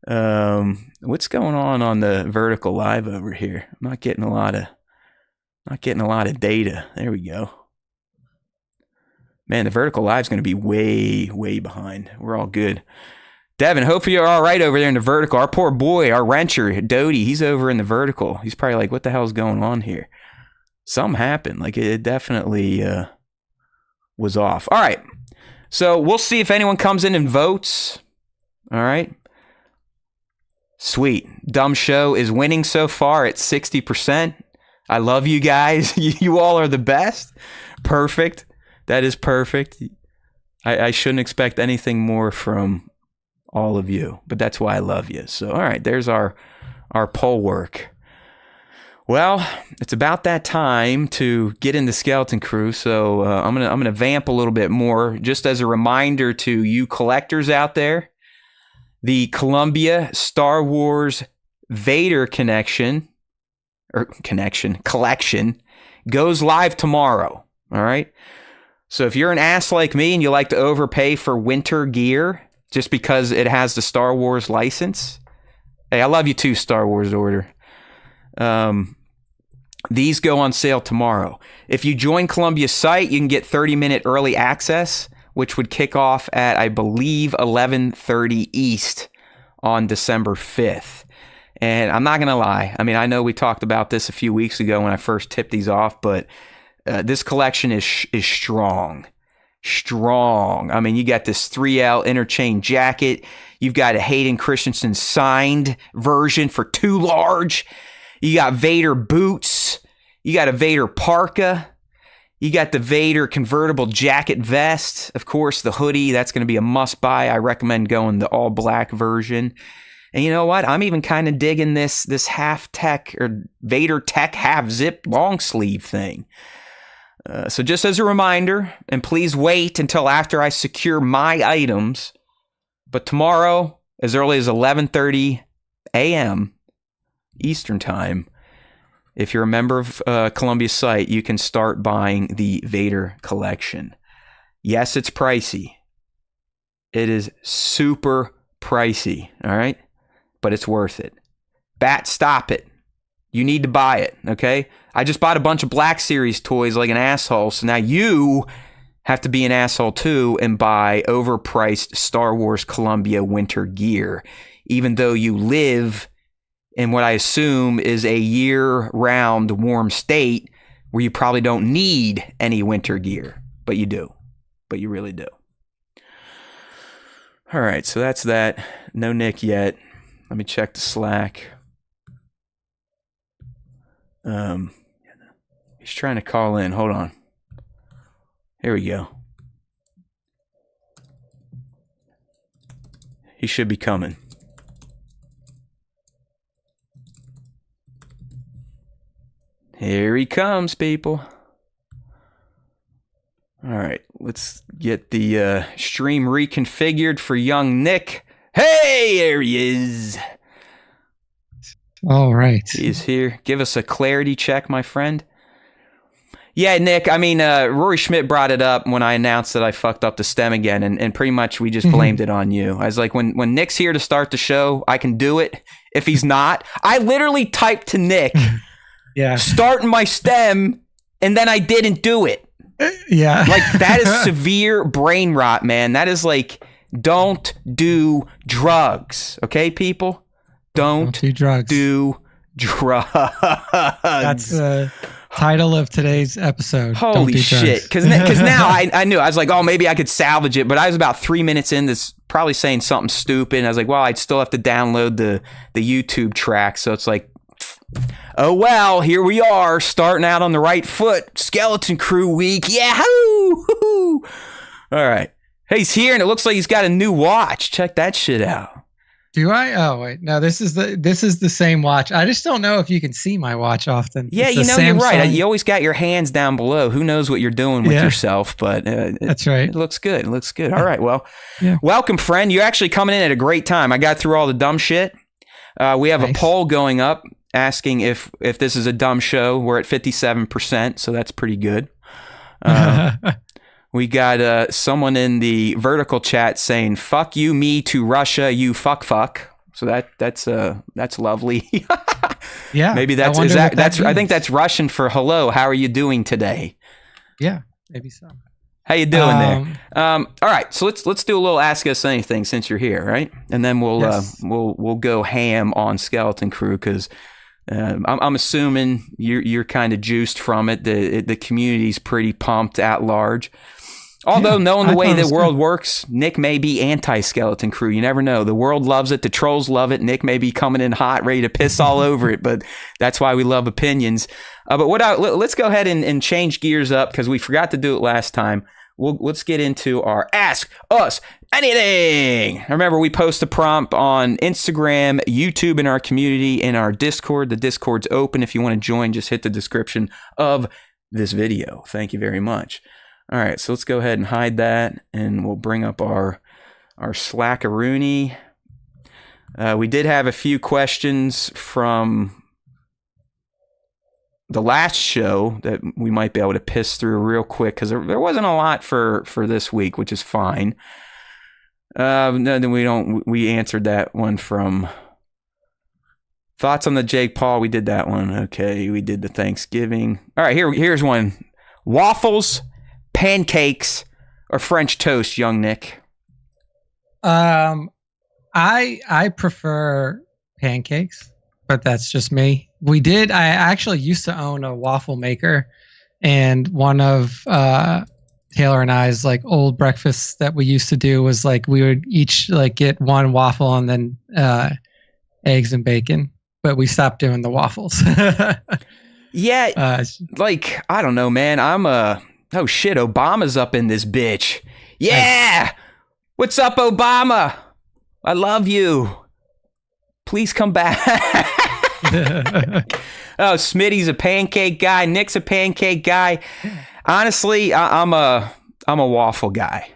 What's going on the vertical live over here? I'm not getting a lot of data. There we go. Man, the vertical live's going to be way behind. We're all good. Devin, hopefully you're all right over there in the vertical. Our poor boy, our wrencher, Doty, he's over in the vertical. He's probably like, what the hell's going on here? Something happened. Like, it definitely was off. All right. So we'll see if anyone comes in and votes. All right. Sweet. Dumb Show is winning so far at 60%. I love you guys. You all are the best. Perfect. That is perfect. I shouldn't expect anything more from all of you, but that's why I love you. So, all right, there's our poll work. Well, it's about that time to get in the Skeleton Crew, so I'm gonna vamp a little bit more, just as a reminder to you collectors out there. The Columbia Star Wars Vader collection goes live tomorrow. All right. So if you're an ass like me and you like to overpay for winter gear just because it has the Star Wars license, hey, I love you too, Star Wars Order. These go on sale tomorrow. If you join Columbia's site, you can get 30-minute early access, which would kick off at, I believe, 11:30 East on December 5th. And I'm not going to lie. I mean, I know we talked about this a few weeks ago when I first tipped these off, but this collection is strong. Strong. I mean, you got this 3L interchain jacket. You've got a Hayden Christensen signed version for 2 large. You got Vader boots. You got a Vader parka. You got the Vader convertible jacket vest. Of course, the hoodie. That's going to be a must buy. I recommend going the all black version. And you know what? I'm even kind of digging this half tech or Vader tech half zip long sleeve thing. So just as a reminder, and please wait until after I secure my items, but tomorrow, as early as 11:30 a.m. Eastern Time, if you're a member of Columbia's site, you can start buying the Vader collection. Yes, it's pricey. It is super pricey, all right? But it's worth it. Bat, stop it. You need to buy it, okay? I just bought a bunch of Black Series toys like an asshole, so now you have to be an asshole too and buy overpriced Star Wars Columbia winter gear, even though you live in what I assume is a year-round warm state where you probably don't need any winter gear, but you do. But you really do. All right, so that's that. No Nick yet. Let me check the Slack. He's trying to call in. Hold on. Here we go. He should be coming. Here he comes, people. All right, let's get the stream reconfigured for young Nick. Hey, there he is. All right. He's here. Give us a clarity check, my friend. Yeah, Nick, I mean, Rory Schmidt brought it up when I announced that I fucked up the stem again, and pretty much we just blamed it on you. I was like, when Nick's here to start the show, I can do it. If he's not, I literally typed to Nick, starting my stem, and then I didn't do it. Yeah. Like, that is severe brain rot, man. That is like, don't do drugs, okay, people? Don't do drugs. Do drugs. That's the title of today's episode. Holy shit. Because now I knew. I was like, oh, maybe I could salvage it. But I was about 3 minutes in this, probably saying something stupid. And I was like, well, I'd still have to download the YouTube track. So it's like, oh, well, here we are, starting out on the right foot. Skeleton Crew week. Yahoo! All right. Hey, he's here, and it looks like he's got a new watch. Check that shit out. Do I? Oh wait, no. This is the same watch. I just don't know if you can see my watch often. Yeah, you know, you're right. You always got your hands down below. Who knows what you're doing with yourself? But that's right. It looks good. It looks good. All right. Well, welcome, friend. You're actually coming in at a great time. I got through all the dumb shit. We have a poll going up asking if this is a dumb show. We're at 57%, so that's pretty good. We got someone in the vertical chat saying, fuck you, me to Russia, you fuck. So that's lovely. Yeah. Maybe that's I think that's Russian for hello. How are you doing today? Yeah, maybe so. How you doing there? All right, so let's do a little Ask Us Anything since you're here, right? And then we'll go ham on Skeleton Crew because I'm assuming you're kind of juiced from it. The community's pretty pumped at large. Although knowing the way the world works, Nick may be anti-Skeleton Crew. You never know. The world loves it. The trolls love it. Nick may be coming in hot, ready to piss all over it. But that's why we love opinions. But let's go ahead and change gears up because we forgot to do it last time. Let's get into our Ask Us Anything. Remember, we post a prompt on Instagram, YouTube, in our community, in our Discord. The Discord's open. If you want to join, just hit the description of this video. Thank you very much. All right, so let's go ahead and hide that, and we'll bring up our Slackaroony. We did have a few questions from the last show that we might be able to piss through real quick because there wasn't a lot for this week, which is fine. Then we answered that one from thoughts on the Jake Paul. We did that one. Okay, we did the Thanksgiving. All right, here's one: waffles, pancakes, or French toast, young Nick? I prefer pancakes, but that's just me. I actually used to own a waffle maker, and one of Taylor and I's like old breakfasts that we used to do was like we would each like get one waffle and then eggs and bacon, but we stopped doing the waffles. Yeah, like I don't know, man. Oh shit, Obama's up in this bitch. Yeah! What's up, Obama? I love you. Please come back. Oh, Smitty's a pancake guy. Nick's a pancake guy. Honestly, I'm a waffle guy.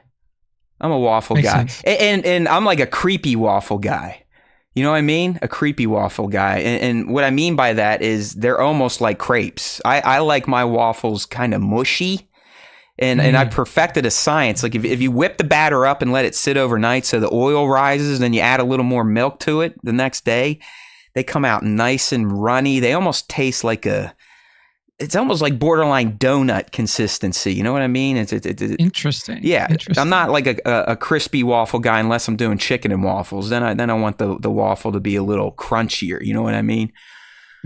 I'm a waffle guy. And I'm like a creepy waffle guy. You know what I mean? A creepy waffle guy. And what I mean by that is they're almost like crepes. I like my waffles kind of mushy. And I perfected a science. Like if you whip the batter up and let it sit overnight so the oil rises, then you add a little more milk to it the next day, they come out nice and runny. They almost taste like it's almost like borderline donut consistency. You know what I mean? It's interesting. Yeah. Interesting. I'm not like a crispy waffle guy unless I'm doing chicken and waffles. Then I want the waffle to be a little crunchier. You know what I mean?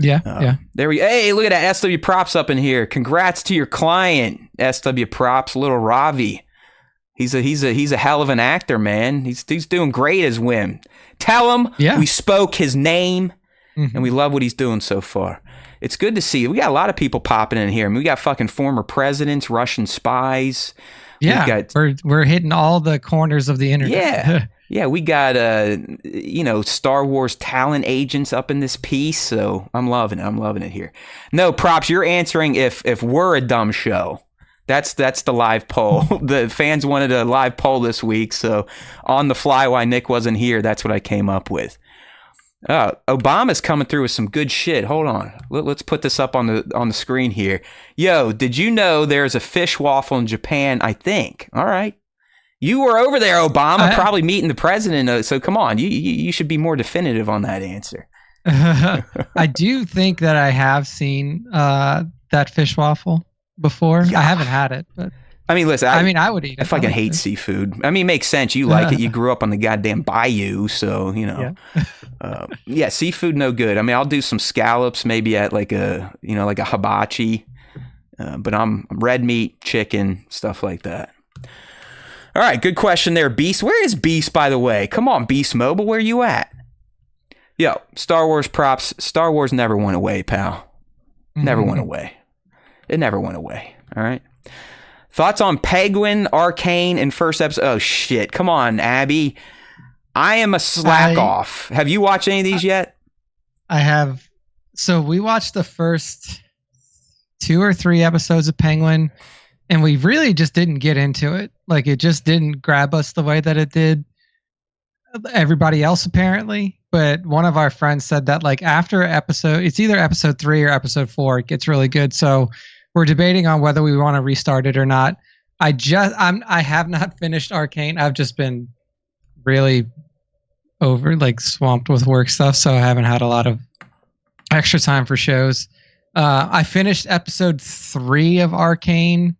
Yeah, yeah. There we. Hey, look at that SW Props up in here. Congrats to your client, SW Props, little Ravi. He's a hell of an actor, man. He's doing great as Wim. Tell him we spoke his name, and we love what he's doing so far. It's good to see. We got a lot of people popping in here. I mean, we got fucking former presidents, Russian spies. Yeah, we're hitting all the corners of the internet. Yeah. Yeah, we got Star Wars talent agents up in this piece, so I'm loving it here. No, Props, you're answering if we're a dumb show. That's the live poll. The fans wanted a live poll this week, so on the fly while Nick wasn't here, that's what I came up with. Obama's coming through with some good shit. Hold on. Let's put this up on the screen here. Yo, did you know there's a fish waffle in Japan, I think? All right. You were over there, Obama, probably meeting the president. So come on, you should be more definitive on that answer. I do think that I have seen that fish waffle before. Yeah. I haven't had it, but I mean, listen. I would eat it. I fucking hate seafood. I mean, it makes sense. You like it. You grew up on the goddamn bayou, so you know. Yeah. Seafood, no good. I mean, I'll do some scallops, maybe at like a hibachi, but I'm red meat, chicken, stuff like that. All right, good question there, Beast. Where is Beast, by the way? Come on, Beast Mobile, where you at? Yo, Star Wars Props. Star Wars never went away, pal. Never went away. It never went away, all right? Thoughts on Penguin, Arcane, and first episode? Oh, shit. Come on, Abby. I am a slack off. Have you watched any of these yet? I have. So we watched the first 2 or 3 episodes of Penguin, and we really just didn't get into it. Like, it just didn't grab us the way that it did everybody else, apparently. But one of our friends said that, like, after it's either episode 3 or episode 4, it gets really good. So we're debating on whether we want to restart it or not. I have not finished Arcane. I've just been really over like swamped with work stuff, so I haven't had a lot of extra time for shows. I finished episode 3 of Arcane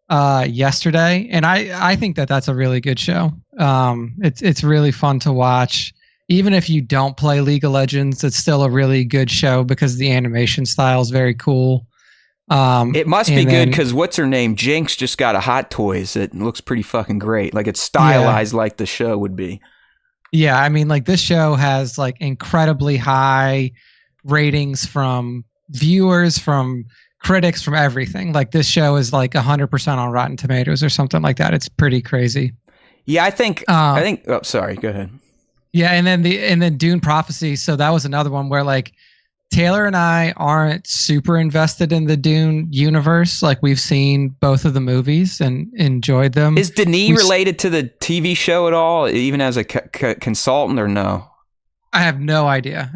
yesterday, and I think that's a really good show. It's really fun to watch. Even if you don't play League of Legends, it's still a really good show because the animation style is very cool. It must be good because what's her name? Jinx just got a Hot Toys that looks pretty fucking great. Like it's stylized like the show would be. Yeah, I mean, like this show has like incredibly high ratings from viewers, from critics, from everything. Like this show is like 100% on Rotten Tomatoes or something like that. It's pretty crazy. Yeah, I think. Oh, sorry. Go ahead. Yeah, and then Dune Prophecy. So that was another one where like Taylor and I aren't super invested in the Dune universe. Like we've seen both of the movies and enjoyed them. Is Denis related to the TV show at all, even as a consultant, or no? I have no idea.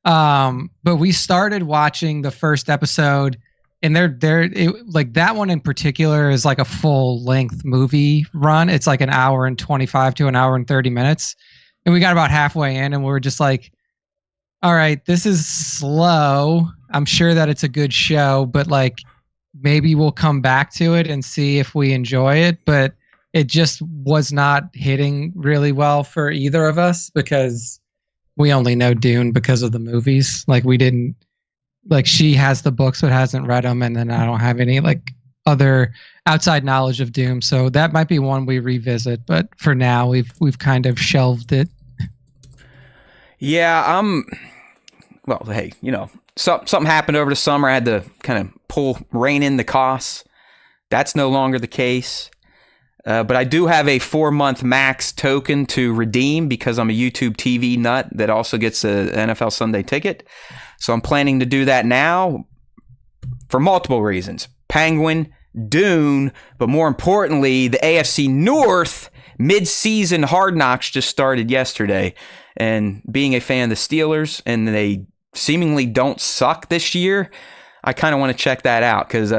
But we started watching the first episode, and like that one in particular is like a full length movie run. It's like an hour and 25 to an hour and 30 minutes. And we got about halfway in and we were just like, all right, this is slow. I'm sure that it's a good show, but like maybe we'll come back to it and see if we enjoy it. But it just was not hitting really well for either of us because we only know Dune because of the movies. Like we didn't, like she has the books but hasn't read them, and then I don't have any like other outside knowledge of Doom. So that might be one we revisit, but for now we've kind of shelved it. Yeah, well, hey, you know, something happened over the summer. I had to kind of rein in the costs. That's no longer the case. But I do have a 4-month max token to redeem because I'm a YouTube TV nut that also gets an NFL Sunday ticket. So I'm planning to do that now for multiple reasons. Penguin, Dune, but more importantly, the AFC North mid-season Hard Knocks just started yesterday. And being a fan of the Steelers, and they seemingly don't suck this year, I kind of want to check that out because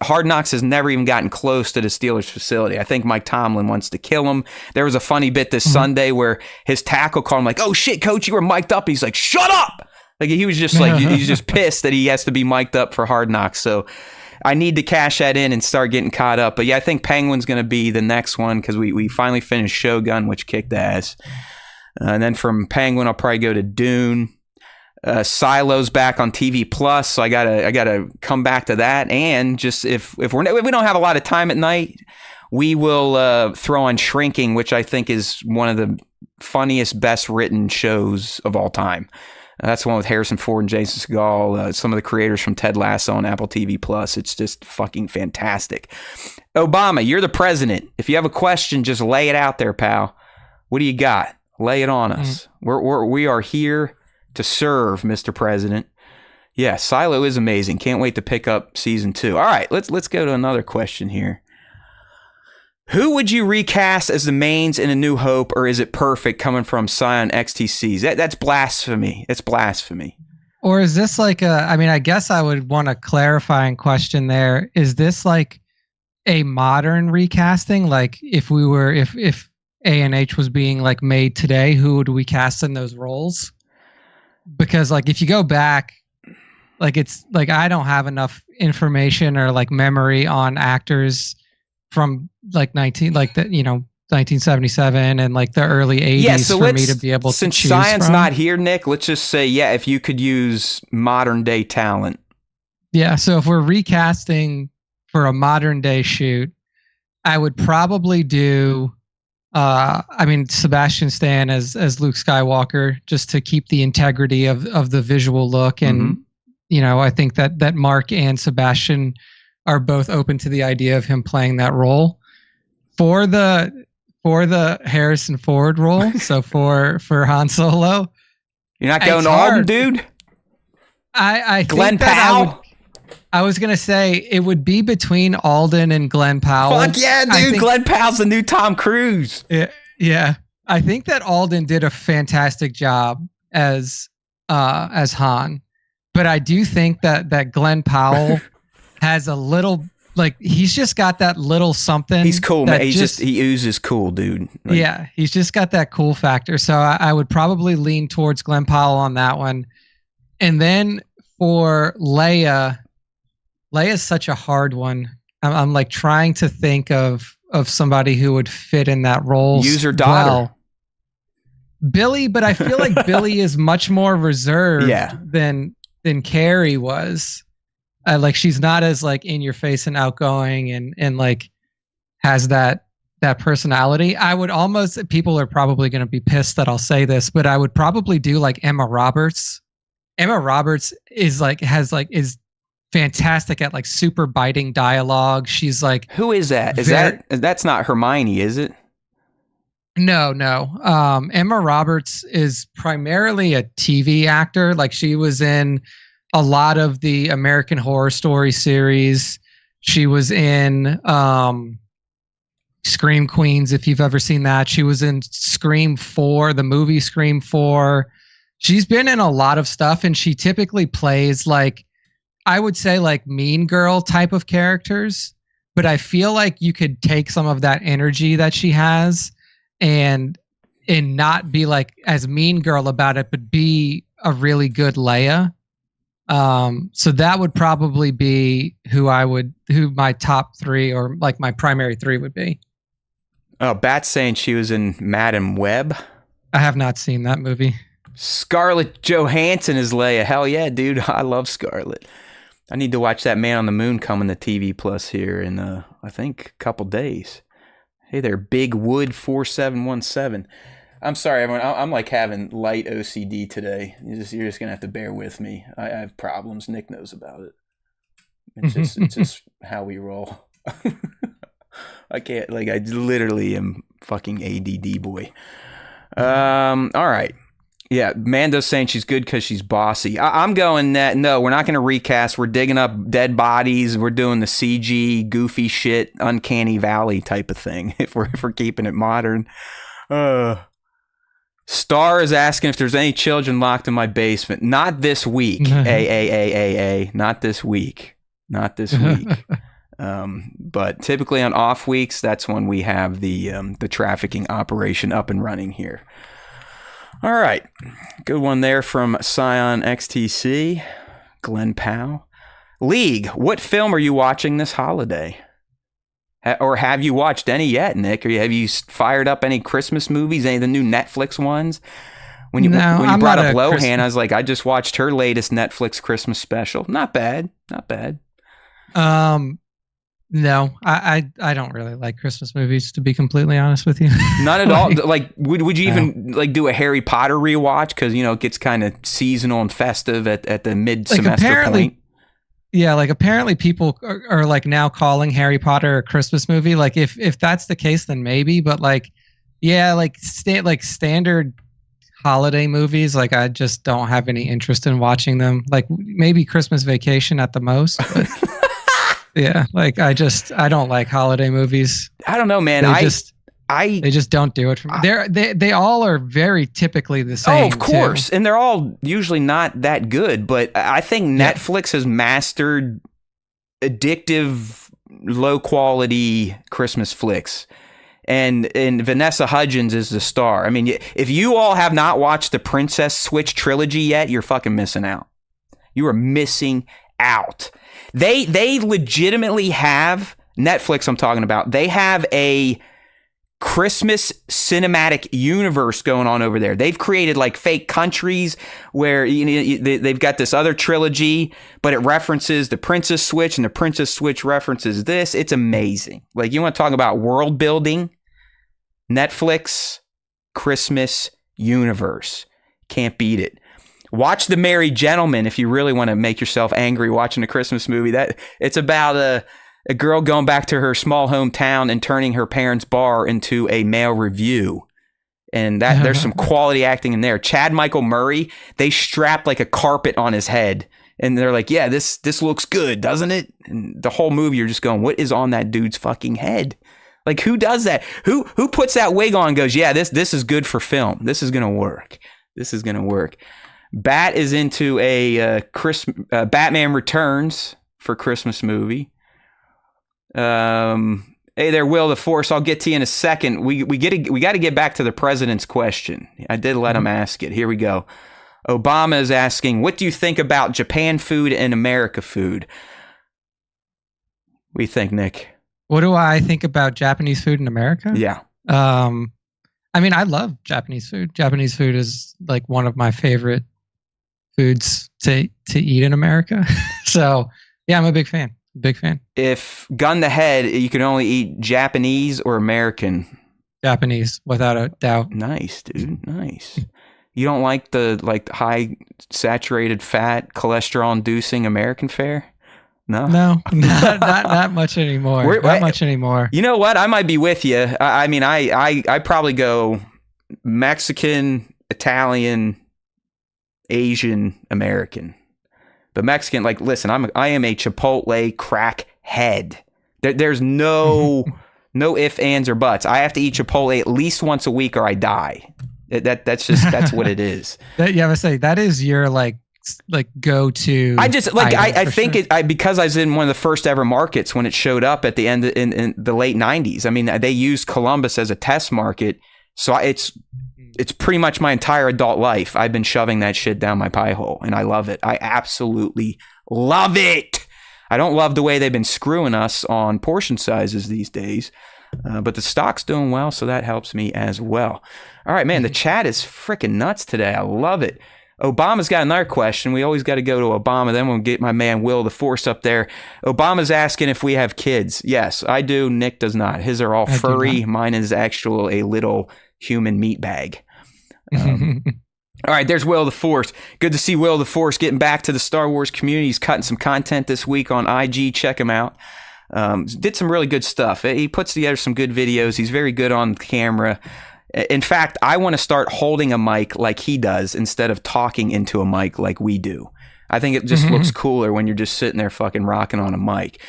Hard Knocks has never even gotten close to the Steelers facility. I think Mike Tomlin wants to kill him. There was a funny bit this Sunday where his tackle called him like, "Oh shit, coach, you were mic'd up." He's like, "Shut up!" Like he was just like, he's just pissed that he has to be mic'd up for Hard Knocks. So I need to cash that in and start getting caught up. But yeah, I think Penguin's going to be the next one because we finally finished Shogun, which kicked ass. And then from Penguin, I'll probably go to Dune. Silo's back on TV Plus, so I gotta come back to that. And just if we don't have a lot of time at night, we will throw on Shrinking, which I think is one of the funniest, best written shows of all time. That's the one with Harrison Ford and Jason Segel, some of the creators from Ted Lasso on Apple TV Plus. It's just fucking fantastic. Obama, you're the president. If you have a question, just lay it out there, pal. What do you got? Lay it on us. We are here to serve, Mr. President. Yeah, Silo is amazing. Can't wait to pick up season 2. All right, let's go to another question here. Who would you recast as the mains in A New Hope, or is it perfect coming from Scion XTCs? That's blasphemy. It's blasphemy. Or is this like I guess I would want a clarifying question there. Is this like a modern recasting? Like if A&H was being like made today, who would we cast in those roles? Because like if you go back, like it's like I don't have enough information or like memory on actors from like 1977 and like the early 80s for me to be able to choose since Science from. not here, Nick, let's just say if you could use modern day talent. Yeah, so if we're recasting for a modern day shoot, I would probably do Sebastian Stan as Luke Skywalker, just to keep the integrity of the visual look. And, I think that Mark and Sebastian are both open to the idea of him playing that role. For the Harrison Ford role, so for Han Solo. You're not going Alden, dude? I Glenn Powell? I was going to say it would be between Alden and Glenn Powell. Fuck yeah, dude. Glenn Powell's the new Tom Cruise. Yeah. I think that Alden did a fantastic job as Han. But I do think that Glenn Powell has a little like he's just got that little something. He's cool, man. He oozes cool, dude. Like, yeah, he's just got that cool factor. So I would probably lean towards Glenn Powell on that one. And then for Leia's such a hard one. I'm like trying to think of somebody who would fit in that role. Use her daughter. Well, Billy, but I feel like Billy is much more reserved than Carrie was. Like she's not as like in your face and outgoing and like has that personality. I would almost, people are probably going to be pissed that I'll say this, but I would probably do like Emma Roberts. Emma Roberts is fantastic at like super biting dialogue. She's like, who is that? That's not Hermione, is it? No. Emma Roberts is primarily a TV actor. Like she was in a lot of the American Horror Story series. She was in Scream Queens, if you've ever seen that. She was in Scream 4, the movie Scream 4. She's been in a lot of stuff, and she typically plays like, I would say like mean girl type of characters. But I feel like you could take some of that energy that she has and not be like as mean girl about it, but be a really good Leia. So that would probably be who my top 3 or like my primary 3 would be. Oh, Bat's saying she was in Madam Web. I have not seen that movie. Scarlett Johansson is Leia. Hell yeah, dude. I love Scarlett. I need to watch that Man on the Moon coming to TV Plus here in, I think, a couple days. Hey there, Big Wood 4717. I'm sorry, everyone. I'm like having light OCD today. You're just gonna have to bear with me. I have problems. Nick knows about it. It's just how we roll. I can't. Like I literally am fucking ADD boy. All right. Yeah, Mando's saying she's good because she's bossy. I'm going that. No, we're not going to recast. We're digging up dead bodies. We're doing the CG, goofy shit, Uncanny Valley type of thing. If we're keeping it modern. Star is asking if there's any children locked in my basement. Not this week. Not this week. Not this week. But typically on off weeks, that's when we have the trafficking operation up and running here. All right. Good one there from Scion XTC. Glenn Powell. League, what film are you watching this holiday? Or have you watched any yet, Nick? Or have you fired up any Christmas movies, any of the new Netflix ones? When you brought up Lohan, I was like, I just watched her latest Netflix Christmas special. Not bad. Not bad. No, I don't really like Christmas movies, to be completely honest with you. Not at all. Like, would you even like do a Harry Potter rewatch? Because it gets kind of seasonal and festive at the mid-semester point. Yeah, like apparently people are like now calling Harry Potter a Christmas movie. Like if that's the case, then maybe. But like, yeah, like standard holiday movies, like I just don't have any interest in watching them. Like maybe Christmas Vacation at the most. But yeah, like I don't like holiday movies. I don't know, man. They just don't do it for me. They all are very typically the same. Oh, of course. And they're all usually not that good, but I think Netflix has mastered addictive, low quality Christmas flicks. And Vanessa Hudgens is the star. I mean, if you all have not watched the Princess Switch trilogy yet, you're fucking missing out. You are missing out. They legitimately have, Netflix I'm talking about, they have a Christmas cinematic universe going on over there. They've created like fake countries where they've got this other trilogy, but it references the Princess Switch and the Princess Switch references this. It's amazing. Like you want to talk about world building? Netflix Christmas universe. Can't beat it. Watch The Merry Gentleman if you really want to make yourself angry watching a Christmas movie. That it's about a girl going back to her small hometown and turning her parents' bar into a mail review. And that there's some quality acting in there. Chad Michael Murray, they strapped like a carpet on his head. And they're like, yeah, this looks good, doesn't it? And the whole movie, you're just going, what is on that dude's fucking head? Like, who does that? Who puts that wig on and goes, yeah, this is good for film. This is going to work. This is going to work. Bat is into a Batman Returns for Christmas movie. Hey there, Will the Force. I'll get to you in a second. We got to get back to the president's question. I did let him ask it. Here we go. Obama is asking, what do you think about Japan food and America food? What do you think, Nick? What do I think about Japanese food in America? Yeah. I mean, I love Japanese food. Japanese food is like one of my favorite foods to eat in America. So, yeah, I'm a big fan. Big fan. If gun to head, you can only eat Japanese or American. Japanese, without a doubt. Nice, dude. Nice. You don't like the high saturated fat, cholesterol inducing American fare? No, not much anymore. Not much anymore. You know what? I might be with you. I mean, I probably go Mexican, Italian, Asian, American. But Mexican, like, listen, I am a Chipotle crack head. There's no ifs, ands, or buts. I have to eat Chipotle at least once a week or I die. That's what it is. I would say that is your like go-to. I think sure. Because I was in one of the first ever markets when it showed up at the end in the late 90s. I mean, they used Columbus as a test market, so it's pretty much my entire adult life I've been shoving that shit down my pie hole, and I love it. I absolutely love it. I don't love the way they've been screwing us on portion sizes these days, but the stock's doing well, so that helps me as well. All right, man, the chat is freaking nuts today. I love it. Obama's got another question. We always got to go to Obama. Then we'll get my man Will the Force up there. Obama's asking if we have kids. Yes, I do. Nick does not. His are all furry. Mine is actually a little human meat bag. All right, there's Will the Force. Good to see Will the Force getting back to the Star Wars community. He's cutting some content this week on IG. Check him out. Did some really good stuff. He puts together some good videos. He's very good on camera. In fact, I want to start holding a mic like he does instead of talking into a mic like we do. I think it just looks cooler when you're just sitting there fucking rocking on a mic.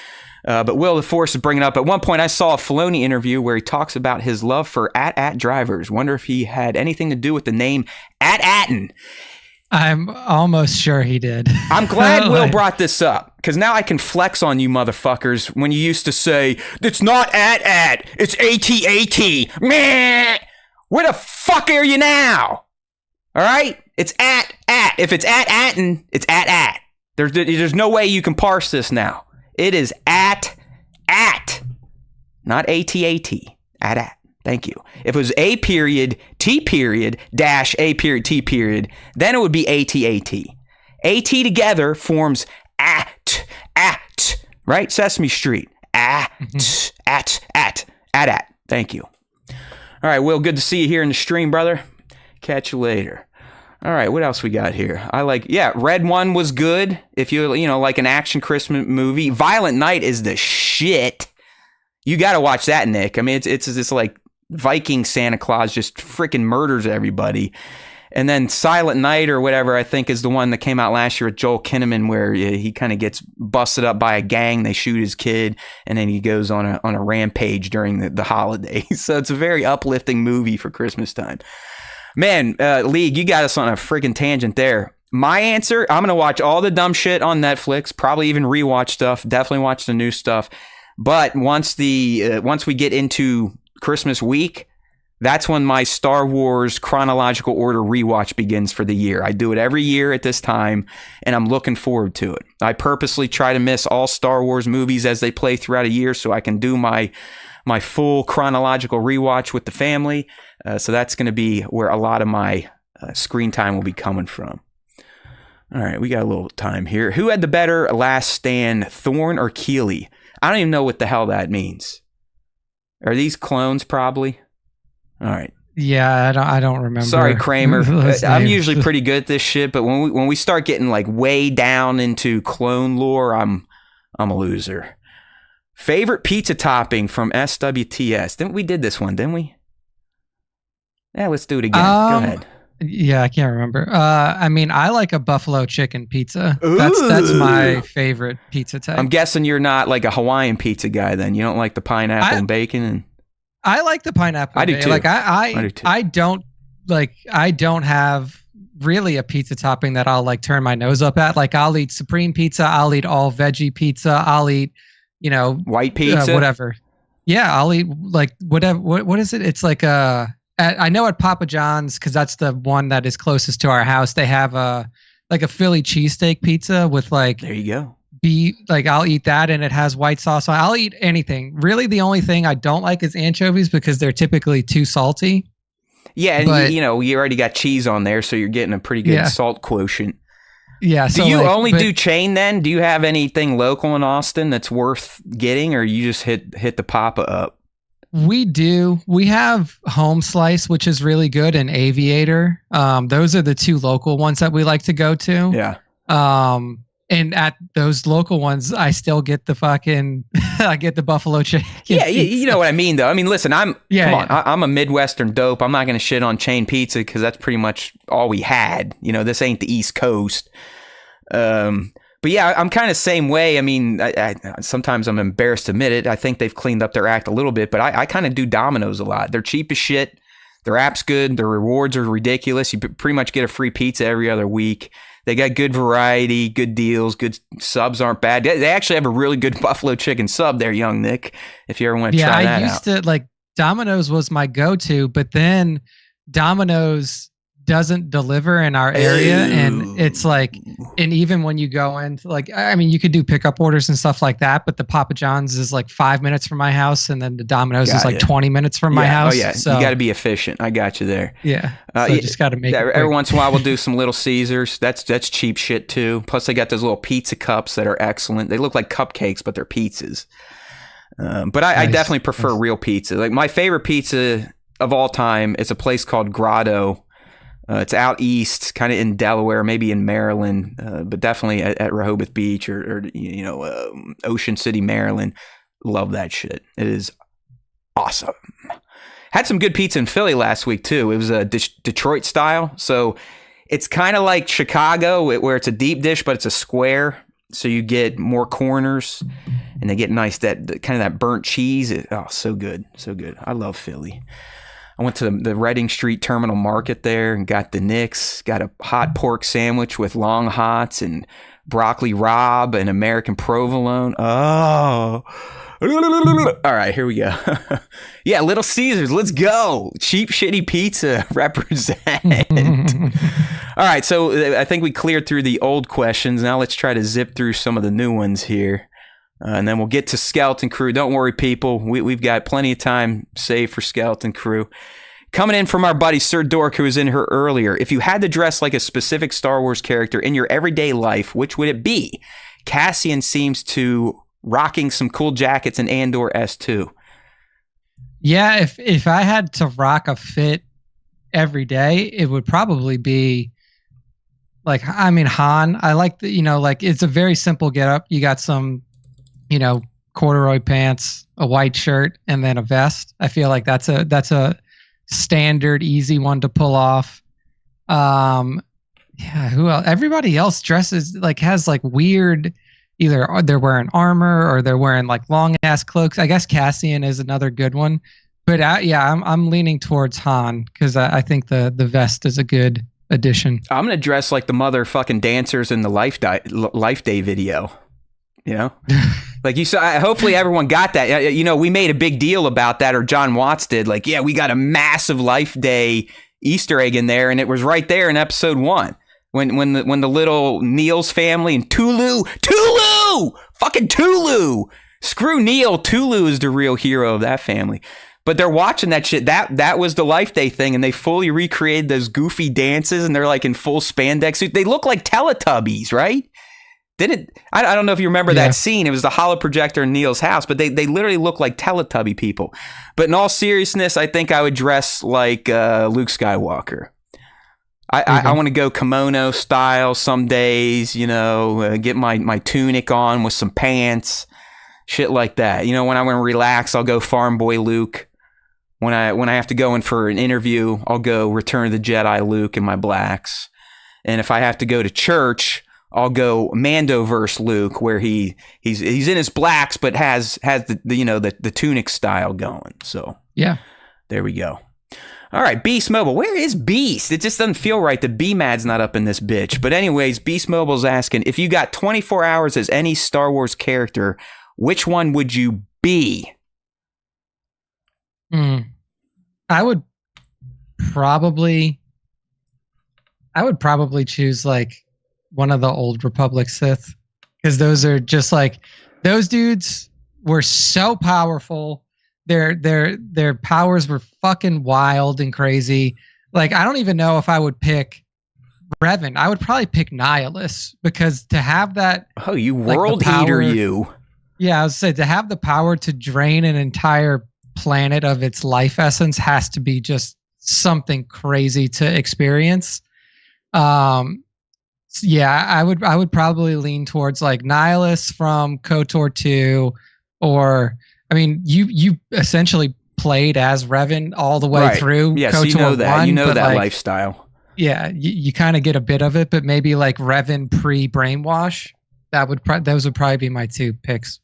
But Will the Force is bringing up, at one point I saw a Filoni interview where he talks about his love for AT-AT drivers. Wonder if he had anything to do with the name ATTIN. I'm almost sure he did. I'm glad Will brought this up, because now I can flex on you motherfuckers when you used to say, it's not AT-AT, it's ATAT. Meh. Where the fuck are you now? All right? It's AT-AT. If it's AT-ATTIN, it's AT-AT. There's no way you can parse this now. It is AT-AT, not AT-AT. AT-AT. Thank you. If it was A period, T period, dash A period, T period, then it would be AT-AT. AT together forms AT, right? Sesame Street. AT. Thank you. All right, Will, good to see you here in the stream, brother. Catch you later. All right, what else we got here? Red One was good. If you like an action Christmas movie. Violent Night is the shit. You got to watch that, Nick. I mean, it's this like Viking Santa Claus just freaking murders everybody. And then Silent Night or whatever, I think, is the one that came out last year with Joel Kinnaman, where he kind of gets busted up by a gang. They shoot his kid, and then he goes on a rampage during the holidays. So it's a very uplifting movie for Christmas time. Man, League, you got us on a freaking tangent there. My answer, I'm going to watch all the dumb shit on Netflix, probably even rewatch stuff, definitely watch the new stuff. But once we get into Christmas week, that's when my Star Wars chronological order rewatch begins for the year. I do it every year at this time, and I'm looking forward to it. I purposely try to miss all Star Wars movies as they play throughout a year so I can do my full chronological rewatch with the family. So that's going to be where a lot of my screen time will be coming from. All right, we got a little time here. Who had the better last stand, Thorne or Keeley? I don't even know what the hell that means. Are these clones probably? All right. Yeah, I don't remember. Sorry, Kramer. I'm usually pretty good at this shit, but when we start getting like way down into clone lore, I'm a loser. Favorite pizza topping from SWTS? We did this one, didn't we? Yeah, let's do it again. Go ahead. Yeah, I can't remember. I mean, I like a buffalo chicken pizza. That's my favorite pizza type. I'm guessing you're not like a Hawaiian pizza guy then. You don't like the pineapple and bacon and I like the pineapple. I do too. Like I do too. I don't have really a pizza topping that I'll like turn my nose up at. Like I'll eat supreme pizza, I'll eat all veggie pizza, I'll eat White pizza? Whatever. Yeah, I'll eat like whatever. What is it? It's like I know at Papa John's, because that's the one that is closest to our house. They have a Philly cheesesteak pizza with like, there you go. I'll eat that, and it has white sauce. I'll eat anything. Really, the only thing I don't like is anchovies because they're typically too salty. Yeah, and you already got cheese on there, so you're getting a pretty good salt quotient. Yeah. Do you only do chain then? Do you have anything local in Austin that's worth getting, or you just hit the Papa up? We do. We have Home Slice, which is really good, and Aviator. Those are the two local ones that we like to go to. Yeah. And at those local ones, I still get the I get the buffalo chicken. Yeah, you know what I mean, though. I mean, listen, I'm a Midwestern dope. I'm not going to shit on chain pizza because that's pretty much all we had. This ain't the East Coast. But yeah, I'm kind of same way. I mean, I sometimes I'm embarrassed to admit it. I think they've cleaned up their act a little bit, but I kind of do Domino's a lot. They're cheap as shit. Their app's good. Their rewards are ridiculous. You pretty much get a free pizza every other week. They got good variety, good deals, good subs aren't bad. They actually have a really good buffalo chicken sub there, young Nick, if you ever want to try that out. Yeah, I used to, Domino's was my go-to, but then Domino's doesn't deliver in our area. And it's and even when you go in, you could do pickup orders and stuff like that, but the Papa John's is 5 minutes from my house, and then the Domino's is 20 minutes from my house. Oh yeah, so you got to be efficient. I got you there. Yeah, you just got to make it every once in a while we'll do some Little Caesars. That's cheap shit too. Plus they got those little pizza cups that are excellent. They look like cupcakes, but they're pizzas. But I definitely prefer real pizza. My favorite pizza of all time is a place called Grotto. It's out east, kind of in Delaware, maybe in Maryland, but definitely at Rehoboth Beach or Ocean City, Maryland. Love that shit. It is awesome. Had some good pizza in Philly last week, too. It was a Detroit style. So it's kind of like Chicago, where it's a deep dish, but it's a square. So you get more corners, and they get nice, that burnt cheese. So good. So good. I love Philly. I went to the Reading Street Terminal Market there and got the Knicks, got a hot pork sandwich with long hots and broccoli rabe and American provolone. Oh. All right, here we go. Yeah, Little Caesars, let's go. Cheap, shitty pizza, represent. All right, so I think we cleared through the old questions. Now let's try to zip through some of the new ones here. And then we'll get to Skeleton Crew. Don't worry, people. We've got plenty of time saved for Skeleton Crew. Coming in from our buddy Sir Dork, who was in here earlier. If you had to dress like a specific Star Wars character in your everyday life, which would it be? Cassian seems to rocking some cool jackets in Andor S2. Yeah, if I had to rock a fit every day, it would probably be Han. I like it's a very simple getup. You got some corduroy pants, a white shirt, and then a vest. I feel like that's a standard, easy one to pull off. Who else? Everybody else dresses has weird, either they're wearing armor or they're wearing long ass cloaks. I guess Cassian is another good one, but I'm leaning towards Han because I think the vest is a good addition. I'm gonna dress like the motherfucking dancers in the Life Day video. You saw, hopefully everyone got that. We made a big deal about that, or John Watts did. We got a massive Life Day Easter egg in there, and it was right there in episode 1 when the little Neil's family and Tulu, fucking Tulu. Screw Neil, Tulu is the real hero of that family. But they're watching that shit. That was the Life Day thing, and they fully recreated those goofy dances, and they're in full spandex suits. They look like Teletubbies, right? I don't know if you remember that scene. It was the holo projector in Neil's house, but they literally look like Teletubby people. But in all seriousness, I think I would dress like Luke Skywalker. I want to go kimono style some days, get my tunic on with some pants, shit like that. When I want to relax, I'll go Farm Boy Luke. When I have to go in for an interview, I'll go Return of the Jedi Luke in my blacks. And if I have to go to church, I'll go Mandoverse Luke, where he's in his blacks but has the tunic style going. So yeah, there we go. All right, Beast Mobile. Where is Beast? It just doesn't feel right that B-Mad's not up in this bitch. But anyways, Beast Mobile's asking, if you got 24 hours as any Star Wars character, Which one would you be? I would probably choose like one of the old Republic Sith, because those are just like, those dudes were so powerful. Their powers were fucking wild and crazy. Like, I don't even know if I would pick Revan. I would probably pick Nihilus, because to have that, Oh, you like, world the power, eater, you. Yeah, I was saying, to have the power to drain an entire planet of its life essence has to be just something crazy to experience. Yeah, I would probably lean towards like Nihilus from KOTOR 2, or I mean, you essentially played as Revan all the way through. Yes, KOTOR you know that. 1, You know that like, lifestyle. Yeah, you kind of get a bit of it, but maybe like Revan pre-brainwash. Those would probably be my two picks.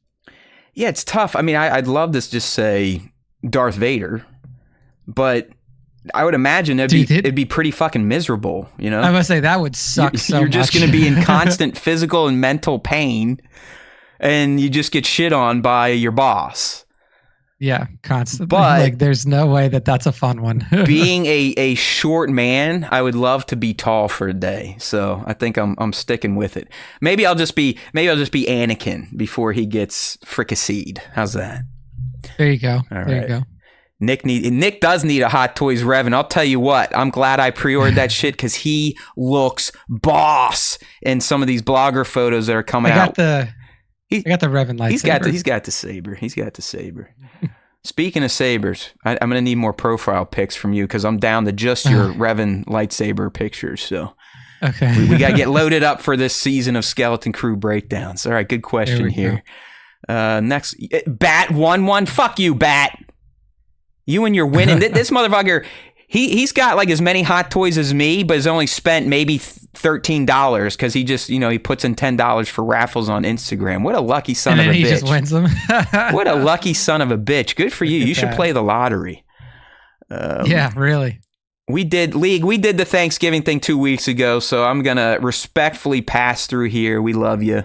Yeah, it's tough. I mean, I'd love to just say Darth Vader, but I would imagine it'd be pretty fucking miserable, you know? I must say, that would suck so much. You're just going to be in constant physical and mental pain, and you just get shit on by your boss. Yeah, constantly. But like, there's no way that that's a fun one. being a short man, I would love to be tall for a day. So I think I'm sticking with it. Maybe I'll just be Anakin before he gets fricasseed. How's that? There you go. All there right. you go. Nick does need a Hot Toys Revan. I'll tell you what, I'm glad I pre-ordered that shit, because he looks boss in some of these blogger photos that are coming out. I got the Revan lightsaber. He's got the saber. He's got the saber. Speaking of sabers, I'm going to need more profile pics from you, because I'm down to just your Revan lightsaber pictures. So okay, we got to get loaded up for this season of Skeleton Crew breakdowns. All right, good question here. Next, Bat 1-1. Fuck you, Bat. You and your winning. This motherfucker, he's got like as many Hot Toys as me, but has only spent maybe $13, because he just, he puts in $10 for raffles on Instagram. What a lucky son of a bitch. He just wins them. What a lucky son of a bitch. Good for you. You should play the lottery. Yeah, really. We did the Thanksgiving thing 2 weeks ago, so I'm going to respectfully pass through here. We love you.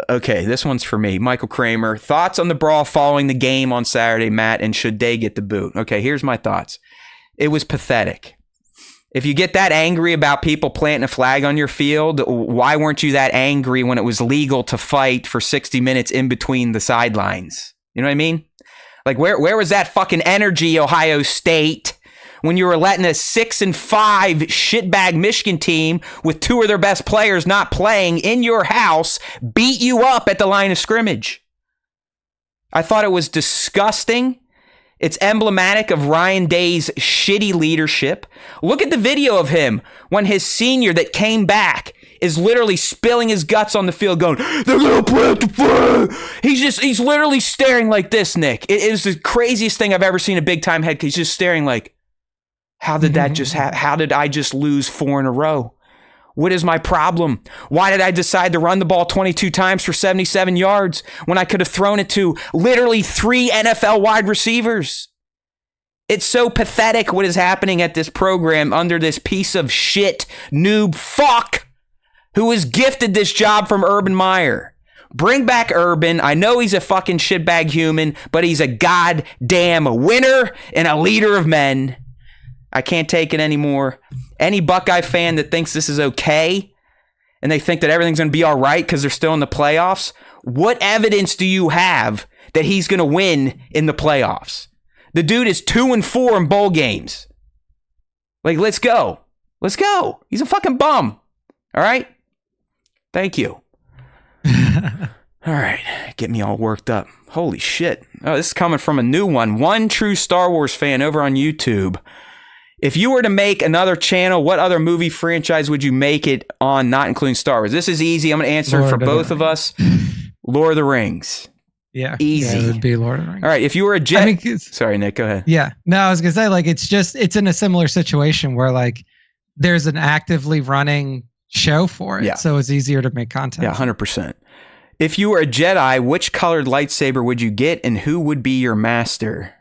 Okay, this one's for me. Michael Kramer. Thoughts on the brawl following the game on Saturday, Matt, and should Day get the boot? Okay, here's my thoughts. It was pathetic. If you get that angry about people planting a flag on your field, why weren't you that angry when it was legal to fight for 60 minutes in between the sidelines? You know what I mean? Like, where was that fucking energy, Ohio State, when you were letting a 6-5 shitbag Michigan team with two of their best players not playing in your house beat you up at the line of scrimmage? I thought it was disgusting. It's emblematic of Ryan Day's shitty leadership. Look at the video of him when his senior that came back is literally spilling his guts on the field going, they're going to plant the flag. He's literally staring like this, Nick. It was the craziest thing I've ever seen a big time head coach. He's just staring like, how did that just happen? How did I just lose 4 in a row? What is my problem? Why did I decide to run the ball 22 times for 77 yards when I could have thrown it to literally 3 NFL wide receivers? It's so pathetic what is happening at this program under this piece of shit noob fuck who was gifted this job from Urban Meyer. Bring back Urban. I know he's a fucking shitbag human, but he's a goddamn winner and a leader of men. I can't take it anymore. Any Buckeye fan that thinks this is okay and they think that everything's going to be all right because they're still in the playoffs, what evidence do you have that he's going to win in the playoffs? The dude is 2-4 in bowl games. Like, let's go. Let's go. He's a fucking bum. All right? Thank you. All right. Get me all worked up. Holy shit. Oh, this is coming from a new one. One true Star Wars fan over on YouTube. If you were to make another channel, what other movie franchise would you make it on, not including Star Wars? This is easy. I'm going to answer it for both of us. Lord of the Rings. Yeah. Easy. Yeah, it would be Lord of the Rings. All right. If you were a Jedi... Sorry, Nick. Go ahead. Yeah. No, I was going to say, like, it's in a similar situation where, like, there's an actively running show for it. Yeah. So it's easier to make content. Yeah, 100%. If you were a Jedi, which colored lightsaber would you get and who would be your master?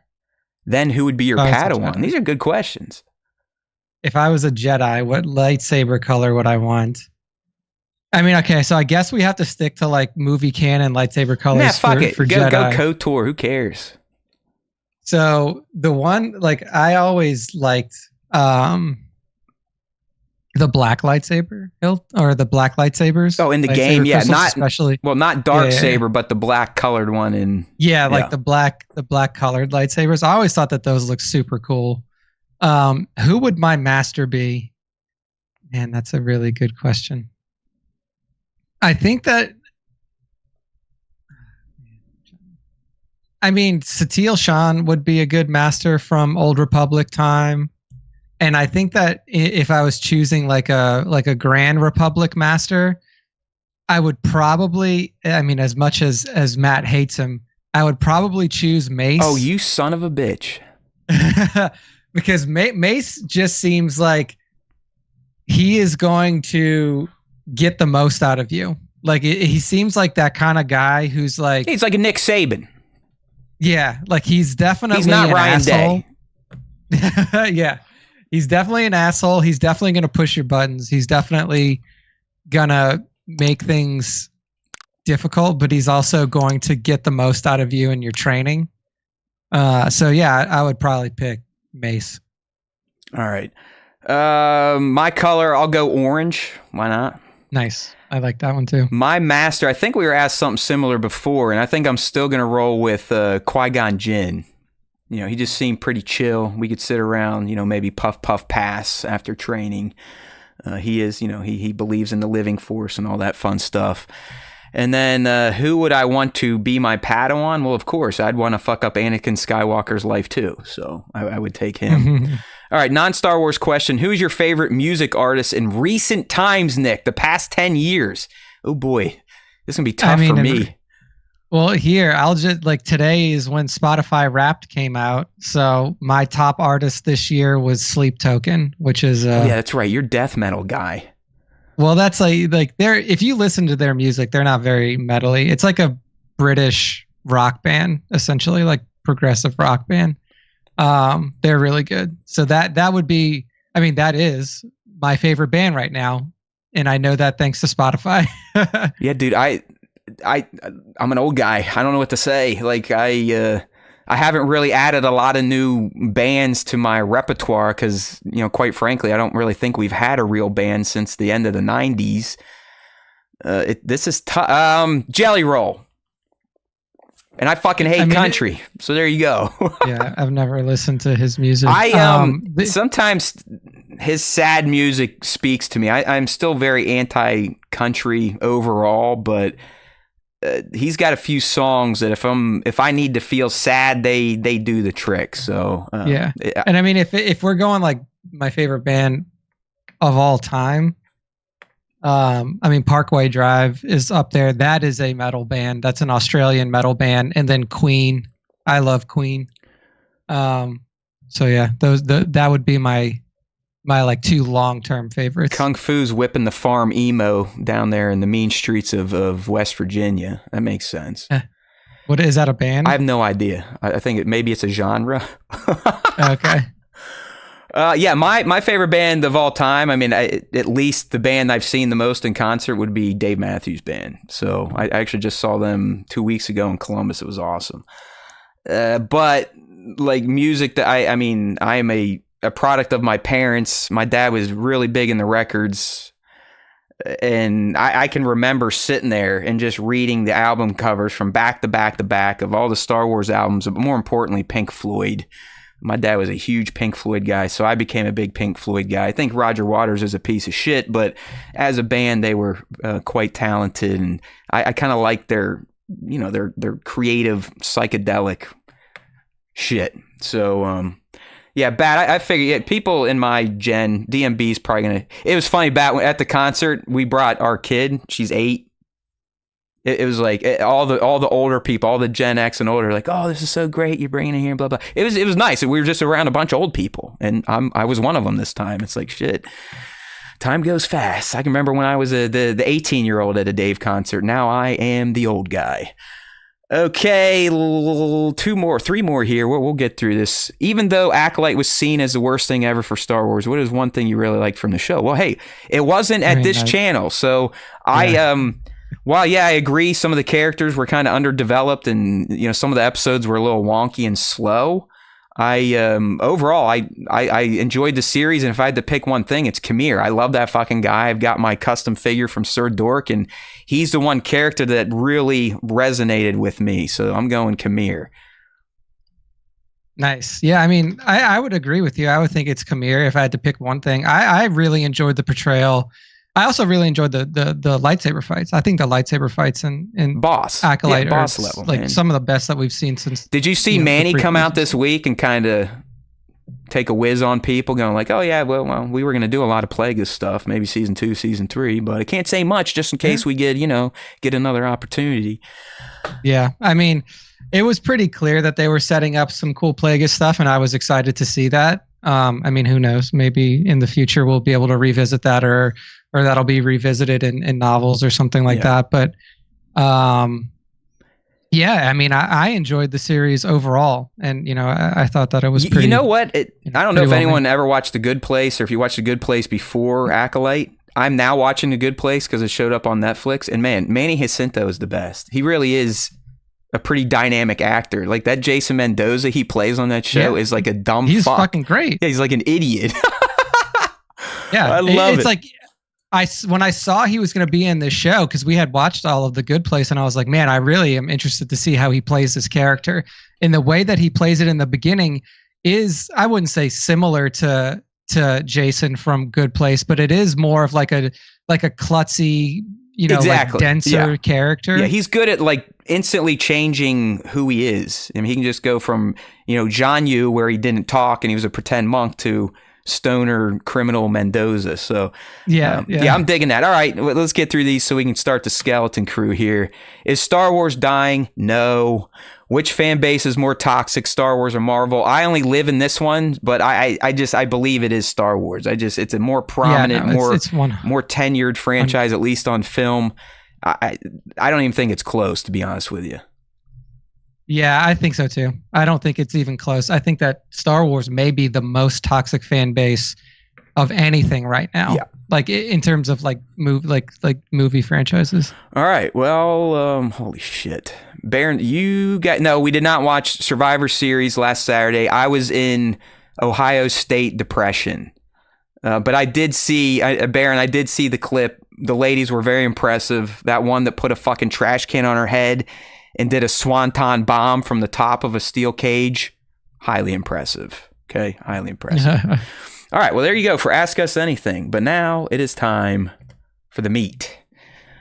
Then who would be your Padawan? These are good questions. If I was a Jedi, what lightsaber color would I want? I mean, okay, so I guess we have to stick to like movie canon lightsaber colors Nah, fuck it. for Go Jedi. KOTOR. Who cares? So the one like I always liked the black lightsaber hilt or the black lightsabers. Oh, in the lightsaber game, yeah, crystals not especially. not dark saber, but the black colored one. Like the black colored lightsabers. I always thought that those looked super cool. Who would my master be? Man, that's a really good question. I think that Satele Shan would be a good master from Old Republic time. And I think that if I was choosing like a Grand Republic master, I would probably, as much as Matt hates him, I would probably choose Mace. Oh, you son of a bitch. Because Mace just seems like he is going to get the most out of you. Like he seems like that kind of guy who's like... He's like a Nick Saban. Yeah, like he's definitely not an Ryan asshole. Day. Yeah. He's definitely an asshole. He's definitely going to push your buttons. He's definitely going to make things difficult, but he's also going to get the most out of you in your training. So yeah, I would probably pick Mace. All right. My color, I'll go orange. Why not? Nice. I like that one too. My master, I think we were asked something similar before, and I think I'm still going to roll with Qui-Gon Jinn. You know, he just seemed pretty chill. We could sit around, you know, maybe puff, pass after training. He is, you know, he believes in the living force and all that fun stuff. And then who would I want to be my Padawan? Well, of course, I'd want to fuck up Anakin Skywalker's life too. So I would take him. All right, non-Star Wars question. Who's your favorite music artist in recent times, Nick? The past 10 years? Oh boy, this is going to be tough for me. Well, here, I'll just, like, today is when Spotify Wrapped came out. So my top artist this year was Sleep Token, which is... yeah, that's right. You're death metal guy. Well, that's like they're, if you listen to their music, they're not very metally. It's like a British rock band, essentially, like progressive rock band. They're really good. So that would be, that is my favorite band right now. And I know that thanks to Spotify. Yeah, dude, I'm an old guy. I don't know what to say. Like I haven't really added a lot of new bands to my repertoire because, you know, quite frankly, I don't really think we've had a real band since the end of the 90s. This is Jelly Roll. And I fucking hate country. So there you go. Yeah, I've never listened to his music. Sometimes his sad music speaks to me. I'm still very anti-country overall, but he's got a few songs that if I need to feel sad, they do the trick. So yeah. And if we're going like my favorite band of all time, Parkway Drive is up there. That is a metal band. That's an Australian metal band. And then Queen. I love Queen. So yeah, that would be my like two long-term favorites. Kung Fu's whipping the farm emo down there in the mean streets of West Virginia. That makes sense. What is that, a band? I have no idea. I think maybe it's a genre. Okay. Yeah, my favorite band of all time, at least the band I've seen the most in concert would be Dave Matthews Band. So I actually just saw them 2 weeks ago in Columbus. It was awesome. But like music that I am a product of my parents. My dad was really big in the records. And I can remember sitting there and just reading the album covers from back to back to back of all the Star Wars albums, but more importantly, Pink Floyd. My dad was a huge Pink Floyd guy, so I became a big Pink Floyd guy. I think Roger Waters is a piece of shit, but as a band, they were quite talented, and I kind of liked their creative psychedelic shit. So yeah, Bat, I figured people in my gen, DMB's probably gonna. It was funny, Bat, at the concert we brought our kid. She's 8. It was like all the older people, all the Gen X and older, like, oh, this is so great, you're bringing it here, blah blah. It was nice. We were just around a bunch of old people, and I was one of them this time. It's like shit. Time goes fast. I can remember when I was the 18-year-old at a Dave concert. Now I am the old guy. Okay, three more here. We'll get through this. Even though Acolyte was seen as the worst thing ever for Star Wars, what is one thing you really liked from the show? Well, hey, it wasn't at this channel, so While I agree, some of the characters were kind of underdeveloped, and some of the episodes were a little wonky and slow. Overall, I enjoyed the series, and if I had to pick one thing, it's Kamir. I love that fucking guy. I've got my custom figure from Sir Dork, and he's the one character that really resonated with me. So I'm going Kamir. Nice. Yeah, I mean, I would agree with you. I would think it's Kamir if I had to pick one thing. I really enjoyed the portrayal. I also really enjoyed the lightsaber fights. I think the lightsaber fights in Boss Acolyte are boss level, like man. Some of the best that we've seen since. Did you see Manny come out this week and kind of take a whiz on people, going like, "Oh yeah, well, we were going to do a lot of Plagueis stuff, maybe season 2, season 3, but I can't say much just in case we get another opportunity." Yeah, I mean, it was pretty clear that they were setting up some cool Plagueis stuff, and I was excited to see that. I mean, who knows? Maybe in the future we'll be able to revisit that, or that'll be revisited in novels or something like that. But yeah, I mean, I enjoyed the series overall, and I thought that it was pretty. You know what? I don't know if anyone ever watched The Good Place, or if you watched The Good Place before Acolyte. I'm now watching The Good Place because it showed up on Netflix, and man, Manny Jacinto is the best. He really is a pretty dynamic actor. Like that Jason Mendoza he plays on that show is like a dumb He's fuck. Fucking great. Yeah, he's like an idiot. Yeah, I love it. It's like when I saw he was going to be in this show, because we had watched all of The Good Place, and I was like, man, I really am interested to see how he plays this character. And the way that he plays it in the beginning is, I wouldn't say similar to Jason from Good Place, but it is more of like a klutzy, like denser character. Yeah, he's good at like instantly changing who he is. I mean, he can just go from, John Yu, where he didn't talk and he was a pretend monk, to stoner criminal Mendoza. So yeah, I'm digging that. All right, let's get through these so we can start the skeleton crew here. Is Star Wars dying? No. Which fan base is more toxic, Star Wars or Marvel? I only live in this one, but I believe it is Star Wars. It's a more prominent, more tenured franchise, at least on film. I don't even think it's close, to be honest with you. Yeah, I think so too. I don't think it's even close. I think that Star Wars may be the most toxic fan base of anything right now. Yeah. Like in terms of like movie franchises. All right. Well, holy shit. Baron, we did not watch Survivor Series last Saturday. I was in Ohio State depression. But I did see, Baron, I did see the clip. The ladies were very impressive. That one that put a fucking trash can on her head and did a swanton bomb from the top of a steel cage. Highly impressive. Okay, highly impressive. All right, well, there you go for Ask Us Anything. But now it is time for the meat,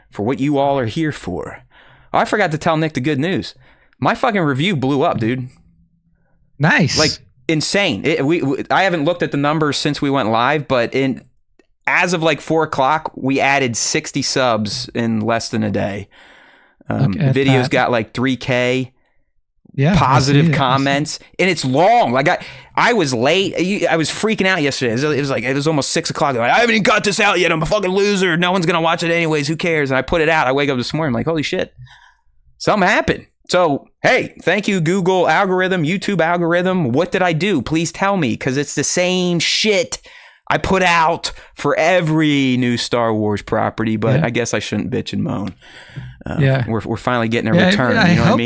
for what you all are here for. Oh, I forgot to tell Nick the good news. My fucking review blew up, dude. Nice. Like, insane. I haven't looked at the numbers since we went live, but as of like 4 o'clock, we added 60 subs in less than a day. The video's got like 3K positive comments, and it's long. Like I was late. I was freaking out yesterday. It was almost 6 o'clock. Like, I haven't even got this out yet. I'm a fucking loser. No one's gonna watch it anyways. Who cares? And I put it out. I wake up this morning, I'm like, holy shit, something happened. So hey, thank you, Google algorithm, YouTube algorithm. What did I do? Please tell me, because it's the same shit I put out for every new Star Wars property. But I guess I shouldn't bitch and moan. We're finally getting a return. You know what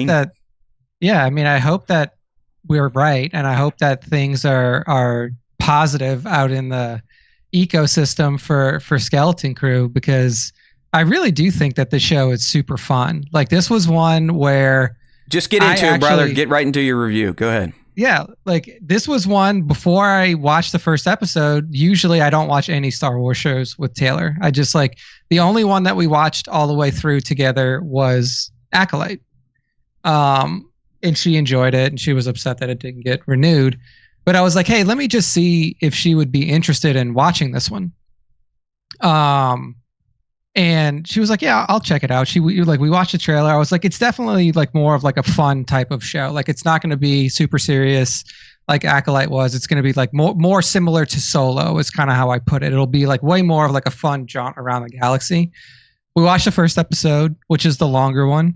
I mean? I hope that we're right, and I hope that things are positive out in the ecosystem for Skeleton Crew, because I really do think that the show is super fun. Like, this was one where just get into it, brother. Get right into your review. Go ahead. Yeah, like this was one before I watched the first episode. Usually I don't watch any Star Wars shows with Taylor. I just the only one that we watched all the way through together was Acolyte. And she enjoyed it, and she was upset that it didn't get renewed. But I was like, hey, let me just see if she would be interested in watching this one. And she was like, yeah, I'll check it out. We watched the trailer. I was like, it's definitely like more of like a fun type of show. Like, it's not going to be super serious like Acolyte was. It's going to be like more similar to Solo is kind of how I put it. It'll be like way more of like a fun jaunt around the galaxy. We watched the first episode, which is the longer one.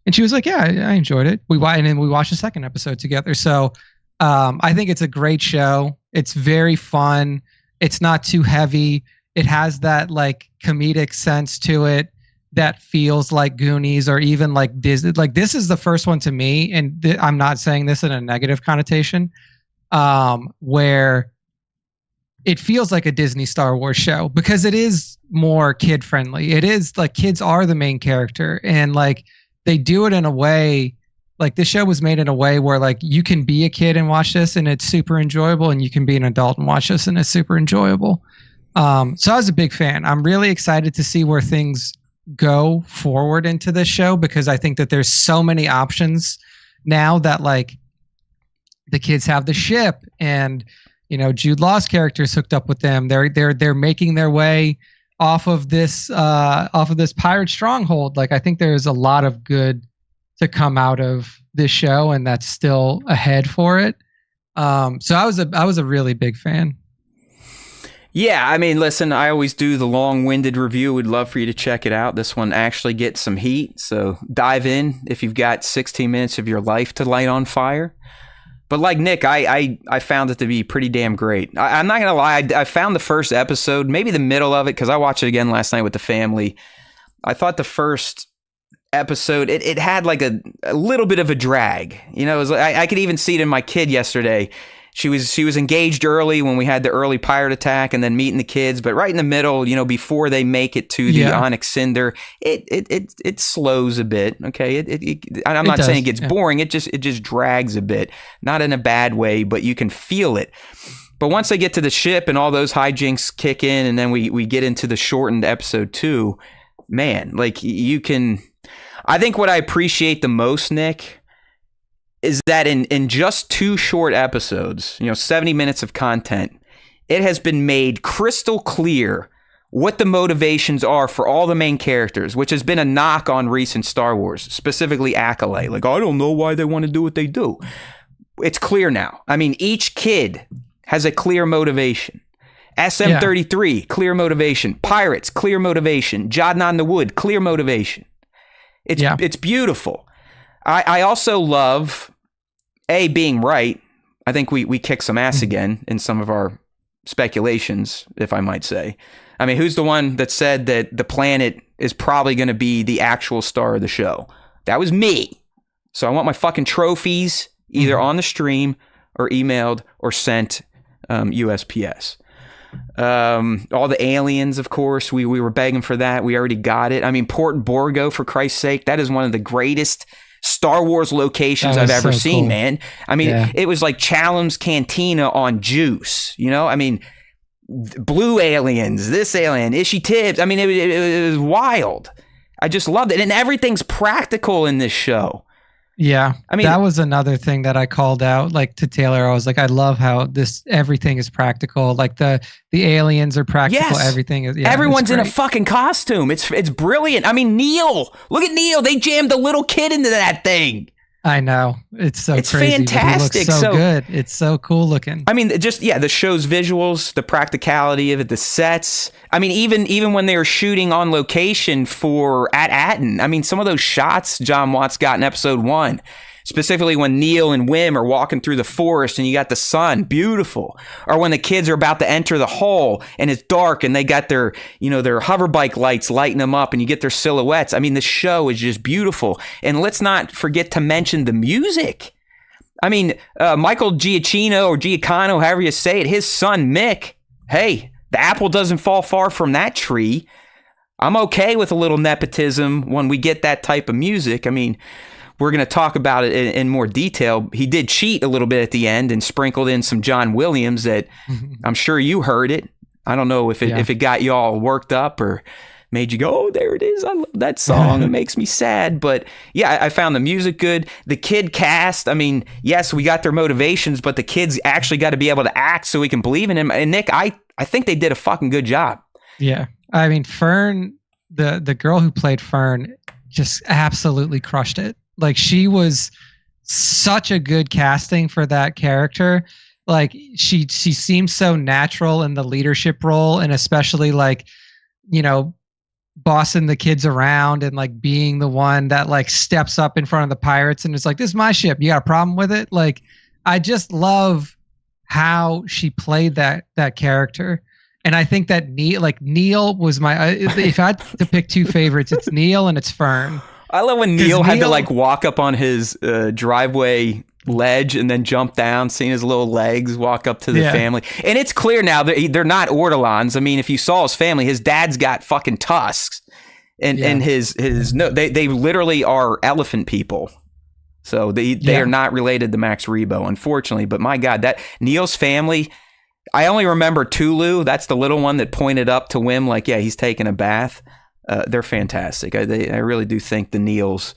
And she was like, yeah, I enjoyed it. And then we watched the second episode together. So I think it's a great show. It's very fun. It's not too heavy. It has that like comedic sense to it that feels like Goonies or even like Disney. Like this is the first one to me, and I'm not saying this in a negative connotation, where it feels like a Disney Star Wars show because it is more kid friendly. It is like kids are the main character, and like they do it in a way, like this show was made in a way where like you can be a kid and watch this and it's super enjoyable, and you can be an adult and watch this and it's super enjoyable. So I was a big fan. I'm really excited to see where things go forward into this show because I think that there's so many options now that like the kids have the ship, and you know Jude Law's character is hooked up with them. They're making their way off of this pirate stronghold. Like I think there's a lot of good to come out of this show, and that's still ahead for it. So I was a really big fan. Yeah, I mean, listen, I always do the long-winded review. Would love for you to check it out. This one actually gets some heat, so dive in if you've got 16 minutes of your life to light on fire. But like Nick, I found it to be pretty damn great. I'm not going to lie, I found the first episode, maybe the middle of it, because I watched it again last night with the family. I thought the first episode, it had like a little bit of a drag. You know, it was, I could even see it in my kid yesterday. She was engaged early when we had the early pirate attack and then meeting the kids, but right in the middle, you know, before they make it to the Onyx Cinder, it slows a bit. Okay. I'm not saying it gets boring. It just drags a bit, not in a bad way, but you can feel it. But once they get to the ship and all those hijinks kick in, and then we get into the shortened episode 2, man, like you can, I think what I appreciate the most, Nick, is that in just 2 short episodes, you know, 70 minutes of content, it has been made crystal clear what the motivations are for all the main characters, which has been a knock on recent Star Wars, specifically Acolyte. Like, I don't know why they want to do what they do. It's clear now. I mean, each kid has a clear motivation. SM-33, clear motivation. Pirates, clear motivation. Jotting on the Wood, clear motivation. It's beautiful. I also love, being right. I think we kick some ass again in some of our speculations, if I might say. I mean, who's the one that said that the planet is probably going to be the actual star of the show? That was me. So I want my fucking trophies either on the stream or emailed or sent USPS. All the aliens, of course, we were begging for that. We already got it. I mean, Port Borgo, for Christ's sake, that is one of the greatest Star Wars locations I've ever seen, man. I mean, it was like Chalum's Cantina on Juice, you know? I mean, blue aliens, this alien, Ishii Tibbs. I mean, it was wild. I just loved it. And everything's practical in this show. Yeah, I mean, that was another thing that I called out, like to Taylor. I was like, I love how everything is practical. Like the aliens are practical. Yes. Everything is. Yeah, everyone's in a fucking costume. It's brilliant. I mean, Neil, look at Neil. They jammed a little kid into that thing. I know, it's crazy. Fantastic. He looks so good. It's so cool looking. I mean, just the show's visuals, the practicality of it, the sets. I mean, even when they were shooting on location at ATTIN, I mean, some of those shots John Watts got in episode 1, specifically when Neil and Wim are walking through the forest and you got the sun, beautiful. Or when the kids are about to enter the hole and it's dark and they got their hover bike lights lighting them up and you get their silhouettes. I mean, the show is just beautiful. And let's not forget to mention the music. I mean, Michael Giacchino or Giacano, however you say it, his son Mick, hey, the apple doesn't fall far from that tree. I'm okay with a little nepotism when we get that type of music. I mean, we're going to talk about it in more detail. He did cheat a little bit at the end and sprinkled in some John Williams that I'm sure you heard it. I don't know if it got you all worked up or made you go, oh, there it is. I love that song. It makes me sad. But yeah, I found the music good. The kid cast, I mean, yes, we got their motivations, but the kids actually got to be able to act so we can believe in him. And Nick, I think they did a fucking good job. Yeah. I mean, Fern, the girl who played Fern just absolutely crushed it. Like, she was such a good casting for that character. Like, she seems so natural in the leadership role, and especially, like, you know, bossing the kids around and like being the one that like steps up in front of the pirates and it's like, this is my ship. You got a problem with it? Like, I just love how she played that character. And I think that Neil was my, if I had to pick two favorites, it's Neil and it's Fern. I love when Neil had to like walk up on his driveway ledge and then jump down, seeing his little legs walk up to the family. And it's clear now that they're not Ortolans. I mean, if you saw his family, his dad's got fucking tusks, and his no, they literally are elephant people. So they are not related to Max Rebo, unfortunately. But my God, that Neil's family, I only remember Tulu. That's the little one that pointed up to Wim like, yeah, he's taking a bath. They're fantastic. I really do think the Neils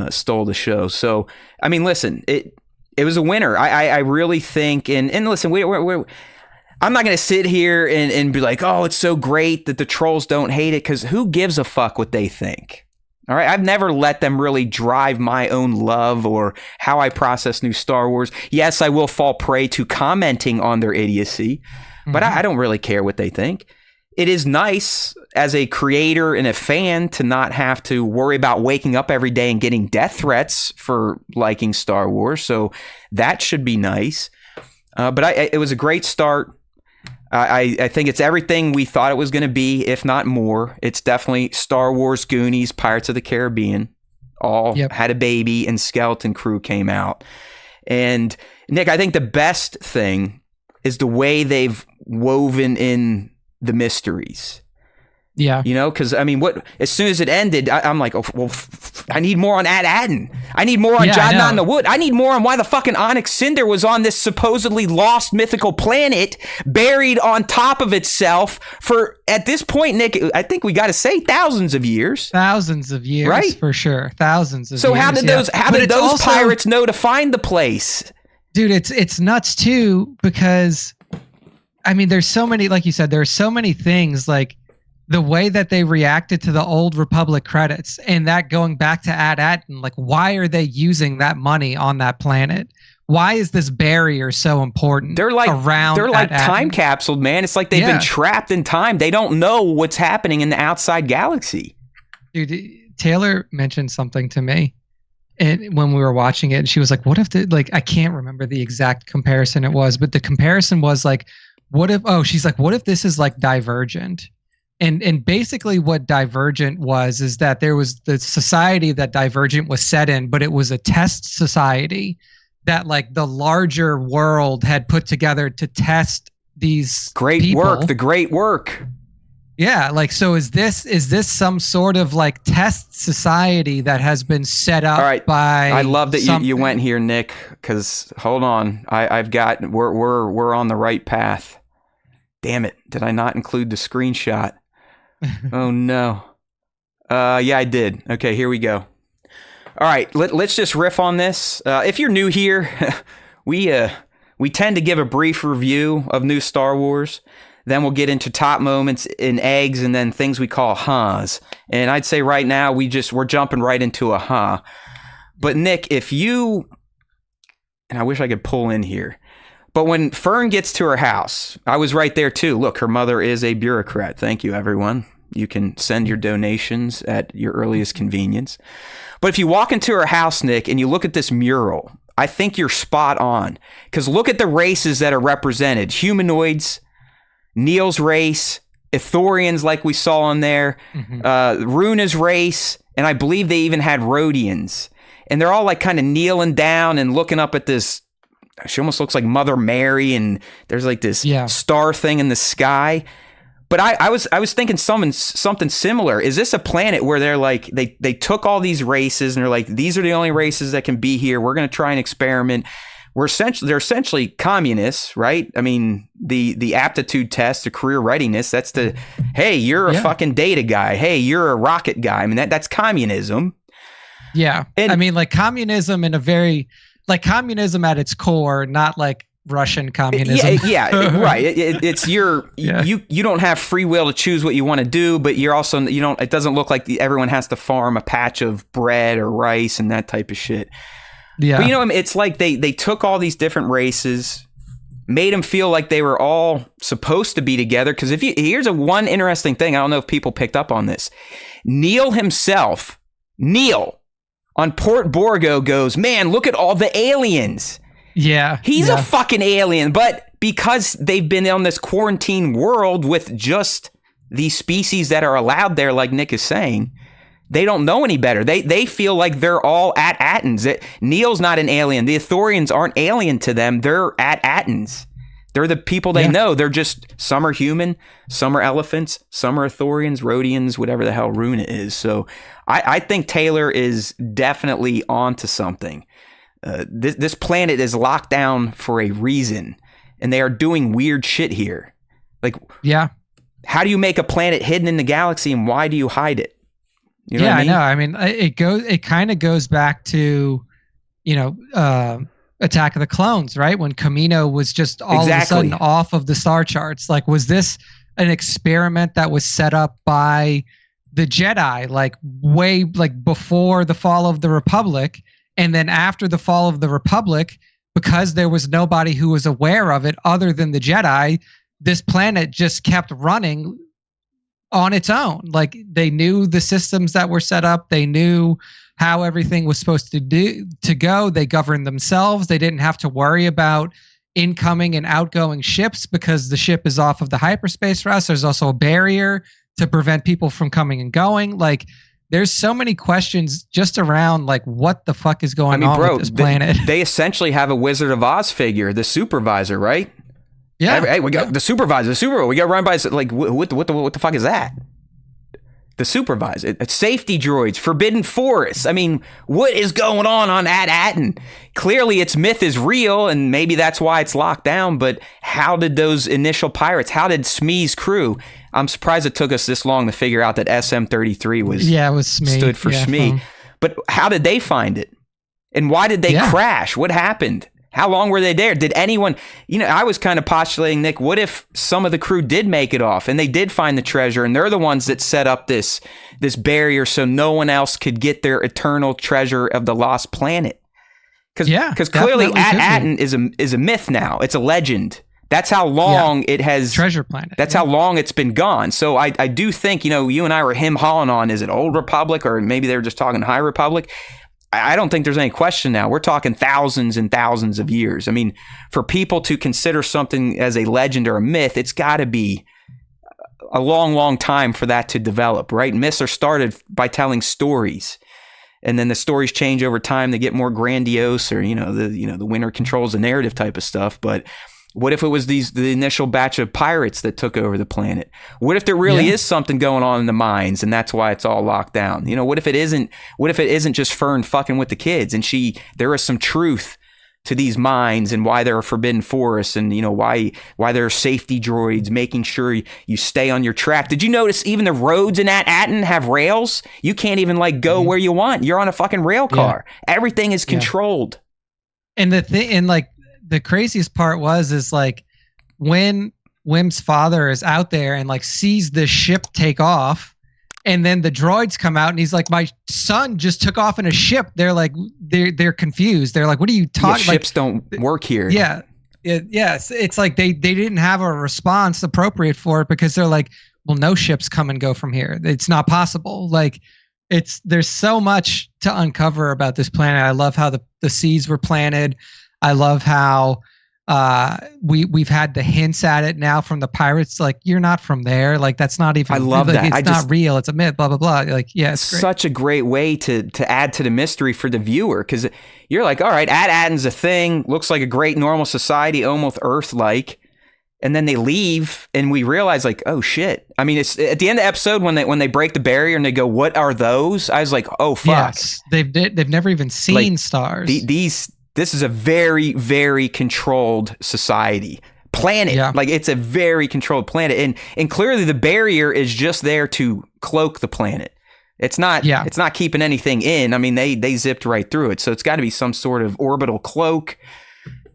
stole the show. So, I mean, listen, it was a winner. I really think, and listen, I'm not going to sit here and be like, oh, it's so great that the trolls don't hate it, because who gives a fuck what they think? All right, I've never let them really drive my own love or how I process new Star Wars. Yes, I will fall prey to commenting on their idiocy, but I don't really care what they think. It is nice as a creator and a fan to not have to worry about waking up every day and getting death threats for liking Star Wars. So that should be nice. But it was a great start. I think it's everything we thought it was going to be, if not more. It's definitely Star Wars Goonies, Pirates of the Caribbean. All had a baby, and Skeleton Crew came out. And Nick, I think the best thing is the way they've woven in the mysteries. Yeah. You know, because, I mean, as soon as it ended, I'm like, oh, well, I need more on ATTIN. I need more on Jadna in the Wood. I need more on why the fucking Onyx Cinder was on this supposedly lost mythical planet, buried on top of itself for, at this point, Nick, I think we got to say thousands of years. Thousands of years, right? For sure. Thousands of years. So how did those pirates know to find the place? Dude, it's nuts, too, because, I mean, there's so many, like you said, there's so many things, like, the way that they reacted to the old Republic credits and that going back to ATTIN, like, why are they using that money on that planet? Why is this barrier so important? They're like time capsuled, man. It's like they've been trapped in time. They don't know what's happening in the outside galaxy. Dude, Taylor mentioned something to me and when we were watching it, and she was like, what if I can't remember the exact comparison it was, but the comparison was like, what if this is like Divergent? And basically what Divergent was is that there was the society that Divergent was set in, but it was a test society that like the larger world had put together to test these the great work. Yeah, like, so is this some sort of like test society that has been set up by I love that you went here, Nick, because hold on. We're on the right path. Damn it. Did I not include the screenshot? Oh no. Yeah, I did. Okay, here we go. All right, let's just riff on this. If you're new here, we tend to give a brief review of new Star Wars. Then we'll get into top moments in eggs, and then things we call huhs. And I'd say right now we're jumping right into a huh. But Nick, and I wish I could pull in here. But when Fern gets to her house, I was right there too. Look, her mother is a bureaucrat. Thank you, everyone. You can send your donations at your earliest convenience. But if you walk into her house, Nick, and you look at this mural, I think you're spot on. Because look at the races that are represented. Humanoids, Neil's race, Ithorians like we saw on there, Runa's race, and I believe they even had Rhodians. And they're all like kind of kneeling down and looking up at this. She almost looks like Mother Mary, and there's like this star thing in the sky. But I was thinking something similar. Is this a planet where they're like they took all these races and they're like, these are the only races that can be here. We're going to try and experiment. They're essentially communists, right? I mean, the aptitude test, the career readiness. That's hey, you're a fucking data guy. Hey, you're a rocket guy. I mean, that's communism. Yeah, and I mean, like communism in a very communism at its core, not like Russian communism. Right. It's you don't have free will to choose what you want to do, but you're also it doesn't look like everyone has to farm a patch of bread or rice and that type of shit. Yeah. But it's like they took all these different races, made them feel like they were all supposed to be together. Because here's one interesting thing. I don't know if people picked up on this. Neil himself, on Port Borgo goes, man, look at all the aliens. Yeah. He's a fucking alien. But because they've been on this quarantine world with just these species that are allowed there, like Nick is saying, they don't know any better. They feel like they're all at ATTINs. Neil's not an alien. The Ithorians aren't alien to them. They're at ATTINs. They're the people they know. They're just, some are human, some are elephants, some are Ithorians, Rhodians, whatever the hell Runa is. So I think Taylor is definitely onto something. This planet is locked down for a reason, and they are doing weird shit here. Like, how do you make a planet hidden in the galaxy, and why do you hide it? You know what I mean? I know. I mean, it kind of goes back to, Attack of the Clones, right? When Kamino was just all of a sudden off of the star charts. Like, was this an experiment that was set up by the Jedi, way before the fall of the Republic? And then after the fall of the Republic, because there was nobody who was aware of it other than the Jedi, this planet just kept running on its own. Like, they knew the systems that were set up. They knew how everything was supposed to go. They governed themselves. They didn't have to worry about incoming and outgoing ships because the ship is off of the hyperspace route. There's also a barrier to prevent people from coming and going. Like, there's so many questions just around what the fuck is going on with this planet. They essentially have a Wizard of Oz figure, the supervisor, right? Yeah. Hey, we got the supervisor, we got run by, what the fuck is that? The supervisor, it's safety droids, forbidden forests. I mean, what is going on ATTIN? Clearly its myth is real, and maybe that's why it's locked down, but how did those initial pirates, how did Smee's crew, I'm surprised it took us this long to figure out that SM-33 was stood for Smee. But how did they find it? And why did they crash? What happened? How long were they there? Did anyone, I was kind of postulating, Nick, what if some of the crew did make it off and they did find the treasure, and they're the ones that set up this barrier so no one else could get their eternal treasure of the lost planet? Because clearly ATTIN is a myth now. It's a legend. That's how long it has... Treasure planet. That's how long it's been gone. So I do think, you and I were him-hawing on, is it Old Republic, or maybe they were just talking High Republic? I don't think there's any question now. We're talking thousands and thousands of years. I mean, for people to consider something as a legend or a myth, it's got to be a long, long time for that to develop, right? Myths are started by telling stories, and then the stories change over time. They get more grandiose, or the winner controls the narrative type of stuff. But what if it was the initial batch of pirates that took over the planet? What if there really is something going on in the mines, and that's why it's all locked down? What if it isn't? What if it isn't just Fern fucking with the kids, and there is some truth to these mines and why there are forbidden forests, and why there are safety droids making sure you stay on your track? Did you notice even the roads in ATTIN have rails? You can't even go where you want. You're on a fucking rail car. Everything is controlled. And the thing, and the craziest part is when Wim's father is out there and sees the ship take off, and then the droids come out and he's like, my son just took off in a ship. They're they're confused. They're like, what are you talking? Ships don't work here. Yeah. Yes. It's like they didn't have a response appropriate for it, because they're like, well, no ships come and go from here. It's not possible. There's so much to uncover about this planet. I love how the seeds were planted. I love how we've had the hints at it now from the pirates. You're not from there. That's not even. I love that. It's not real. It's a myth. Blah blah blah. It's great. Such a great way to add to the mystery for the viewer, because you're like, all right, ATTIN's a thing. Looks like a great normal society, almost Earth-like. And then they leave, and we realize oh shit. I mean, it's at the end of the episode when they break the barrier and they go, what are those? I was like, oh fuck. Yes, they've never even seen stars. This is a very, very controlled society. Planet. Yeah. It's a very controlled planet. And clearly the barrier is just there to cloak the planet. It's not keeping anything in. I mean, they zipped right through it. So it's got to be some sort of orbital cloak.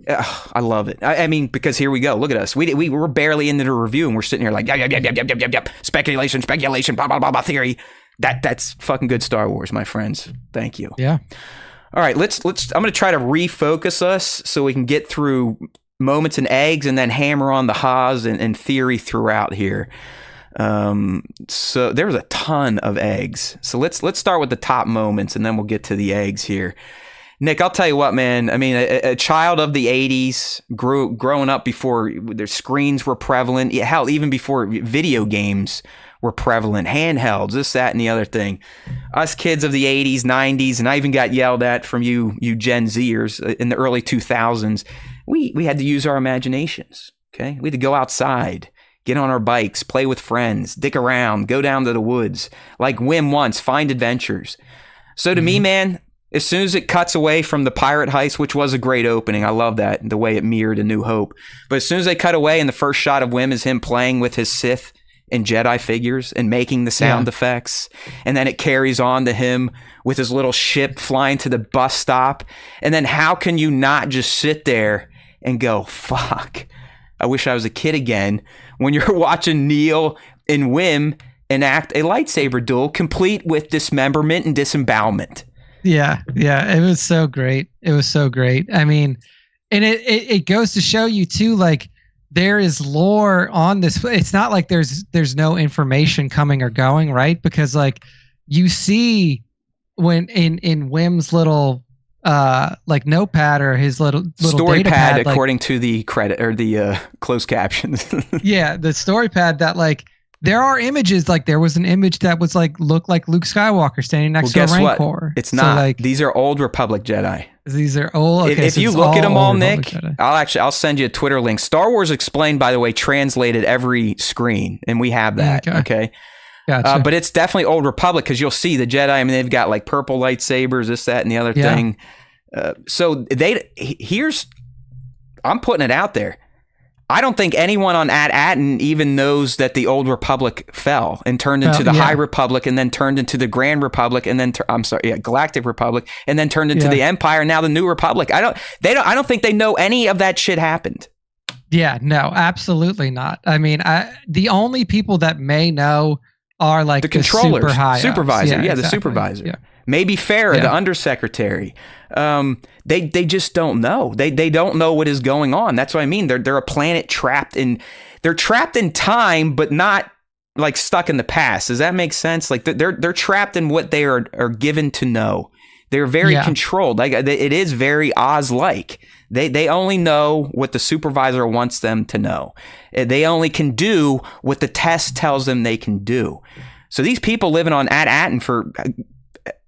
I love it. I mean, because here we go. Look at us. We were barely into the review, and we're sitting here yep. Speculation, blah, blah, blah, theory. That's fucking good Star Wars, my friends. Thank you. Yeah. All right, let's. I'm going to try to refocus us so we can get through moments in eggs, and then hammer on the Haas and theory throughout here. So there's a ton of eggs. So let's start with the top moments, and then we'll get to the eggs here. Nick, I'll tell you what, man. I mean, a child of the 80s, growing up before their screens were prevalent. Hell, even before video games were prevalent. Handhelds, this, that, and the other thing. Us kids of the 80s, 90s, and I even got yelled at from you Gen Zers in the early 2000s. We had to use our imaginations, okay? We had to go outside, get on our bikes, play with friends, dick around, go down to the woods. Like Wim once, find adventures. So to me, man, as soon as it cuts away from the pirate heist, which was a great opening, I love that, the way it mirrored A New Hope. But as soon as they cut away and the first shot of Wim is him playing with his Sith and Jedi figures and making the sound effects, and then it carries on to him with his little ship flying to the bus stop. And then how can you not just sit there and go, fuck, I wish I was a kid again, when you're watching Neil and Wim enact a lightsaber duel complete with dismemberment and disembowelment. Yeah, it was so great. It was so great. I mean, and it goes to show you too, like, there is lore on this. It's not like there's no information coming or going, right? Because like you see when in Wim's little like notepad or his little story data pad, pad, according like, to the credit or the closed captions. yeah, the story pad that like there are images, like there was an image that was like looked like Luke Skywalker standing next to a Rancor. What? It's not. Like, these are old Republic Jedi. These are old. Okay, if you look at them all, Nick, I'll send you a Twitter link. Star Wars Explained, by the way, translated every screen, and we have that. Okay. Gotcha. But it's definitely Old Republic, because you'll see the Jedi. I mean, they've got like purple lightsabers, this, that, and the other thing. So I'm putting it out there. I don't think anyone on ATTIN even knows that the Old Republic fell and turned into the High Republic, and then turned into the Grand Republic, and then Galactic Republic, and then turned into the Empire, and now the New Republic. I don't think they know any of that shit happened. Yeah, no, absolutely not. I mean, the only people that may know are like the controllers, supervisor. Yeah, exactly. The supervisor. Yeah. Maybe Farrah, the undersecretary. They just don't know. They don't know what is going on. That's what I mean. They're a planet trapped in time, but not like stuck in the past. Does that make sense? Like they're trapped in what they are given to know. They're very controlled. Like it is very Oz-like. They only know what the supervisor wants them to know. They only can do what the test tells them they can do. So these people living on ATTIN for,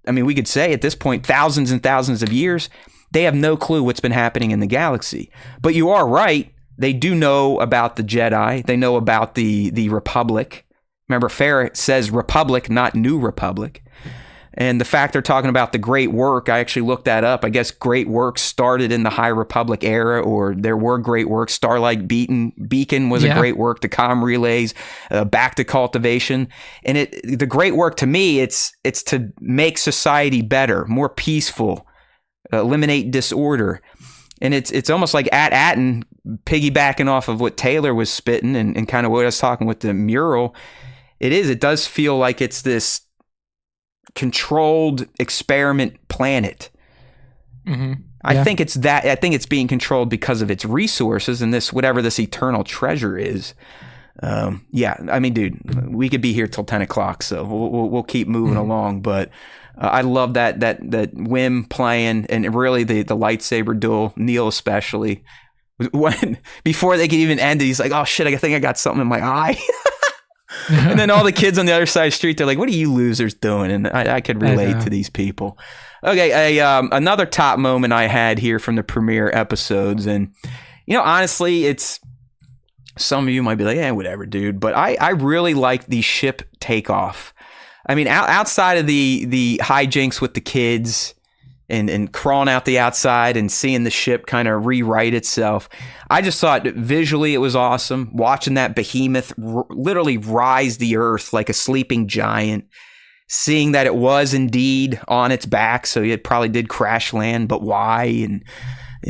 I mean, we could say at this point, thousands and thousands of years, they have no clue what's been happening in the galaxy. But you are right. They do know about the Jedi. They know about the Republic. Remember, Farrah says Republic, not New Republic. And the fact they're talking about the Great Work, I actually looked that up. I guess Great Work started in the High Republic era, or there were Great Works. Starlight Beacon was a Great Work. The comm relays, back to cultivation. And the Great Work, to me, it's to make society better, more peaceful, eliminate disorder. And it's almost like ATTIN, piggybacking off of what Taylor was spitting and kind of what I was talking with the mural. It does feel like it's this controlled experiment planet. I think it's that. I think it's being controlled because of its resources and whatever this eternal treasure is. I mean, dude, we could be here till 10 o'clock, so we'll keep moving along. But I love that Wim playing, and really the lightsaber duel, Neil especially. When before they could even end it, he's like, "Oh shit, I think I got something in my eye." And then all the kids on the other side of the street, they're like, "What are you losers doing?" And I could relate to these people. Okay, another top moment I had here from the premiere episodes, and honestly, it's some of you might be like, whatever, dude. But I really like the ship takeoff. I mean, outside of the hijinks with the kids and crawling out the outside and seeing the ship kind of rewrite itself, I just thought visually it was awesome. Watching that behemoth literally rise the earth like a sleeping giant, seeing that it was indeed on its back, so it probably did crash land, but why? And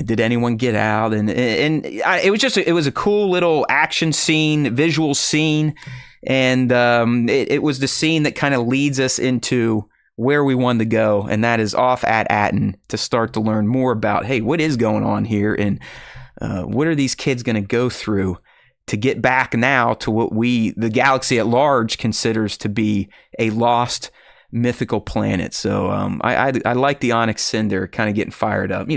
did anyone get out? And it was a cool little action scene, visual scene, and it was the scene that kind of leads us into where we wanted to go, and that is off at ATTIN to start to learn more about, hey, what is going on here? And what are these kids going to go through to get back now to what the galaxy at large, considers to be a lost mythical planet. So I like the Onyx Cinder kind of getting fired up.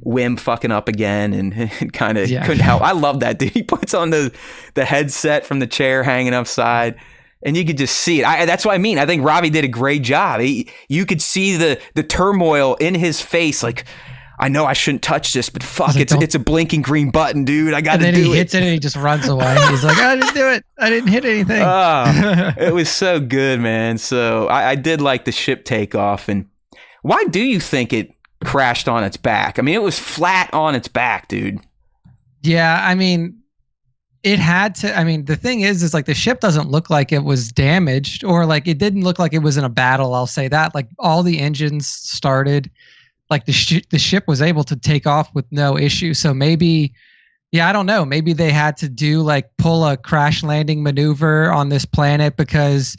Wim fucking up again and kind of couldn't help. I love that, dude. He puts on the headset from the chair hanging upside, and you could just see it. That's what I mean. I think Robbie did a great job. You could see the turmoil in his face, like, I know I shouldn't touch this, but fuck, like, it's a blinking green button, dude. I got to do it. And then he hits it and he just runs away. He's like, I didn't do it. I didn't hit anything. It was so good, man. So I did like the ship takeoff. And why do you think it crashed on its back? I mean, it was flat on its back, dude. Yeah, I mean, it had to. I mean, the thing is like the ship doesn't look like it was damaged, or like it didn't look like it was in a battle. I'll say that. Like all the engines started. Like the ship was able to take off with no issue. So maybe, I don't know. Maybe they had to pull a crash landing maneuver on this planet because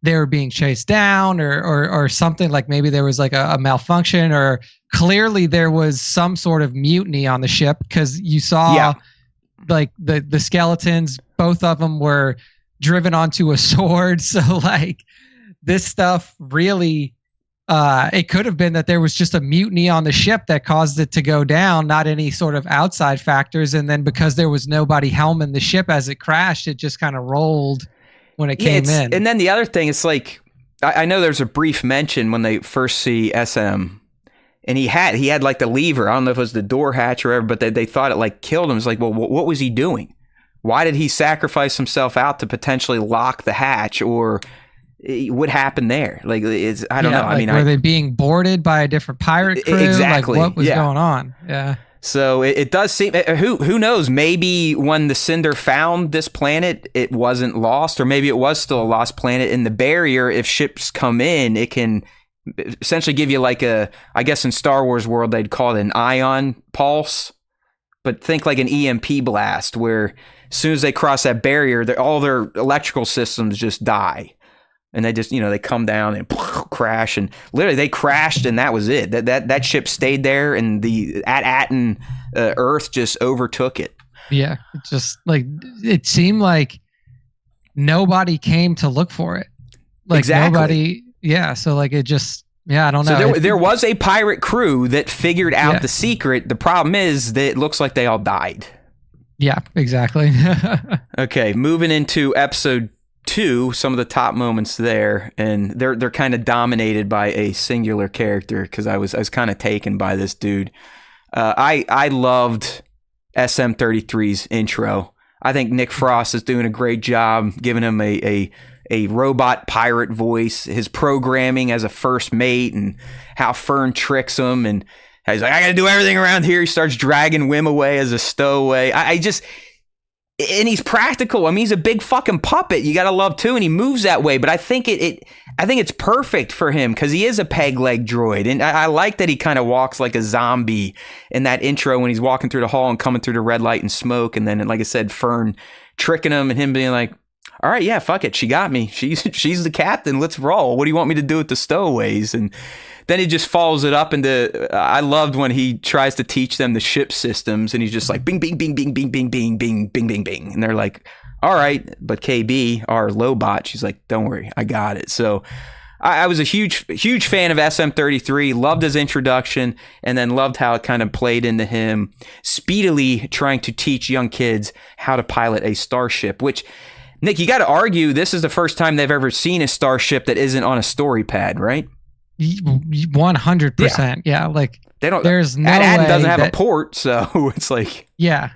they were being chased down or something. Like maybe there was like a malfunction, or clearly there was some sort of mutiny on the ship, because you saw like the skeletons, both of them were driven onto a sword. So like this stuff really... it could have been that there was just a mutiny on the ship that caused it to go down, not any sort of outside factors. And then because there was nobody helming the ship as it crashed, it just kind of rolled when it came in. And then the other thing, it's like, I know there's a brief mention when they first see SM, and he had like the lever. I don't know if it was the door hatch or whatever, but they thought it like killed him. It's like, well, what was he doing? Why did he sacrifice himself out to potentially lock the hatch, or... what happened there? Like, I don't know. Like, I mean, were they being boarded by a different pirate crew? Exactly. Like, what was going on? Yeah. So it does seem. Who knows? Maybe when the Cinder found this planet, it wasn't lost, or maybe it was still a lost planet. In the barrier, if ships come in, it can essentially give you like I guess in Star Wars world they'd call it an ion pulse, but think like an EMP blast, where as soon as they cross that barrier, all their electrical systems just die. And they just, they come down and crash, and literally they crashed, and that was it. That ship stayed there, and the ATTIN Earth just overtook it. Yeah, it just like it seemed like nobody came to look for it. Like nobody. Yeah, so like it just. Yeah, I don't know. So there was a pirate crew that figured out the secret. The problem is that it looks like they all died. Yeah, exactly. Okay, moving into episode 2, some of the top moments there, and they're kind of dominated by a singular character, because I was kind of taken by this dude. I loved SM33's intro. I think Nick Frost is doing a great job giving him a robot pirate voice, his programming as a first mate, and how Fern tricks him, and how he's like, I gotta do everything around here. He starts dragging Wim away as a stowaway. And he's practical. I mean, he's a big fucking puppet. You gotta love too, and he moves that way. But I think it's perfect for him, because he is a peg leg droid, and I like that he kind of walks like a zombie in that intro when he's walking through the hall and coming through the red light and smoke, and then, like I said, Fern tricking him and him being like, "All right, yeah, fuck it, she got me. She's the captain. Let's roll. What do you want me to do with the stowaways?" And then he just follows it up into, I loved when he tries to teach them the ship systems, and he's just like, bing, bing, bing, bing, bing, bing, bing, bing, bing, bing, bing. And they're like, all right. But KB, our Lobot, she's like, don't worry, I got it. So I was a huge fan of SM33, loved his introduction, and then loved how it kind of played into him speedily trying to teach young kids how to pilot a starship, which, Nick, you got to argue this is the first time they've ever seen a starship that isn't on a story pad, right? 100%. Yeah. Like they don't. There's no ATTIN way doesn't have a port, so it's like. Yeah,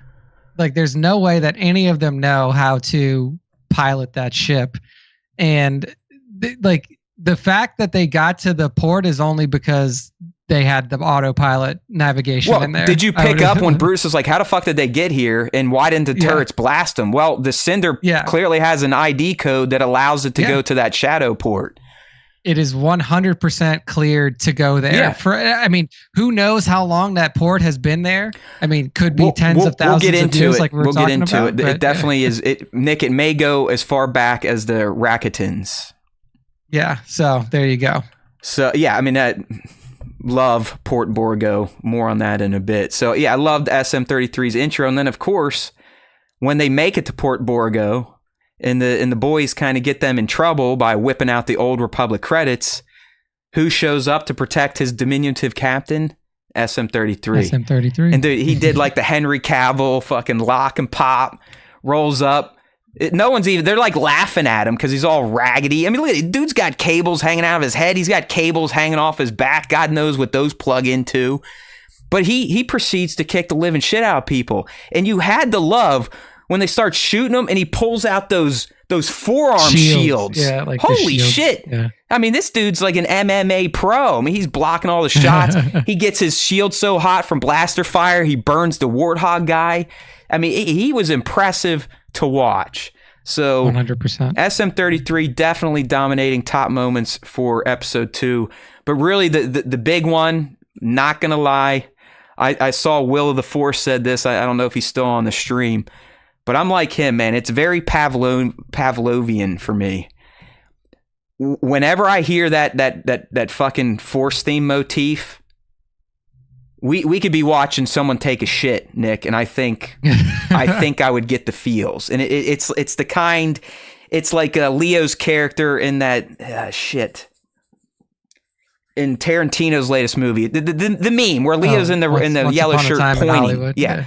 like there's no way that any of them know how to pilot that ship, and like the fact that they got to the port is only because they had the autopilot navigation in there. Did you pick up when Bruce was like, how the fuck did they get here? And why didn't the turrets blast them? Well, the Cinder clearly has an ID code that allows it to go to that shadow port. It is 100% cleared to go there. Yeah. I mean, who knows how long that port has been there? I mean, could be tens of thousands of years. Like we'll get into it. It definitely is. Nick, it may go as far back as the Rakutans. Yeah. So there you go. So yeah, I mean that. love Port Borgo. More on that in a bit. So yeah, I loved SM-33's intro. And then of course, when they make it to Port Borgo and the boys kind of get them in trouble by whipping out the Old Republic credits, who shows up to protect his diminutive captain? SM-33. SM-33. And he did like the Henry Cavill fucking lock and pop, rolls up. No one's even, they're like laughing at him because he's all raggedy. I mean, look, dude's got cables hanging out of his head. He's got cables hanging off his back. God knows what those plug into. But he proceeds to kick the living shit out of people. And you had to love when they start shooting him and he pulls out those forearm shields. Yeah, like holy shit. Yeah. I mean, this dude's like an MMA pro. I mean, he's blocking all the shots. He gets his shield so hot from blaster fire, he burns the Warthog guy. I mean, he was impressive to watch. So 100%. SM-33 definitely dominating top moments for episode 2. But really, the big one, not going to lie, I saw Will of the Force said this. I don't know if he's still on the stream. But I'm like him, man. It's very Pavlovian for me. Whenever I hear that fucking Force theme motif, we could be watching someone take a shit, Nick, and I think I would get the feels. And it's the kind, it's like Leo's character in that shit in Tarantino's latest movie, the meme where Leo's in the yellow shirt pointing. Yeah.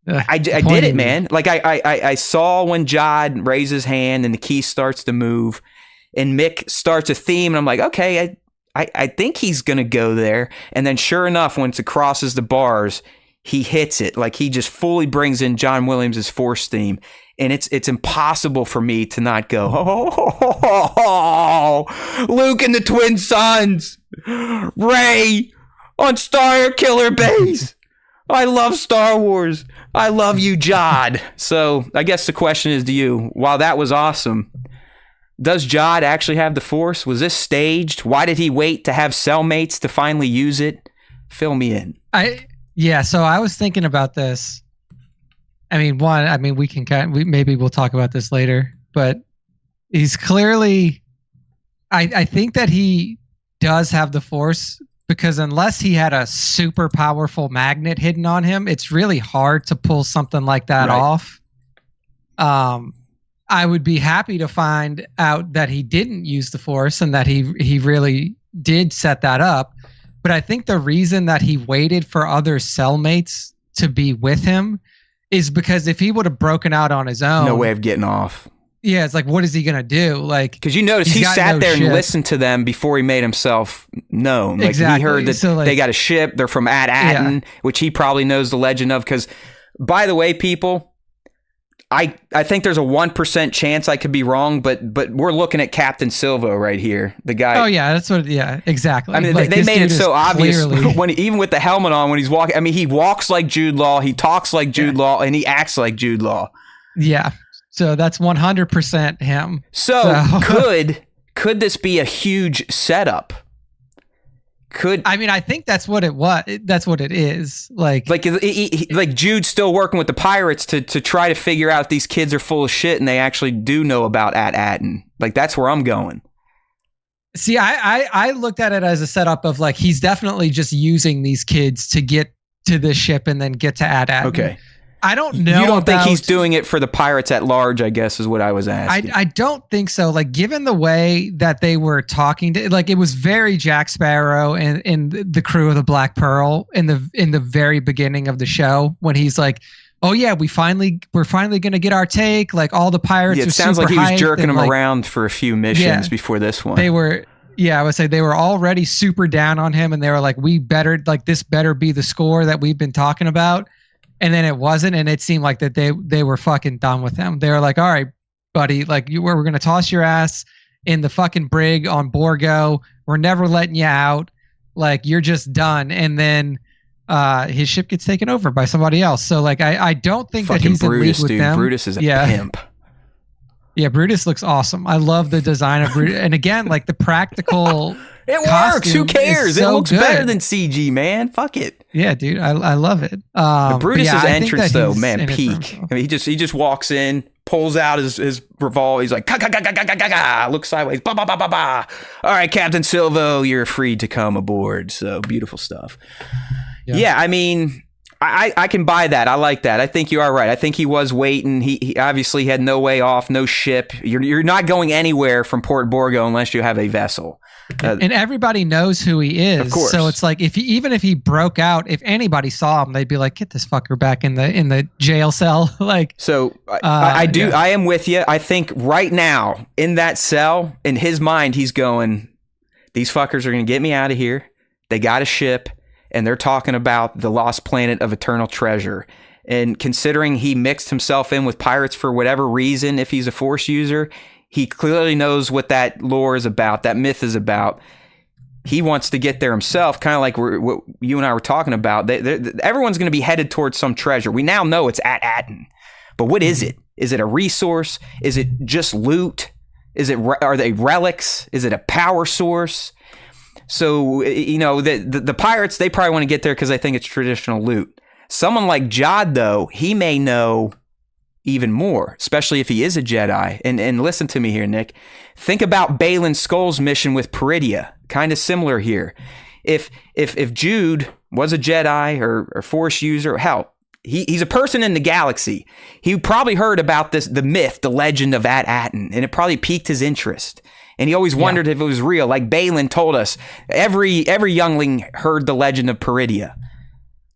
I did it, man. Like I saw when Jod raised his hand and the key starts to move and Mick starts a theme and I'm like, okay, I think he's going to go there. And then sure enough, once it crosses the bars, he hits it. Like he just fully brings in John Williams' Force theme. And it's impossible for me to not go, oh, Luke and the Twin Sons, Rey on Star Killer Base. I love Star Wars. I love you, Jod. So I guess the question is to you, while that was awesome, does Jod actually have the Force? Was this staged? Why did he wait to have cellmates to finally use it? Fill me in. So I was thinking about this. I mean, maybe we'll talk about this later, but he's clearly, I think that he does have the Force, because unless he had a super powerful magnet hidden on him, it's really hard to pull something like that off. I would be happy to find out that he didn't use the Force and that he really did set that up. But I think the reason that he waited for other cellmates to be with him is because if he would have broken out on his own, no way of getting off. Yeah, it's like, what is he going to do? Like, because you notice he sat there and listened to them before he made himself known. Like exactly. He heard that they got a ship. They're from ATTIN, which he probably knows the legend of. Because, by the way, people, I think there's a 1% chance I could be wrong, but we're looking at Captain Silvo right here. The guy. Oh, yeah, that's what, yeah, exactly. I mean, like, they made it so obvious even with the helmet on when he's walking. I mean, he walks like Jude Law, he talks like Jude Law, and he acts like Jude Law. Yeah. So that's 100% him. So could this be a huge setup? I think that's what it was. That's what it is. Like Jude's still working with the pirates to try to figure out if these kids are full of shit and they actually do know about ATTIN. Like that's where I'm going. See, I looked at it as a setup of like he's definitely just using these kids to get to this ship and then get to ATTIN. Okay. I don't know. You don't think he's doing it for the pirates at large, I guess, is what I was asking. I don't think so. Like, given the way that they were talking to, like, it was very Jack Sparrow and the crew of the Black Pearl in the very beginning of the show when he's like, "Oh yeah, we're finally gonna get our take." Like all the pirates. Yeah, it sounds like he was jerking them around for a few missions before this one. They were. Yeah, I would say they were already super down on him, and they were like, this better be the score that we've been talking about. And then it wasn't, and it seemed like that they were fucking done with him. They were like, all right, buddy, like we're going to toss your ass in the fucking brig on Borgo. We're never letting you out. Like, you're just done. And then his ship gets taken over by somebody else. So, like, I don't think fucking that he's Brutus, in league with dude. them. Brutus is a pimp. Yeah, Brutus looks awesome. I love the design of Brutus. And again, like the practical it works. Who cares? It looks better than CG, man. Fuck it. Yeah, dude. I love it. Brutus's entrance, though, man, peak. I mean, he just walks in, pulls out his revolver. He's like, looks sideways, ba ba ba ba ba. All right, Captain Silvo, you're free to come aboard. So beautiful stuff. Yeah, I mean, I can buy that. I like that. I think you are right. I think he was waiting. He obviously had no way off, no ship. You're not going anywhere from Port Borgo unless you have a vessel. And everybody knows who he is. Of course. So it's like even if he broke out, if anybody saw him, they'd be like, "Get this fucker back in the jail cell." Like, so I am with you. I think right now in that cell, in his mind, he's going, "These fuckers are going to get me out of here. They got a ship, and they're talking about the lost planet of eternal treasure." And considering he mixed himself in with pirates for whatever reason, if he's a Force user, he clearly knows what that lore is about, that myth is about. He wants to get there himself, kind of like what you and I were talking about. Everyone's going to be headed towards some treasure. We now know it's at ATTIN. But what is it? Is it a resource? Is it just loot? Are they relics? Is it a power source? So, the pirates, they probably want to get there because they think it's traditional loot. Someone like Jod, though, he may know even more, especially if he is a Jedi. And listen to me here, Nick. Think about Baylan Skoll's mission with Peridia. Kind of similar here. If Jude was a Jedi or Force user, hell, he's a person in the galaxy. He probably heard about the myth, the legend of ATTIN, and it probably piqued his interest. And he always wondered if it was real. Like Baylan told us, every youngling heard the legend of Peridia.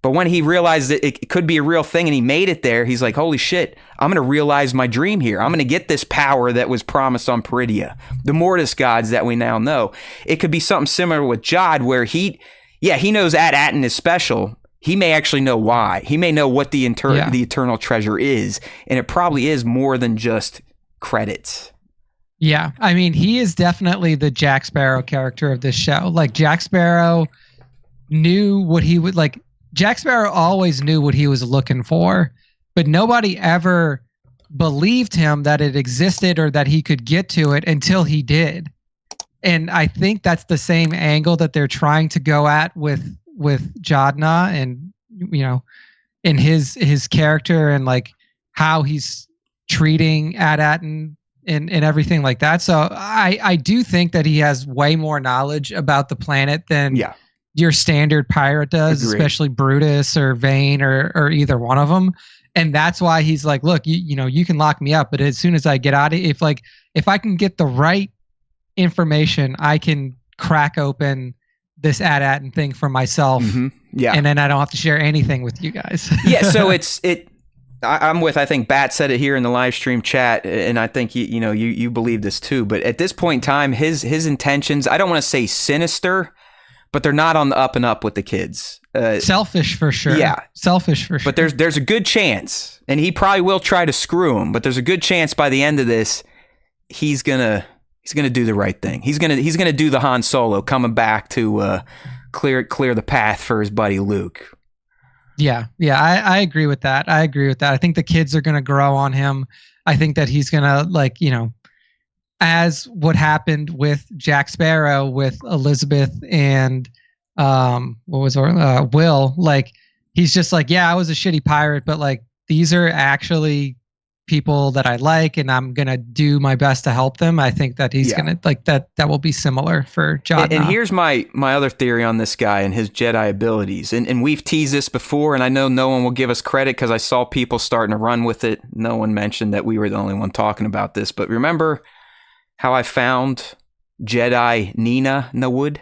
But when he realized that it could be a real thing and he made it there, he's like, holy shit, I'm going to realize my dream here. I'm going to get this power that was promised on Peridia, the Mortis gods that we now know. It could be something similar with Jod, where he knows ATTIN is special. He may actually know why. He may know what the eternal treasure is. And it probably is more than just credits. Yeah. I mean, he is definitely the Jack Sparrow character of this show. Like, Jack Sparrow knew what he would like. Jack Sparrow always knew what he was looking for, but nobody ever believed him that it existed or that he could get to it until he did. And I think that's the same angle that they're trying to go at with Jodna and, in his character and like how he's treating ATTIN and everything like that. So I do think that he has way more knowledge about the planet than your standard pirate does. Agreed. Especially Brutus or Vane or either one of them. And that's why he's like, look, you can lock me up, but as soon as I get out of it, if I can get the right information, I can crack open this ATTIN thing for myself. Mm-hmm. Yeah. And then I don't have to share anything with you guys. Yeah. So I think Bat said it here in the live stream chat, and I think you believe this too. But at this point in time, his intentions, I don't want to say sinister, but they're not on the up and up with the kids. Selfish for sure. Yeah, selfish for sure. But there's a good chance, and he probably will try to screw him. But there's a good chance by the end of this, he's gonna do the right thing. He's gonna do the Han Solo, coming back to clear the path for his buddy Luke. Yeah, I agree with that. I think the kids are gonna grow on him. I think that he's gonna as what happened with Jack Sparrow with Elizabeth and Will, like he's just like, yeah, I was a shitty pirate, but like these are actually people that I like, and I'm gonna do my best to help them. I think that he's gonna like that will be similar for John. And here's my other theory on this guy and his Jedi abilities. And we've teased this before, and I know no one will give us credit because I saw people starting to run with it. No one mentioned that we were the only one talking about this. But remember how I found Jedi Nina in the wood?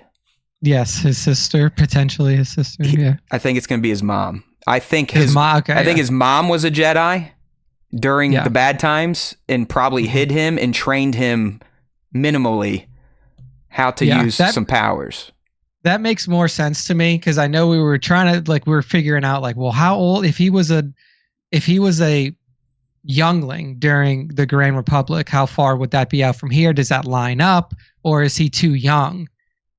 Yes, his sister, potentially his sister. Yeah, I think it's gonna be his mom. I think his mom. Okay, I think his mom was a Jedi during the bad times and probably hid him and trained him minimally how to use some powers. That makes more sense to me because I know we were trying to we were figuring out well, how old if he was a youngling during the Grand Republic, how far would that be out from here? Does that line up, or is he too young?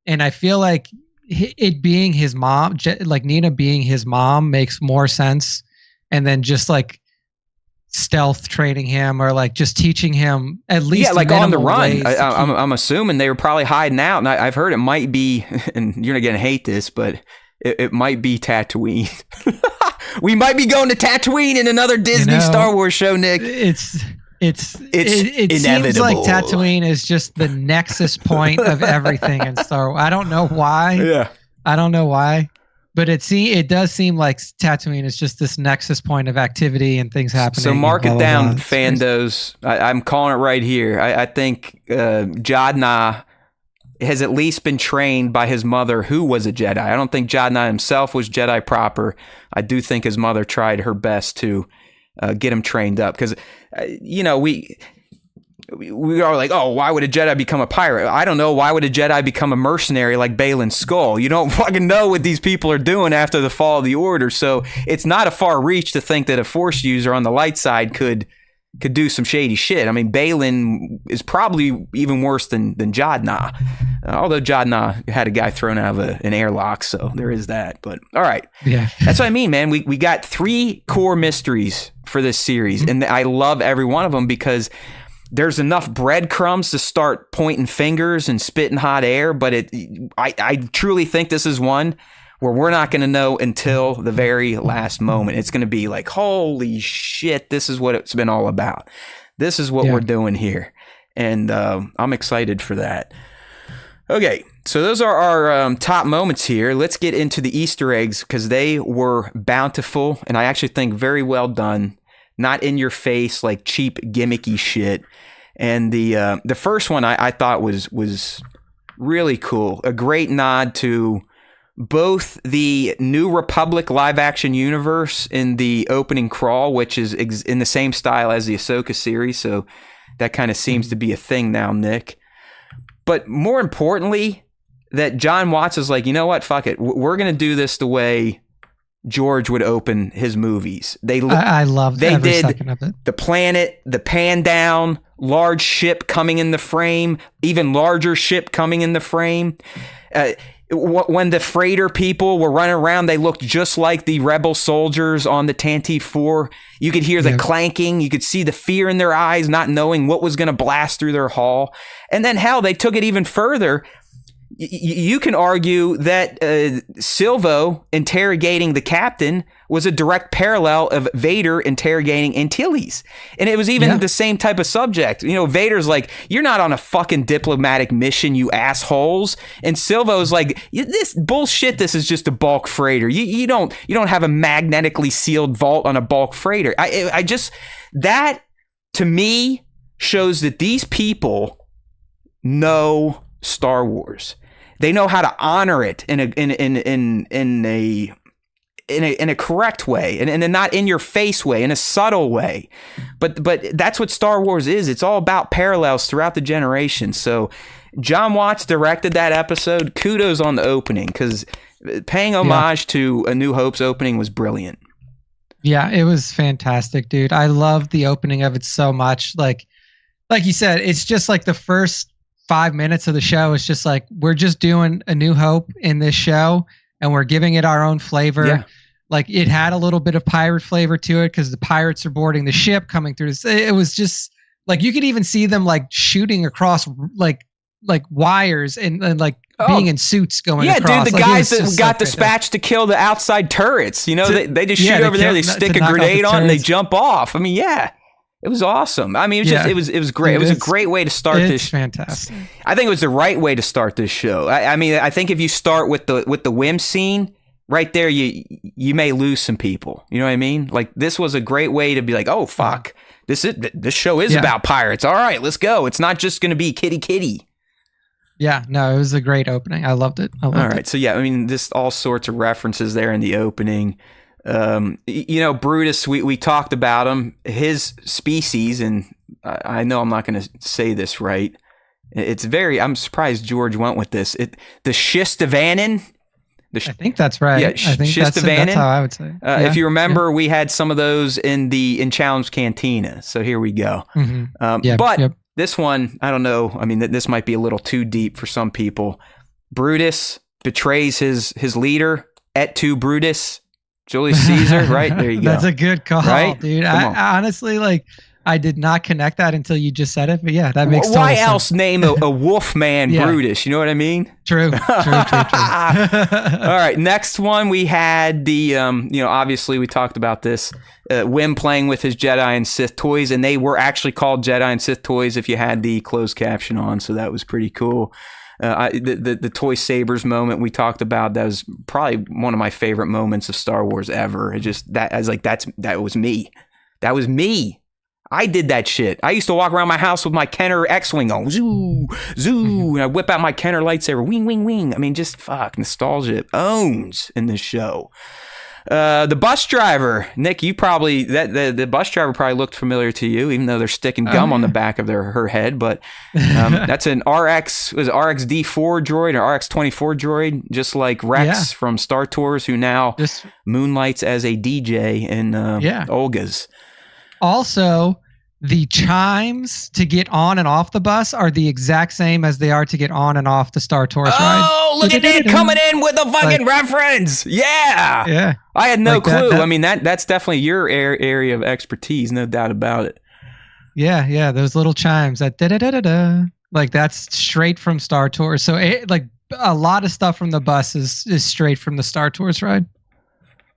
And I feel like it being his mom, Nina being his mom, makes more sense. And then just stealth training him or just teaching him at least on the run. I'm assuming they were probably hiding out, and I've heard it might be, and you're not gonna hate this, but it might be Tatooine. We might be going to Tatooine in another Disney Star Wars show, Nick. it seems inevitable. like Tatooine is just the nexus point of everything in Star Wars. I don't know why. Yeah. I don't know why, but it does seem like Tatooine is just this nexus point of activity and things happening. So mark and it blah, blah, down, blah. fandos. I'm calling it right here. I think Jadna has at least been trained by his mother, who was a Jedi. I don't think Jadna himself was Jedi proper. I do think his mother tried her best to get him trained up, because we are like, oh, why would a Jedi become a pirate? I don't know. Why would a Jedi become a mercenary like Baylan Skoll? You don't fucking know what these people are doing after the fall of the Order. So it's not a far reach to think that a Force user on the light side could do some shady shit. I mean, Baylan is probably even worse than Jadna. Although Jadna had a guy thrown out of an airlock, so there is that. But all right. Yeah. That's what I mean, man. We got 3 core mysteries for this series, and I love every one of them because there's enough breadcrumbs to start pointing fingers and spitting hot air, but I truly think this is one where we're not going to know until the very last moment. It's going to be like, holy shit, this is what it's been all about. This is what we're doing here. And I'm excited for that. Okay, so those are our top moments here. Let's get into the Easter eggs, because they were bountiful, and I actually think very well done. Not in your face, like cheap, gimmicky shit. And the first one I thought was really cool. A great nod to both the New Republic live action universe in the opening crawl, which is in the same style as the Ahsoka series. So that kind of seems to be a thing now, Nick. But more importantly, that John Watts is like, you know what? Fuck it. We're going to do this the way George would open his movies. I loved every second of it. The planet, the pan down, large ship coming in the frame, even larger ship coming in the frame. When the freighter people were running around, they looked just like the rebel soldiers on the Tantive 4. You could hear the clanking. You could see the fear in their eyes, not knowing what was going to blast through their hull. And then, hell, they took it even further. You can argue that Silvo interrogating the captain was a direct parallel of Vader interrogating Antilles. And it was even the same type of subject. You know, Vader's like, you're not on a fucking diplomatic mission, you assholes. And Silvo's like, this bullshit, this is just a bulk freighter. You don't have a magnetically sealed vault on a bulk freighter. I just, that to me shows that these people know Star Wars. They know how to honor it in a correct way, and a not in your face way, in a subtle way. But that's what Star Wars is. It's all about parallels throughout the generations. So John Watts directed that episode. Kudos on the opening, because paying homage to A New Hope's opening was brilliant. Yeah, it was fantastic, dude. I loved the opening of it so much. Like you said, it's just like the first 5 minutes of the show is just like, we're just doing A New Hope in this show, and we're giving it our own flavor. Yeah. Like, it had a little bit of pirate flavor to it because the pirates are boarding the ship coming through this. It was just like, you could even see them like shooting across like wires and like being in suits going across. Yeah, dude, the guys that got dispatched to kill the outside turrets, you know, they just shoot over there, they stick a grenade on and they jump off. I mean, yeah. It was awesome. I mean, it was great. It was a great way to start this. It's fantastic. I think it was the right way to start this show. I mean, I think if you start with the whim scene right there, you may lose some people. You know what I mean? Like, this was a great way to be like, oh fuck, this show is about pirates. All right, let's go. It's not just going to be kitty. Yeah, no, it was a great opening. I loved it. All right, so yeah, I mean, just all sorts of references there in the opening. You know, Brutus, we talked about him, his species, and I know I'm not going to say this right. I'm surprised George went with this. The Shistavanin. I think that's right. Yeah, I think that's how I would say. If you remember, we had some of those in Chalm's Cantina. So here we go. Mm-hmm. This one, I don't know. I mean, this might be a little too deep for some people. Brutus betrays his leader, et tu Brutus. Julius Caesar, right? There you go. That's a good call, right? Dude. I honestly, like, I did not connect that until you just said it. But yeah, that makes total Why sense. else name a wolf man Yeah. Brutus? You know what I mean? True. All right, next one we had the obviously we talked about this. Wim playing with his Jedi and Sith toys, and they were actually called Jedi and Sith toys if you had the closed caption on, so that was pretty cool. The toy sabers moment we talked about, that was probably one of my favorite moments of Star Wars ever. It just that I was like, that was me. That was me. I did that shit. I used to walk around my house with my Kenner X-Wing on, zoo, zoo, and I whip out my Kenner lightsaber, wing, wing, wing. I mean, just fuck, nostalgia owns in this show. The bus driver, Nick, you probably, the bus driver probably looked familiar to you, even though they're sticking gum on the back of her head, but that's an RXD4 droid or RX-24 droid, just like Rex from Star Tours, who now moonlights as a DJ in Olga's. Also, the chimes to get on and off the bus are the exact same as they are to get on and off the Star Tours ride. Oh, look at that coming in with a fucking reference. Yeah. Yeah. I had no clue. I mean, that's definitely your area of expertise, no doubt about it. Yeah, yeah. Those little chimes, that da-da-da-da-da. Like, that's straight from Star Tours. So, a lot of stuff from the bus is straight from the Star Tours ride.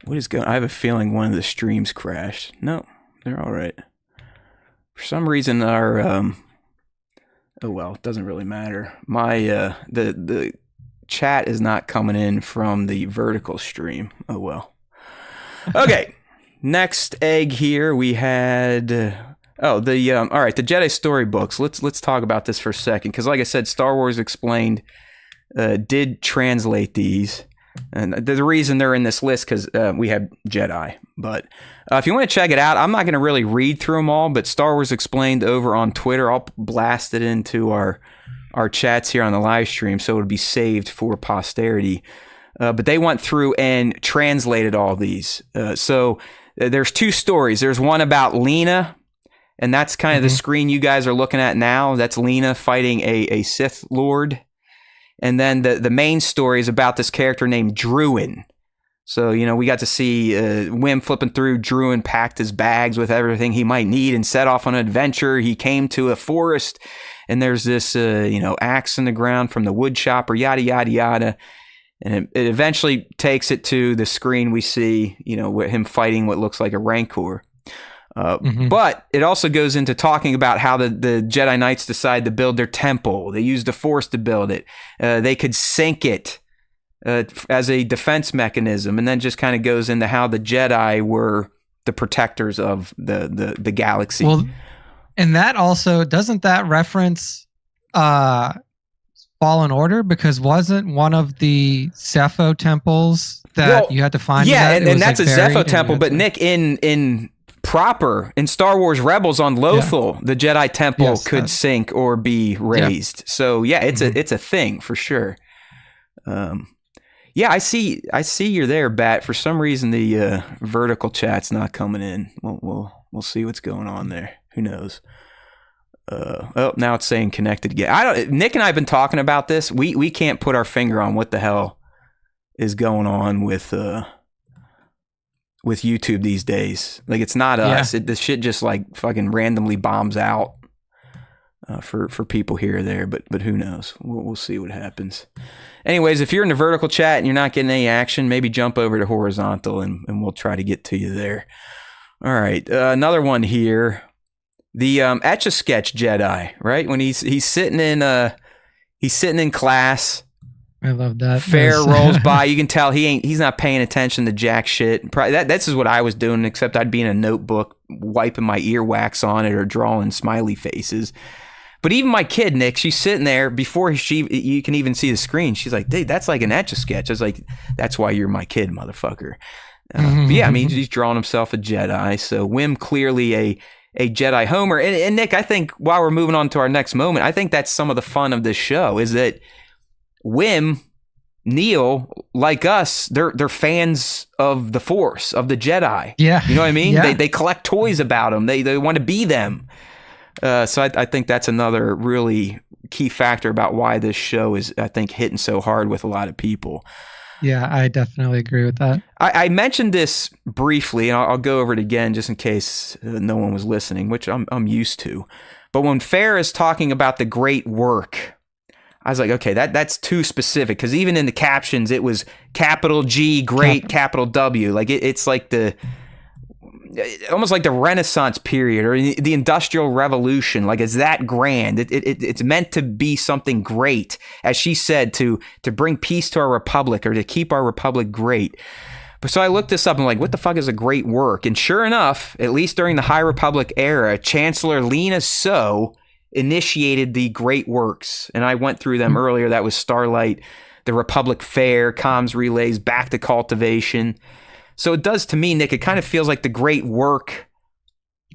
What is going on? I have a feeling one of the streams crashed. No. They're all right. For some reason, our oh well, it doesn't really matter. My the chat is not coming in from the vertical stream. Oh well. Okay, next egg here we had. All right, the Jedi storybooks. Let's talk about this for a second, because like I said, Star Wars Explained did translate these. And the reason they're in this list because we have Jedi. But if you want to check it out, I'm not going to really read through them all, but Star Wars Explained over on Twitter, I'll blast it into our chats here on the live stream, so it'll be saved for posterity. But they went through and translated all these. So there's two stories. There's one about Lena, and that's kind of the screen you guys are looking at now. That's Lena fighting a Sith Lord. And then the main story is about this character named Druin. So, we got to see Wim flipping through. Druin packed his bags with everything he might need and set off on an adventure. He came to a forest, and there's this, axe in the ground from the wood chopper, yada, yada, yada. And it eventually takes it to the screen we see, with him fighting what looks like a Rancor. But it also goes into talking about how the Jedi Knights decide to build their temple. They used the Force to build it. They could sink it as a defense mechanism, and then just kind of goes into how the Jedi were the protectors of the galaxy. Well, and that also, doesn't that reference Fallen Order? Because wasn't one of the Zepho temples that you had to find? Yeah, and that's a Zepho temple. But Nick, in Star Wars Rebels on Lothal, the Jedi Temple could sink or be raised. So it's a thing for sure. I see you're there, Bat. For some reason, the vertical chat's not coming in. We'll see what's going on there. Who knows? Now it's saying connected again. Nick and I have been talking about this. We can't put our finger on what the hell is going on with YouTube these days. Like, it's not us. The shit just like fucking randomly bombs out for people here or there, but who knows? We'll see what happens. Anyways, if you're in the vertical chat and you're not getting any action, maybe jump over to horizontal and we'll try to get to you there. All right, another one here. The Etch-a-Sketch Jedi, right? When he's sitting in class. I love that. Fair rolls by. You can tell he's not paying attention to jack shit. Probably this is what I was doing, except I'd be in a notebook wiping my earwax on it or drawing smiley faces. But even my kid, Nick, she's sitting there before you can even see the screen. She's like, "Dude, that's like an Etch-a-Sketch." I was like, "That's why you're my kid, motherfucker." But yeah, I mean, he's drawing himself a Jedi. So Wim clearly a Jedi homer. And Nick, I think while we're moving on to our next moment, I think that's some of the fun of this show is that Wim, Neil, like us, they're fans of the Force, of the Jedi. Yeah. You know what I mean? Yeah. They collect toys about them. They want to be them. So I think that's another really key factor about why this show is, I think, hitting so hard with a lot of people. Yeah, I definitely agree with that. I mentioned this briefly, and I'll go over it again just in case no one was listening, which I'm used to. But when Fair is talking about the great work, I was like, okay, that's too specific, because even in the captions, it was capital G, great, capital W. Like it's like almost like the Renaissance period or the Industrial Revolution. Like it's that grand. It's meant to be something great, as she said, to bring peace to our republic or to keep our republic great. But so I looked this up and I'm like, what the fuck is a great work? And sure enough, at least during the High Republic era, Chancellor Lena So initiated the great works. And I went through them earlier. That was Starlight, the Republic Fair, comms relays, back to cultivation. So it does to me, Nick, it kind of feels like the great work,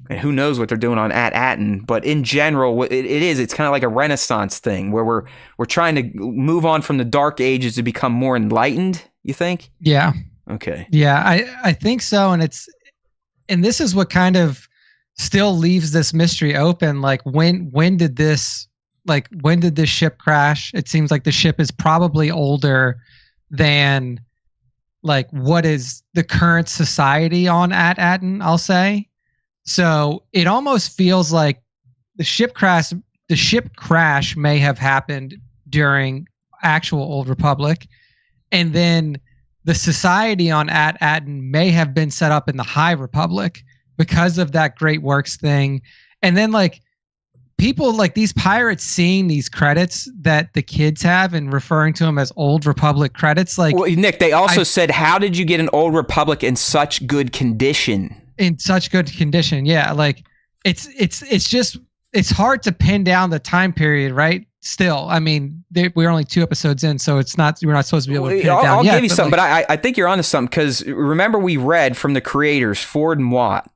and who knows what they're doing on ATTIN, but in general, it's kind of like a Renaissance thing where we're trying to move on from the Dark Ages to become more enlightened, you think? Yeah. Okay. Yeah, I think so. And this is what kind of still leaves this mystery open. Like when did this ship crash? It seems like the ship is probably older than like what is the current society on ATTIN, I'll say. So it almost feels like the ship crash may have happened during actual Old Republic, and then the society on ATTIN may have been set up in the High Republic because of that Great Works thing. And then like people like these pirates seeing these credits that the kids have and referring to them as Old Republic credits. Like, well, Nick, they also said, how did you get an Old Republic in such good condition? In such good condition. Yeah. Like it's hard to pin down the time period, right? Still, I mean, we're only 2 episodes in, so we're not supposed to be able to pin it down. I'll yet, give you something, but I think you're onto something, because remember we read from the creators, Ford and Watt,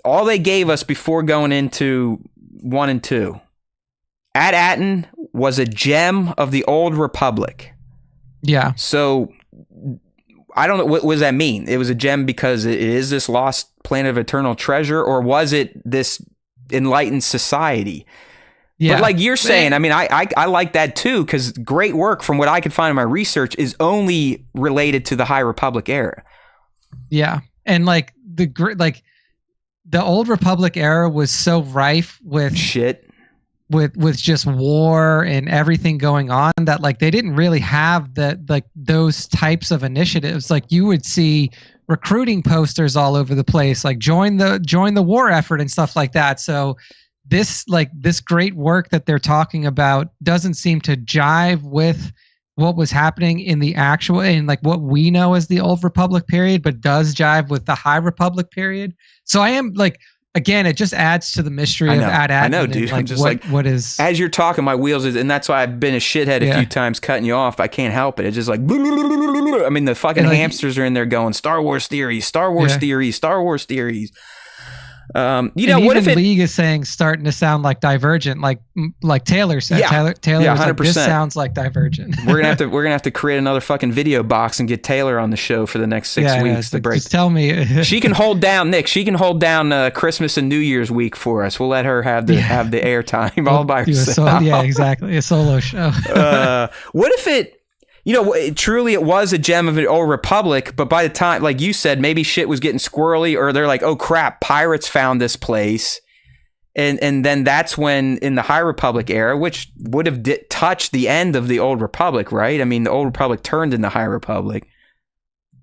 all they gave us before going into 1 and 2. ATTIN was a gem of the Old Republic. Yeah. So I don't know, what does that mean? It was a gem because it is this lost planet of eternal treasure, or was it this enlightened society? Yeah. But like you're saying, I mean, I like that too, because great work, from what I could find in my research, is only related to the High Republic era. Yeah. And like the Old Republic era was so rife with shit, with just war and everything going on, that like they didn't really have those types of initiatives. Like you would see recruiting posters all over the place, like join the war effort and stuff like that. So this great work that they're talking about doesn't seem to jive with what was happening in like what we know as the Old Republic period, but does jive with the High Republic period. So I am like, again, it just adds to the mystery of ATTIN. I know, dude. Like, I'm just what is, as you're talking, my wheels is, and that's why I've been a shithead a few times cutting you off. I can't help it. It's just like, I mean, the fucking hamsters are in there going Star Wars theories, Star Wars theories, Star Wars theories. What if League is saying, starting to sound like Divergent, like Taylor said. Yeah, Taylor yeah, 100%. Like, this sounds like Divergent. we're gonna have to create another fucking video box and get Taylor on the show for the next 6 weeks to break. Just tell me. She can hold down, Nick. She can hold down Christmas and New Year's week for us. We'll let her have the airtime all by herself. Yeah, exactly. A solo show. What if it? Truly it was a gem of an Old Republic, but by the time, like you said, maybe shit was getting squirrely, or they're like, oh crap, pirates found this place. And then that's when, in the High Republic era, which would have touched the end of the Old Republic, right? I mean, the Old Republic turned in the High Republic.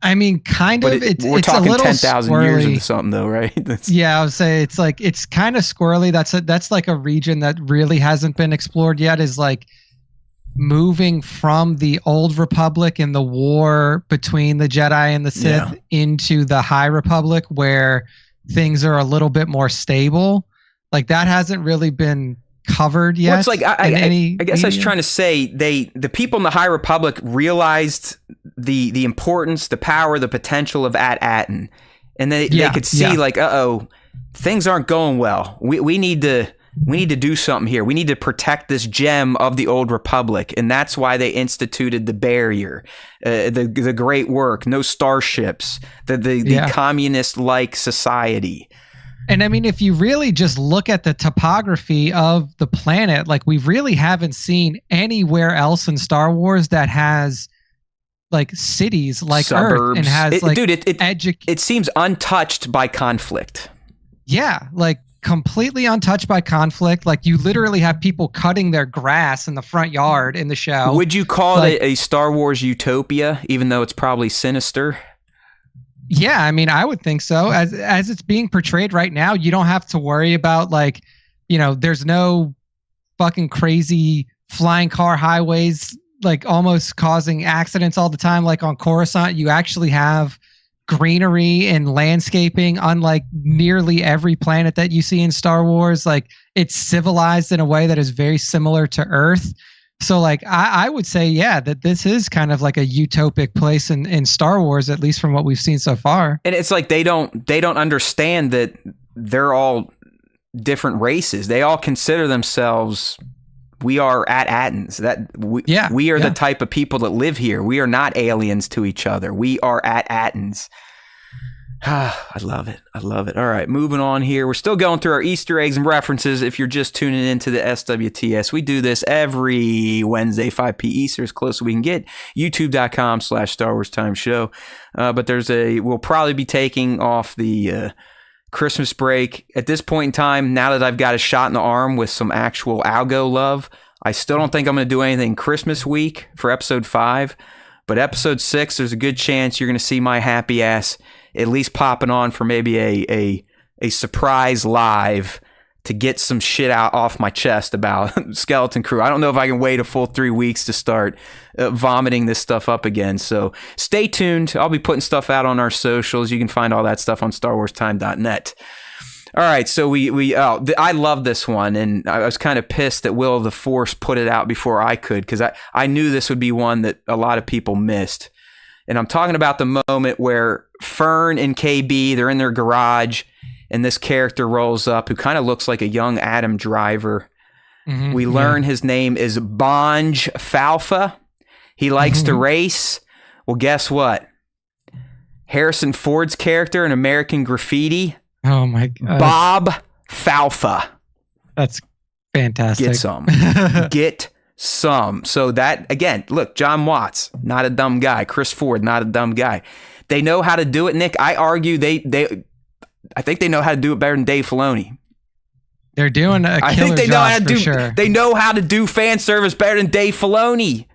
I mean, kind of. We're talking 10,000 years into something, though, right? Yeah, I would say it's kind of squirrely. That's like a region that really hasn't been explored yet, is like moving from the Old Republic and the war between the Jedi and the Sith into the High Republic, where things are a little bit more stable. Like that hasn't really been covered yet. Well, it's like I guess I was trying to say the people in the High Republic realized the importance, the power, the potential of ATTIN, and they could see like, things aren't going well. We need to do something here. We need to protect this gem of the Old Republic. And that's why they instituted the barrier, the great work, no starships, the communist-like society. And I mean, if you really just look at the topography of the planet, like we really haven't seen anywhere else in Star Wars that has like cities like suburbs. Earth and has It seems untouched by conflict. Yeah, like completely untouched by conflict. Like you literally have people cutting their grass in the front yard in the show. Would you call it a Star Wars utopia, even though it's probably sinister? Yeah, I mean, I would think so. As it's being portrayed right now, you don't have to worry about there's no fucking crazy flying car highways like almost causing accidents all the time like on Coruscant. You actually have greenery and landscaping unlike nearly every planet that you see in Star Wars. Like it's civilized in a way that is very similar to Earth. So like I would say, yeah, that this is kind of like a utopic place in Star Wars, at least from what we've seen so far. And it's like they don't understand that they're all different races. They all consider themselves, we are ATTINs. We are the type of people that live here. We are not aliens to each other. We are ATTINs. I love it. I love it. All right, moving on here. We're still going through our Easter eggs and references. If you're just tuning into the SWTS, we do this every Wednesday, 5 p. Eastern, as close as we can get. YouTube.com/Star Wars Time Show. But we'll probably be taking off the Christmas break. At this point in time, now that I've got a shot in the arm with some actual algo love, I still don't think I'm going to do anything Christmas week for episode 5. But episode 6, there's a good chance you're going to see my happy ass at least popping on for maybe a surprise live to get some shit out off my chest about Skeleton Crew. I don't know if I can wait a full 3 weeks to start vomiting this stuff up again. So stay tuned. I'll be putting stuff out on our socials. You can find all that stuff on StarWarsTime.net. All right, so I love this one, and I was kind of pissed that Will of the Force put it out before I could, because I knew this would be one that a lot of people missed. And I'm talking about the moment where Fern and KB, they're in their garage, and this character rolls up who kind of looks like a young Adam Driver. Mm-hmm, we learn his name is Bonj Falfa. He likes to race. Well, guess what? Harrison Ford's character in American Graffiti, oh my God, Bob Falfa. That's fantastic. Get some. Get some. So that, again, look, John Watts, not a dumb guy. Chris Ford, not a dumb guy. They know how to do it, Nick. I argue I think they know how to do it better than Dave Filoni. They're doing a killer job for sure. They know how to do fan service better than Dave Filoni.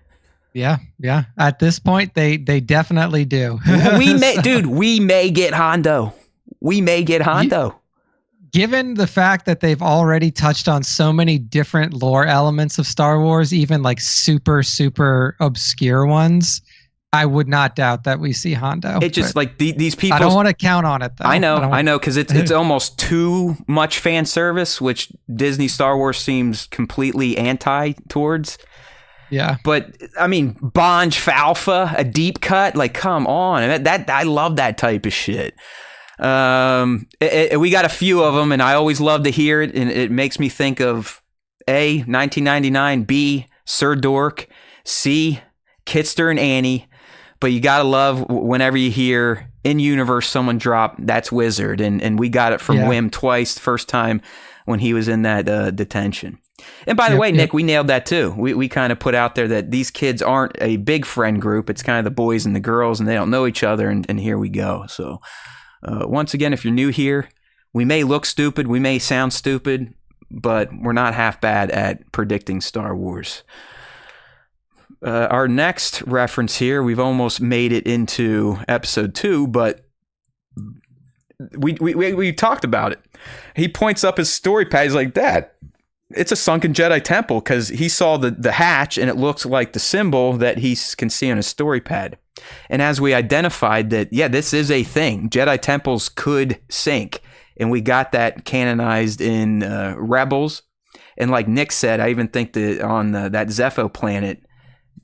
Yeah. At this point, they definitely do. We may get Hondo. We may get Hondo. Given the fact that they've already touched on so many different lore elements of Star Wars, even like super, super obscure ones, I would not doubt that we see Hondo. It's just like these people. I don't want to count on it, though. I know, because it's almost too much fan service, which Disney Star Wars seems completely anti towards. Yeah, but I mean, Bonj Falfa, a deep cut, like come on, that I love that type of shit. We got a few of them, and I always love to hear it, and it makes me think of A, 1999, B, Sir Dork, C, Kitster and Annie. But you gotta love whenever you hear in universe someone drop that's Wizard, and we got it from Wim twice. The first time when he was in that detention. And by the way, Nick, we nailed that too. We kind of put out there that these kids aren't a big friend group. It's kind of the boys and the girls, and they don't know each other. And here we go. So once again, if you're new here, we may look stupid, we may sound stupid, but we're not half bad at predicting Star Wars. Our next reference here, we've almost made it into episode 2, but we talked about it. He points up his story pad. He's like, Dad, it's a sunken Jedi temple, because he saw the hatch, and it looks like the symbol that he can see on his story pad. And as we identified that, this is a thing. Jedi temples could sink, and we got that canonized in Rebels. And like Nick said, I even think that on that Zepho planet,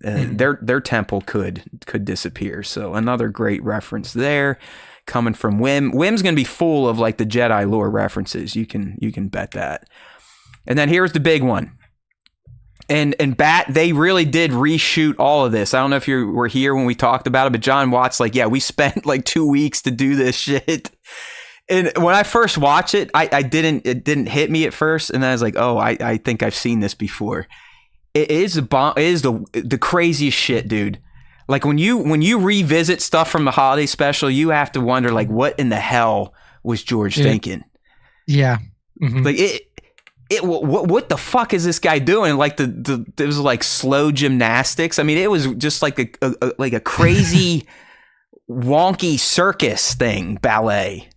their temple could disappear. So another great reference there coming from Wim. Wim's going to be full of like the Jedi lore references. You can bet that. And then here's the big one. And Bat, they really did reshoot all of this. I don't know if you were here when we talked about it, but John Watts, like, we spent like 2 weeks to do this shit. And when I first watched it, it didn't hit me at first. And then I was like, oh, I think I've seen this before. It is the craziest shit, dude. Like when you revisit stuff from the holiday special, you have to wonder like what in the hell was George thinking? Yeah. Mm-hmm. Like what the fuck is this guy doing? Like it was like slow gymnastics. I mean, it was just like a crazy wonky circus thing, ballet.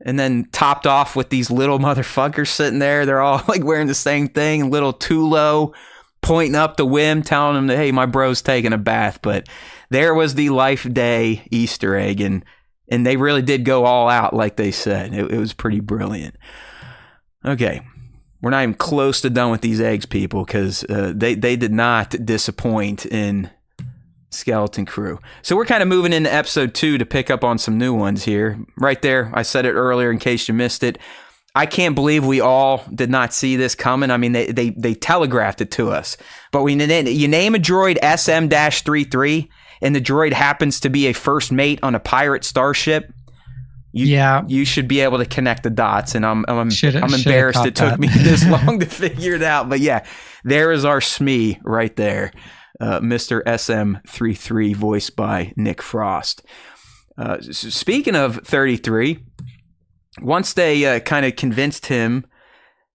And then topped off with these little motherfuckers sitting there. They're all like wearing the same thing, little Tulo pointing up the whim, telling them that, hey, my bro's taking a bath. But there was the Life Day Easter egg, and they really did go all out, like they said. It was pretty brilliant. Okay, we're not even close to done with these eggs, people, because they did not disappoint in Skeleton Crew. So we're kind of moving into episode 2 to pick up on some new ones here. Right there, I said it earlier in case you missed it. I can't believe we all did not see this coming. I mean, they telegraphed it to us. But when you name a droid SM-33 and the droid happens to be a first mate on a pirate starship, you should be able to connect the dots. And I'm embarrassed it took me this long to figure it out. But yeah, there is our SME right there. Mr. SM-33, voiced by Nick Frost. Speaking of 33, once they kind of convinced him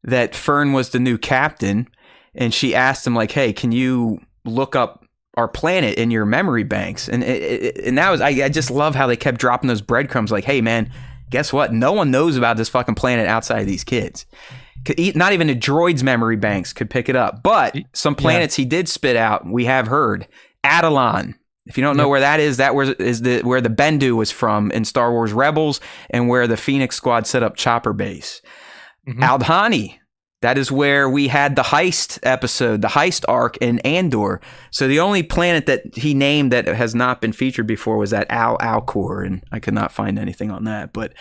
that Fern was the new captain, and she asked him like, "Hey, can you look up our planet in your memory banks?" And that was I just love how they kept dropping those breadcrumbs. Like, "Hey, man, guess what? No one knows about this fucking planet outside of these kids. Not even the droid's memory banks could pick it up. But some planets he did spit out. We have heard ATTIN. If you don't know where that is where the Bendu was from in Star Wars Rebels, and where the Phoenix Squad set up Chopper Base. Mm-hmm. Aldhani, that is where we had the heist episode, the heist arc in Andor. So the only planet that he named that has not been featured before was that Alcor, and I could not find anything on that. But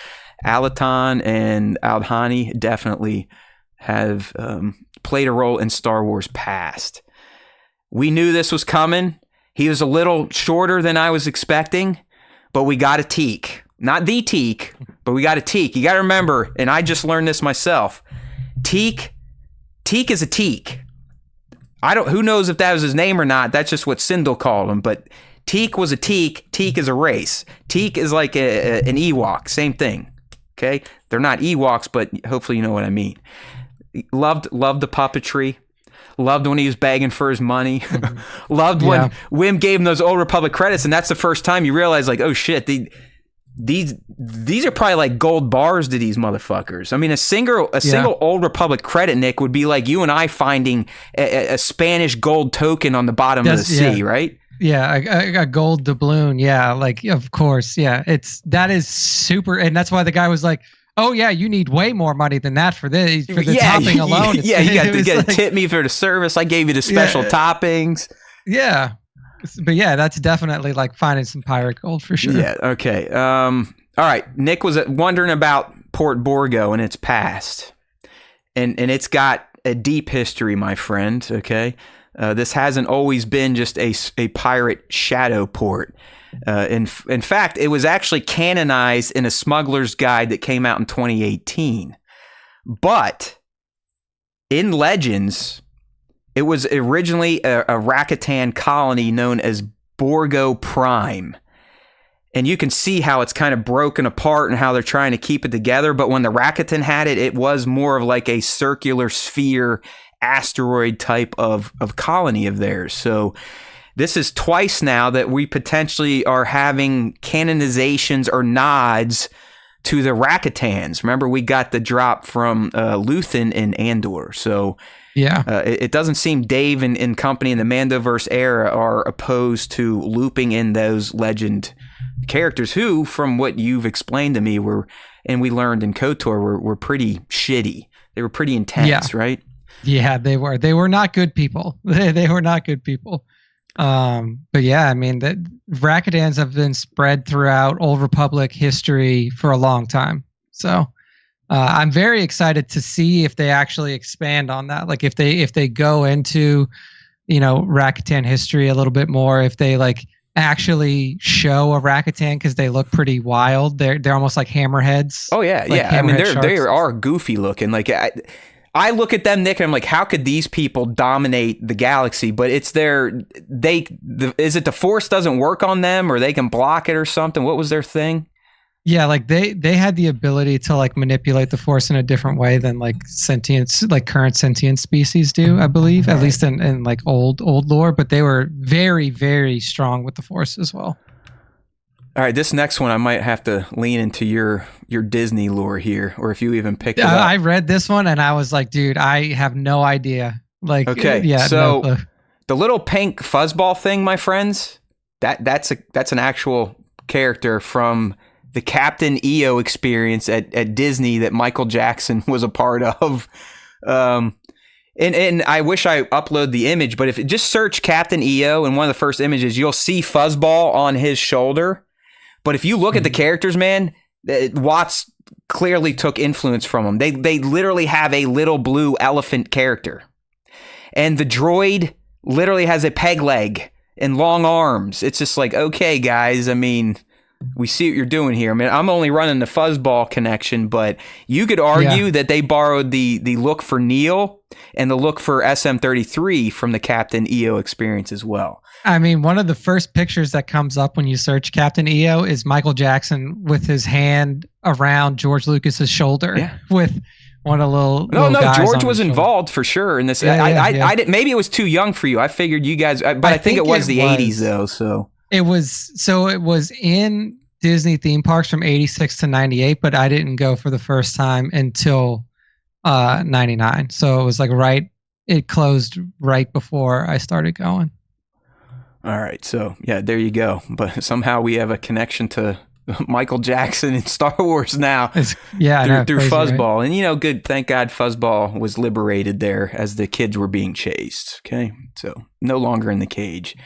Alaton and Aldhani definitely have played a role in Star Wars past. We knew this was coming. He was a little shorter than I was expecting, but we got a teak. Not the teak, but we got a teak. You got to remember, and I just learned this myself, teak is a teak. Who knows if that was his name or not. That's just what Sindel called him, but teak was a teak. Teak is a race. Teak is like an Ewok, same thing. Okay? They're not Ewoks, but hopefully you know what I mean. Loved the puppetry. Loved when he was begging for his money. Loved when Wim gave him those Old Republic credits, and that's the first time you realize, like, oh shit, these are probably like gold bars to these motherfuckers. I mean, a single Old Republic credit, Nick, would be like you and I finding a Spanish gold token on the bottom of the sea, right? Yeah, a gold doubloon. Yeah, like of course. Yeah, that is super, and that's why the guy was like, "Oh yeah, you need way more money than that for the topping alone." You got to tip me for the service. I gave you the special toppings. Yeah, but yeah, that's definitely like finding some pirate gold for sure. Yeah. Okay. All right. Nick was wondering about Port Borgo and its past, and it's got a deep history, my friend. Okay. This hasn't always been just a pirate shadow port. In fact, it was actually canonized in a smuggler's guide that came out in 2018. But in Legends, it was originally a Rakatan colony known as Borgo Prime. And you can see how it's kind of broken apart and how they're trying to keep it together. But when the Rakatan had it, it was more of like a circular sphere asteroid type of colony of theirs. So this is twice now that we potentially are having canonizations or nods to the Rakatans. Remember, we got the drop from Luthen in Andor. So it doesn't seem Dave and company in the Mandoverse era are opposed to looping in those legend characters who, from what you've explained to me, and we learned in KOTOR, were pretty shitty. They were pretty intense, right? Yeah, they were. They were not good people. They were not good people. But yeah, I mean, the Rakatans have been spread throughout Old Republic history for a long time. So I'm very excited to see if they actually expand on that. Like if they go into, Rakatan history a little bit more, if they like actually show a Rakatan, because they look pretty wild. They're almost like hammerheads. Oh yeah, like yeah. I mean, they sharks. are goofy looking. Like I look at them, Nick, and I'm like, how could these people dominate the galaxy? But it's is it the Force doesn't work on them, or they can block it or something? What was their thing? Yeah, like they had the ability to like manipulate the Force in a different way than like current sentient species do, I believe, at least in like old lore. But they were very, very strong with the Force as well. All right, this next one I might have to lean into your Disney lore here, or if you even picked it up. I read this one and I was like, dude, I have no idea. Like, okay, yeah. So no, the little pink fuzzball thing, my friends, that's an actual character from the Captain EO experience at Disney that Michael Jackson was a part of. And I wish I upload the image, but if you just search Captain EO in one of the first images, you'll see fuzzball on his shoulder. But if you look at the characters, man, Watts clearly took influence from them. They literally have a little blue elephant character. And the droid literally has a peg leg and long arms. It's just like, okay, guys, I mean, we see what you're doing here. I mean, I'm only running the fuzzball connection, but you could argue that they borrowed the look for Neil and the look for SM-33 from the Captain EO experience as well. I mean, one of the first pictures that comes up when you search Captain EO is Michael Jackson with his hand around George Lucas's shoulder with one of the little guys George on was his involved for sure in this. I didn't, maybe it was too young for you. I figured you guys, but I think it was the 80s though. So it was in Disney theme parks from 86 to 98, but I didn't go for the first time until 99. So it was like it closed right before I started going. All right, so yeah, there you go. But somehow we have a connection to Michael Jackson in Star Wars now through Fuzzball. Right? And, good, thank God Fuzzball was liberated there as the kids were being chased. Okay, so no longer in the cage.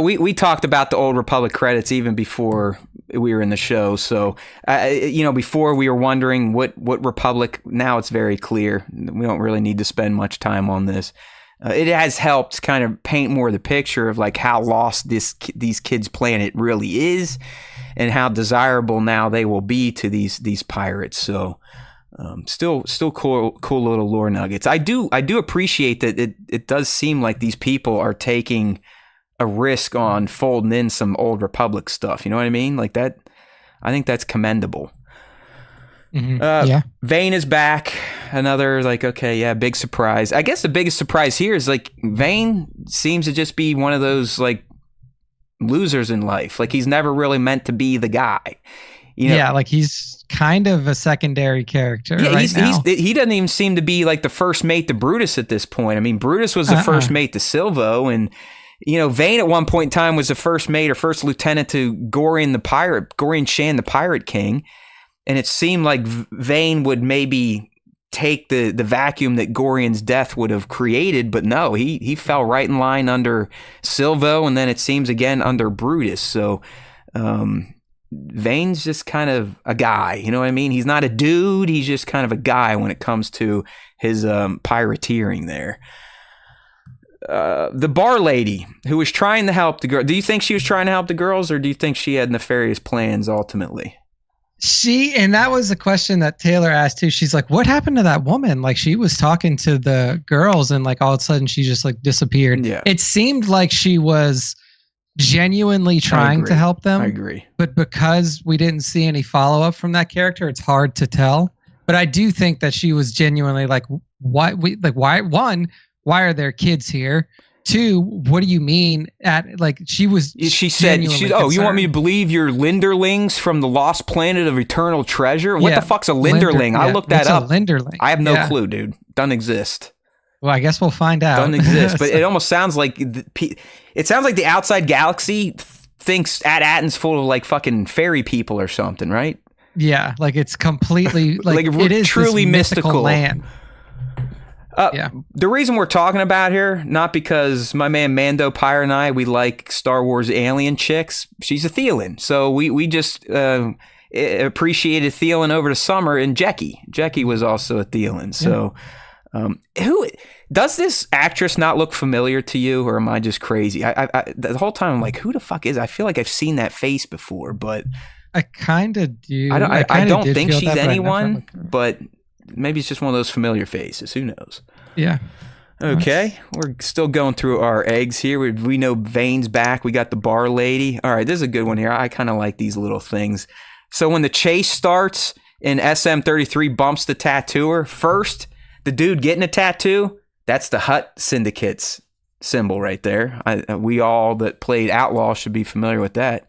We talked about the Old Republic credits even before we were in the show. So, before we were wondering what Republic, now it's very clear. We don't really need to spend much time on this. It has helped kind of paint more of the picture of like how lost these kids' planet really is, and how desirable now they will be to these pirates. So, still cool little lore nuggets. I do appreciate that it does seem like these people are taking a risk on folding in some Old Republic stuff. You know what I mean? Like that. I think that's commendable. Mm-hmm. Vane is back. Another big surprise. I guess the biggest surprise here is like Vane seems to just be one of those like losers in life. Like he's never really meant to be the guy. Like he's kind of a secondary character. Yeah, he doesn't even seem to be like the first mate to Brutus at this point. I mean, Brutus was the first mate to Silvo, and Vane at one point in time was the first mate or first lieutenant to Gorian Shan, the Pirate King. And it seemed like Vane would maybe take the vacuum that Gorian's death would have created, but no, he fell right in line under Silvo, and then it seems again under Brutus. So Vane's just kind of a guy, you know what I mean? He's not a dude, he's just kind of a guy when it comes to his pirateering there. The bar lady who was trying to help the girl, do you think she was trying to help the girls, or do you think she had nefarious plans ultimately? And that was a question that Taylor asked too. She's like, what happened to that woman? Like she was talking to the girls and like all of a sudden she just like disappeared. Yeah. It seemed like she was genuinely trying to help them. I agree. But because we didn't see any follow-up from that character, it's hard to tell. But I do think that she was genuinely like, why are there kids here? Two, what do you mean she said, you want me to believe you're Linderlings from the lost planet of eternal treasure? What the fuck's a Linderling? I looked that up. Linderling? I have no clue, dude. Doesn't exist. Well, I guess we'll find out. Doesn't exist, but it almost sounds like the outside galaxy thinks ATTIN's full of like fucking fairy people or something, right? Yeah, like it's completely like it is truly mystical land. The reason we're talking about here, not because my man Mando Pyre and I, we like Star Wars alien chicks. She's a Thelan. So we just appreciated Thelan over the summer, and Jecki was also a Thelan. So who does this actress not look familiar to you, or am I just crazy? I the whole time I'm like, who the fuck is it? I feel like I've seen that face before, but I kind of do. I don't think she's anyone, but maybe it's just one of those familiar faces. Who knows? Yeah. Okay, we're still going through our eggs here. We know Vane's back. We got the bar lady. All right, this is a good one here. I kind of like these little things. So when the chase starts and SM33 bumps the tattooer, first, the dude getting a tattoo, that's the Hut Syndicate's symbol right there. We all that played Outlaw should be familiar with that.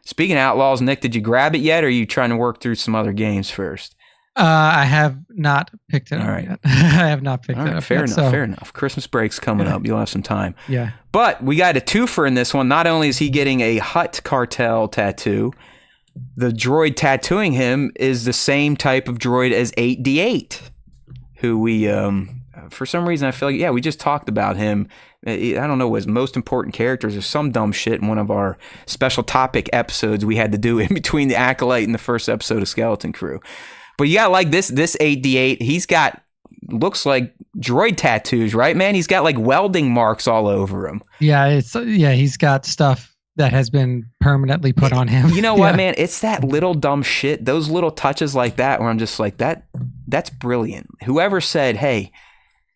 Speaking of Outlaws, Nick, did you grab it yet, or are you trying to work through some other games first? I have not picked it up yet. I have not picked it up fair yet. Enough, fair enough. Christmas break's coming up. You'll have some time. Yeah. But we got a twofer in this one. Not only is he getting a Hut Cartel tattoo, the droid tattooing him is the same type of droid as 8D8, who we, for some reason, I feel like, we just talked about him. I don't know, his most important characters or some dumb shit in one of our special topic episodes we had to do in between the Acolyte and the first episode of Skeleton Crew. But you got like this 8D8, he's got, looks like droid tattoos, right, man? He's got like welding marks all over him. Yeah, he's got stuff that has been permanently put on him. You know what, man? It's that little dumb shit, those little touches like that where I'm just like, that's brilliant. Whoever said, hey,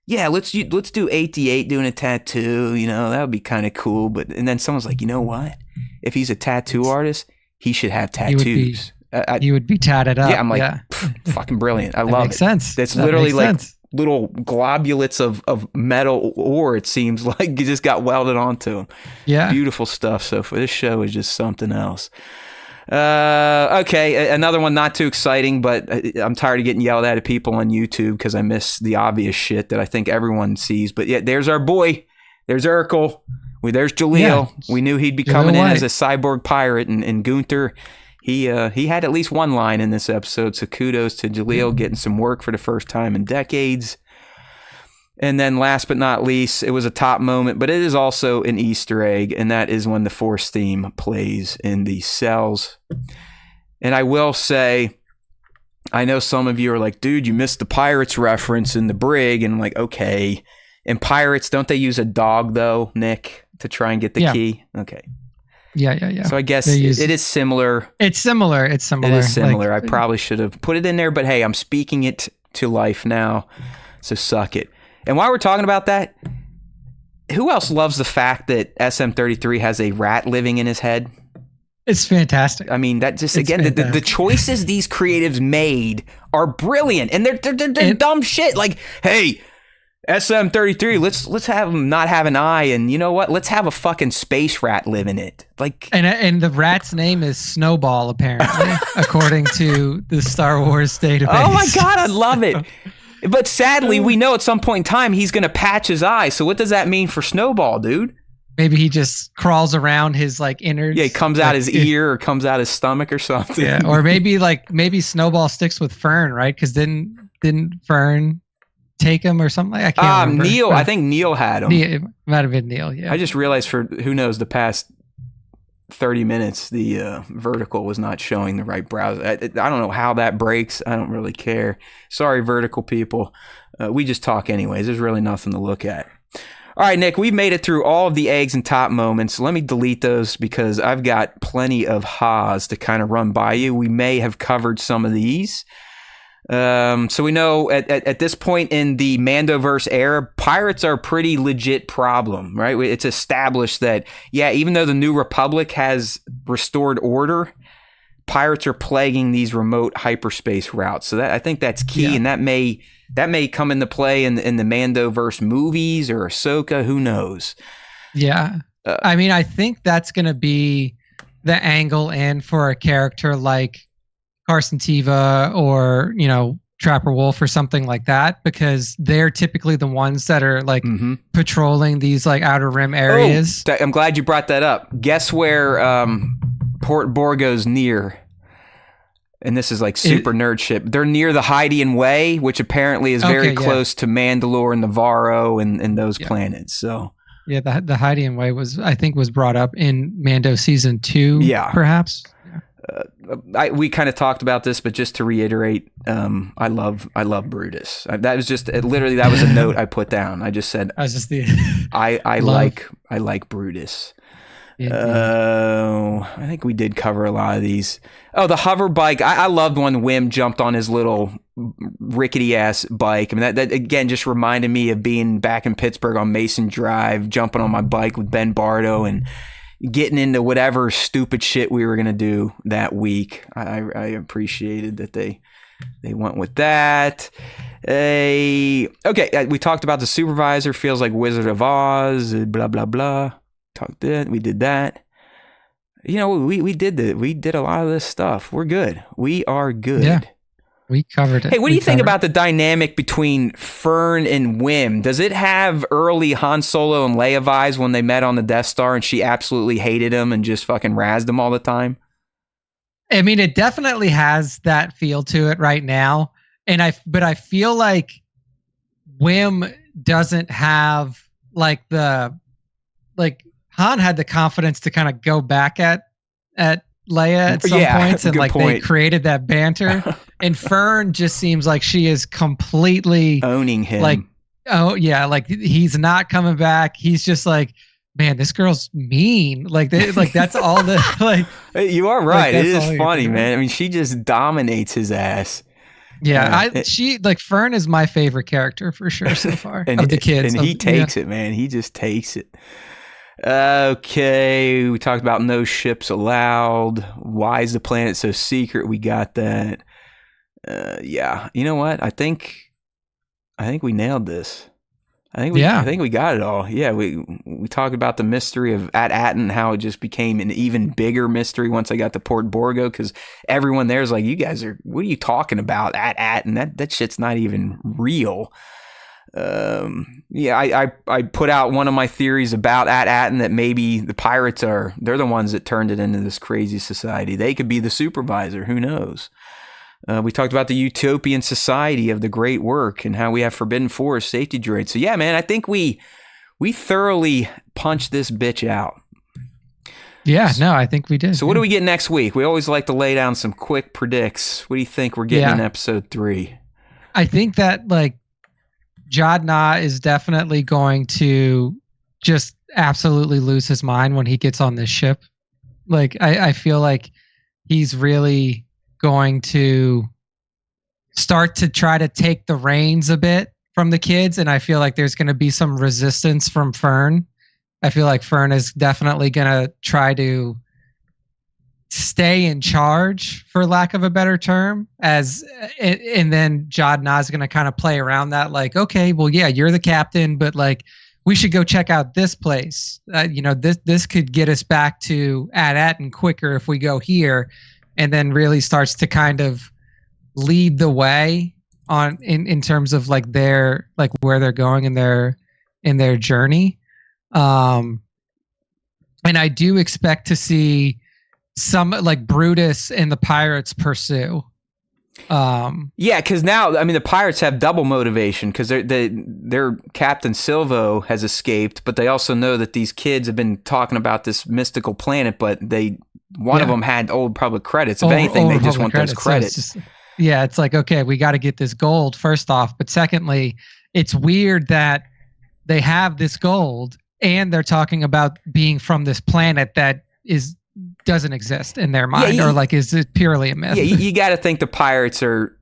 yeah, let's do 8D8 doing a tattoo, that would be kind of cool. And then someone's like, you know what? If he's a tattoo artist, he should have tattoos. He would be tatted up. Yeah, I'm like, fucking brilliant. I love it. Makes sense. It's literally like little globulates of metal ore, it seems like. You just got welded onto them. Yeah. Beautiful stuff. So for this show is just something else. Okay, another one not too exciting, but I'm tired of getting yelled at people on YouTube because I miss the obvious shit that I think everyone sees. But yeah, there's our boy. There's Urkel. There's Jaleel. Yeah, we knew he'd be coming in as a cyborg pirate, and Gunther. He had at least one line in this episode, so kudos to Jaleel getting some work for the first time in decades. And then last but not least, it was a top moment, but it is also an Easter egg, and that is when the Force theme plays in the cells. And I will say, I know some of you are like, dude, you missed the Pirates reference in the brig, and I'm like, okay. In Pirates, don't they use a dog, though, Nick, to try and get the key? Okay. Yeah. So I guess it is similar. It's similar. It is similar. I probably should have put it in there, but hey, I'm speaking it to life now, so suck it. And while we're talking about that, who else loves the fact that SM33 has a rat living in his head? It's fantastic. I mean, that just, again, the choices these creatives made are brilliant, and they're dumb shit. Like, hey, SM33, let's have him not have an eye, and you know what? Let's have a fucking space rat live in it. Like, and the rat's name is Snowball, apparently, according to the Star Wars database. Oh my god, I love it. But sadly, we know at some point in time he's gonna patch his eye. So what does that mean for Snowball, dude? Maybe he just crawls around his like innards. Yeah, he comes out his ear or comes out his stomach or something. Yeah, or maybe Snowball sticks with Fern, right? Because didn't Fern take him or something? I can't remember. Neil, I think Neil had him. It might have been Neil, yeah. I just realized for, who knows, the past 30 minutes, the vertical was not showing the right browser. I don't know how that breaks. I don't really care. Sorry, vertical people. We just talk anyways. There's really nothing to look at. All right, Nick, we've made it through all of the eggs and top moments. Let me delete those because I've got plenty of ha's to kind of run by you. We may have covered some of these. So we know at this point in the Mandoverse era, pirates are a pretty legit problem, right? It's established that, even though the New Republic has restored order, pirates are plaguing these remote hyperspace routes. So I think that's key, and that may come into play in the Mandoverse movies or Ahsoka. Who knows? Yeah, I mean, I think that's going to be the angle in for a character like Carson Teva or, Trapper Wolf or something like that, because they're typically the ones that are like patrolling these like outer rim areas. Oh, I'm glad you brought that up. Guess where Port Borgo's near? And this is like super nerd shit. They're near the Hydian Way, which apparently is very close to Mandalore and Navarro and those planets. So yeah, the Hydian Way was brought up in Mando season 2, perhaps. We kind of talked about this, but just to reiterate, I love Brutus. That was just literally that was a note I put down. I just said I like Brutus. I think we did cover a lot of these. Oh, the hover bike. I loved when Wim jumped on his little rickety ass bike. I mean, that again just reminded me of being back in Pittsburgh on Mason Drive, jumping on my bike with Ben Bardo and getting into whatever stupid shit we were gonna do that week. I appreciated that they went with that. Okay, we talked about the supervisor. Feels like Wizard of Oz. Blah blah blah. We did that. You know, we did a lot of this stuff. We're good. We are good. Yeah, we covered it. Hey, what do you think about the dynamic between Fern and Wim? Does it have early Han Solo and Leia vibes when they met on the Death Star and she absolutely hated him and just fucking razzed him all the time? I mean, it definitely has that feel to it right now. But I feel like Wim doesn't have Han had the confidence to kind of go back at Leia at some points, and they created that banter. And Fern just seems like she is completely owning him. Like, oh yeah, like he's not coming back. He's just like, man, this girl's mean. Like that's all the like. You are right. It is funny, man. I mean, she just dominates his ass. Yeah, Fern is my favorite character for sure so far of the kids. And he takes it, man. He just takes it. Okay, we talked about no ships allowed. Why is the planet so secret? We got that. Yeah, you know what? I think we nailed this. I think we got it all. Yeah, we talked about the mystery of ATTIN, how it just became an even bigger mystery once I got to Port Borgo, because everyone there's like, you guys what are you talking about? ATTIN? That shit's not even real. I put out one of my theories about ATTIN, that maybe the pirates they're the ones that turned it into this crazy society. They could be the supervisor. Who knows? We talked about the utopian society of the great work and how we have forbidden forest safety droids. So yeah, man, I think we thoroughly punched this bitch out. Yeah, no, I think we did. So what do we get next week? We always like to lay down some quick predicts. What do you think we're getting in episode 3? I think that Jad Na is definitely going to just absolutely lose his mind when he gets on this ship. I feel like he's really going to start to try to take the reins a bit from the kids, and I feel like there's going to be some resistance from Fern. I feel like Fern is definitely going to try to stay in charge, for lack of a better term, and then Jad Na is going to kind of play around that, okay, well, yeah, you're the captain, but we should go check out this place. This could get us back to ATTIN quicker if we go here. And then really starts to kind of lead the way in terms of their where they're going in their journey. And I do expect to see some Brutus and the pirates pursue. Yeah, because now, I mean, the pirates have double motivation, because their Captain Silvo has escaped, but they also know that these kids have been talking about this mystical planet, but one of them had old public credits. If anything, they just want those credits. So it's okay, we got to get this gold first off. But secondly, it's weird that they have this gold and they're talking about being from this planet that doesn't exist in their mind, or is it purely a myth? Yeah, you got to think the pirates are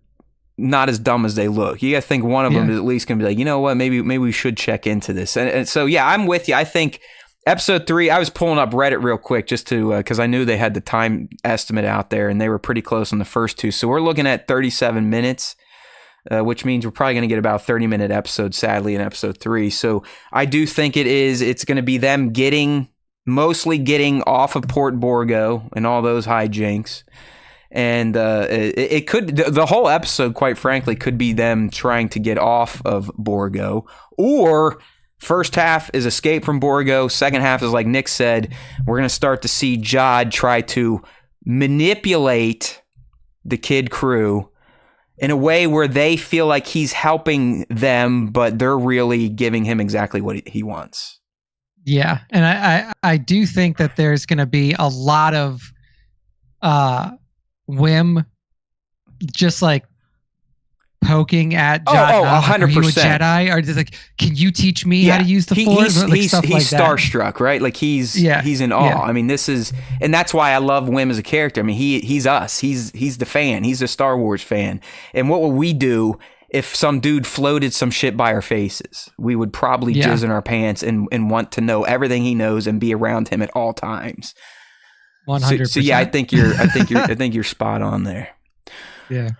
not as dumb as they look. You got to think one of them is at least going to be like, you know what, maybe we should check into this. And so, yeah, I'm with you. I think episode 3, I was pulling up Reddit real quick just to, because I knew they had the time estimate out there and they were pretty close on the first 2. So we're looking at 37 minutes, which means we're probably going to get about a 30-minute episode, sadly, in episode 3. So I do think it's going to be them mostly getting off of Port Borgo and all those hijinks. And it could, the whole episode, quite frankly, could be them trying to get off of Borgo, or first half is escape from Borgo. Second half is, like Nick said, we're going to start to see Jad try to manipulate the kid crew in a way where they feel like he's helping them, but they're really giving him exactly what he wants. Yeah, and I do think that there's going to be a lot of Wim just poking at Oh, Jon. 100%. Are you a Jedi? Or just like, can you teach me how to use the Force? He's stuff like that. starstruck, right? Like he's in awe. Yeah. I mean, and that's why I love Wim as a character. I mean, he's us. He's the fan. He's a Star Wars fan. And what would we do if some dude floated some shit by our faces? We would probably jizz in our pants and want to know everything he knows and be around him at all times. 100%. So yeah, I think you're spot on there. Yeah.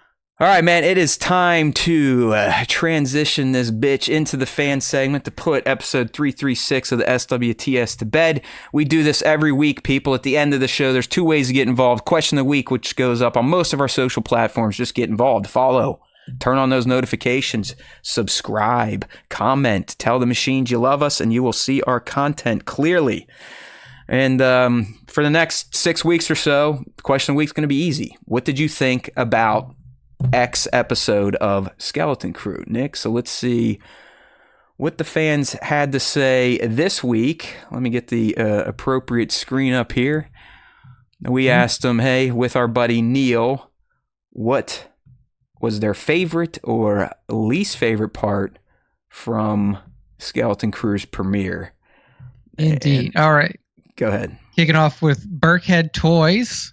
All right, man, it is time to transition this bitch into the fan segment to put episode 336 of the SWTS to bed. We do this every week, people. At the end of the show, there's 2 ways to get involved. Question of the week, which goes up on most of our social platforms. Just get involved. Follow. Turn on those notifications. Subscribe. Comment. Tell the machines you love us, and you will see our content clearly. And for the next 6 weeks or so, the question of the week is going to be easy. What did you think about X episode of Skeleton Crew, Nick? So let's see what the fans had to say this week. Let me get the appropriate screen up here. We asked them, hey, with our buddy Neil, what was their favorite or least favorite part from Skeleton Crew's premiere? Indeed. And all right. Go ahead. Kicking off with Burkhead Toys.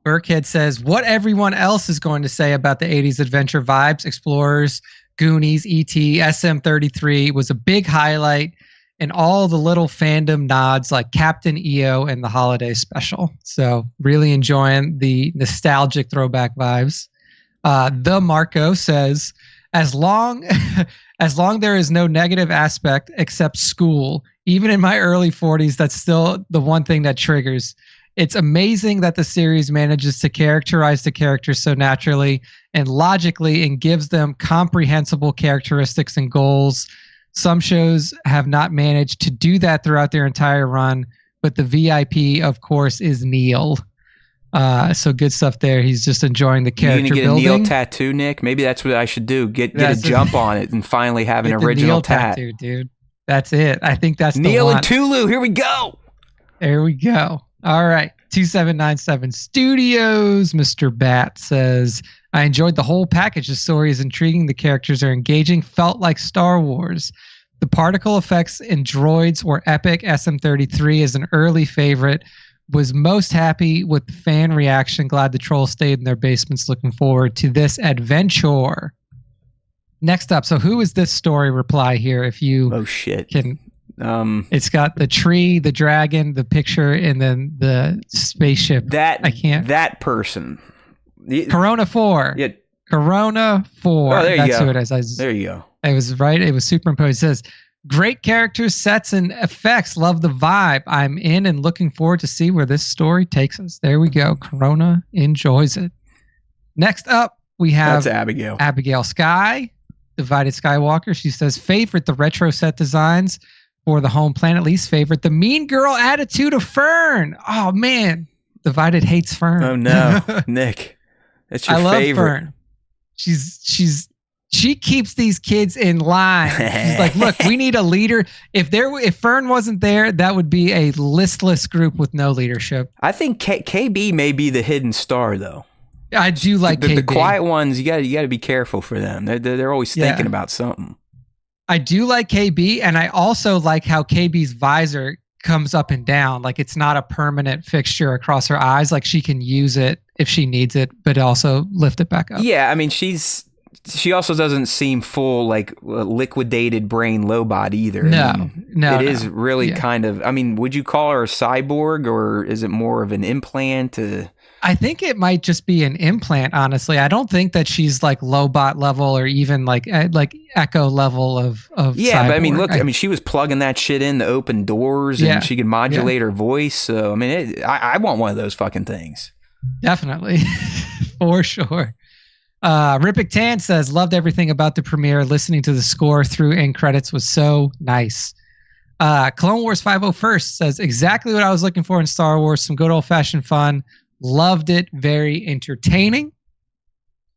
Burkhead says, what everyone else is going to say about the 80s adventure vibes, Explorers, Goonies, E.T., SM33 was a big highlight, and all the little fandom nods like Captain EO and the holiday special. So really enjoying the nostalgic throwback vibes. The Marco says, as long there is no negative aspect except school, even in my early 40s, that's still the one thing that triggers. It's amazing that the series manages to characterize the characters so naturally and logically and gives them comprehensible characteristics and goals. Some shows have not managed to do that throughout their entire run, but the VIP, of course, is Neil. So good stuff there. He's just enjoying the character building. You gonna get a Neil tattoo, Nick? Maybe that's what I should do. Get a jump on it and finally have an original Neil tattoo, dude. That's it. I think that's Neil the one. and Tulu. Here we go. There we go. All right. 2797 Studios. Mr. Bat says, I enjoyed the whole package. The story is intriguing. The characters are engaging. Felt like Star Wars. The particle effects and droids were epic. SM33 is an early favorite. Was most happy with the fan reaction. Glad the trolls stayed in their basements. Looking forward to this adventure. Next up. So who is this story reply here? If you can... it's got the tree, the dragon, the picture, and then the spaceship. That person. Corona 4. Yeah. Corona 4. Oh, there you go. That's who it is. There you go. I was right. It was superimposed. It says, great characters, sets, and effects. Love the vibe. I'm in and looking forward to see where this story takes us. There we go. Corona enjoys it. Next up, we have That's Abigail. Abigail Sky, Divided Skywalker. She says, favorite the retro set designs for the home planet. Least favorite the mean girl attitude of Fern. Oh man, Divided hates Fern. Oh no, Nick, that's your favorite. I love Fern. She keeps these kids in line. She's like, look, we need a leader. If Fern wasn't there, that would be a listless group with no leadership. I think KB may be the hidden star, though. I do like KB. The quiet ones, you got to be careful for them. They're always thinking about something. I do like KB, and I also like how KB's visor comes up and down. Like it's not a permanent fixture across her eyes. Like she can use it if she needs it, but also lift it back up. Yeah, I mean, she also doesn't seem full, like liquidated brain lobot either. No. It is really kind of, I mean, would you call her a cyborg or is it more of an implant? I think it might just be an implant, honestly. I don't think that she's like lobot level or even like Echo level of yeah, cyborg. But I mean, look, she was plugging that shit in to open doors and she could modulate her voice. So, I mean, I want one of those fucking things. Definitely. For sure. Ripik Tan says, loved everything about the premiere. Listening to the score through end credits was so nice. Clone Wars 501st says, exactly what I was looking for in Star Wars. Some good old-fashioned fun. Loved it. Very entertaining.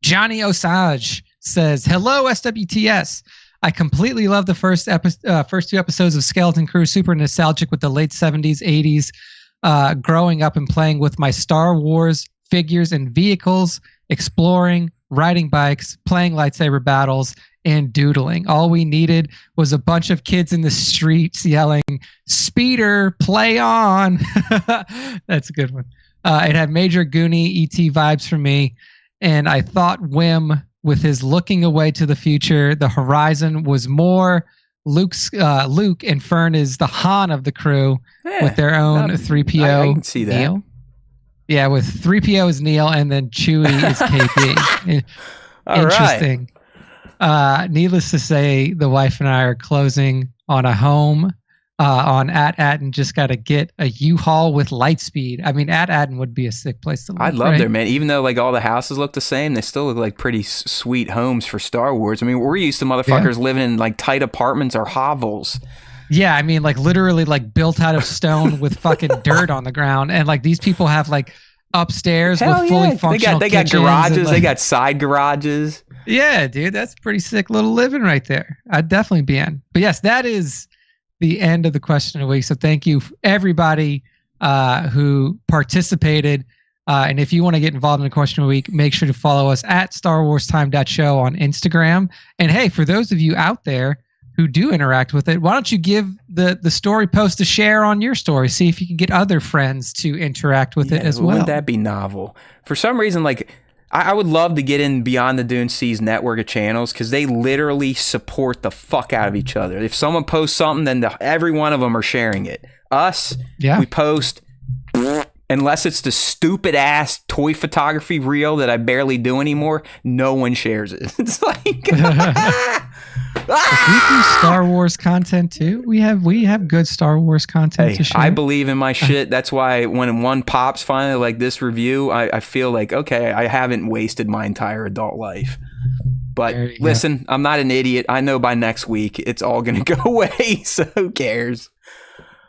Johnny Osage says, hello, SWTS. I completely love the first 2 episodes of Skeleton Crew. Super nostalgic with the late 70s, 80s. Growing up and playing with my Star Wars figures and vehicles, exploring, riding bikes, playing lightsaber battles, and doodling. All we needed was a bunch of kids in the streets yelling, "Speeder, play on." That's a good one. It had major Goonie ET vibes for me. And I thought Wim, with his looking away to the future, the horizon was more Luke and Fern is the Han of the crew with their own 3PO. I can see that. Neil. Yeah, with 3PO is Neil and then Chewie is KP. Interesting. Right. Needless to say, the wife and I are closing on a home on ATTIN. Just got to get a U-Haul with Lightspeed. I mean, ATTIN would be a sick place to live. I love there, man. Even though like all the houses look the same, they still look like pretty sweet homes for Star Wars. I mean, we're used to motherfuckers living in like tight apartments or hovels. Yeah, I mean, like literally like built out of stone with fucking dirt on the ground. And like these people have like upstairs with fully functional They got garages. Like, they got side garages. Yeah, dude, that's pretty sick little living right there. I'd definitely be in. But yes, that is the end of the question of the week. So thank you everybody who participated. And if you want to get involved in the question of the week, make sure to follow us at StarWarsTime.show on Instagram. And hey, for those of you out there who do interact with it, why don't you give the story post a share on your story? See if you can get other friends to interact with it as well. Wouldn't that be novel? For some reason, like I would love to get in Beyond the Dune Seas network of channels because they literally support the fuck out of each other. If someone posts something, then every one of them are sharing it. Us, we post, unless it's the stupid ass toy photography reel that I barely do anymore, no one shares it. It's like... If we do Star Wars content too, we have good Star Wars content to share. I believe in my shit. That's why when one pops finally like this review, I feel like, okay, I haven't wasted my entire adult life. But listen, I'm not an idiot. I know by next week it's all going to go away, so who cares?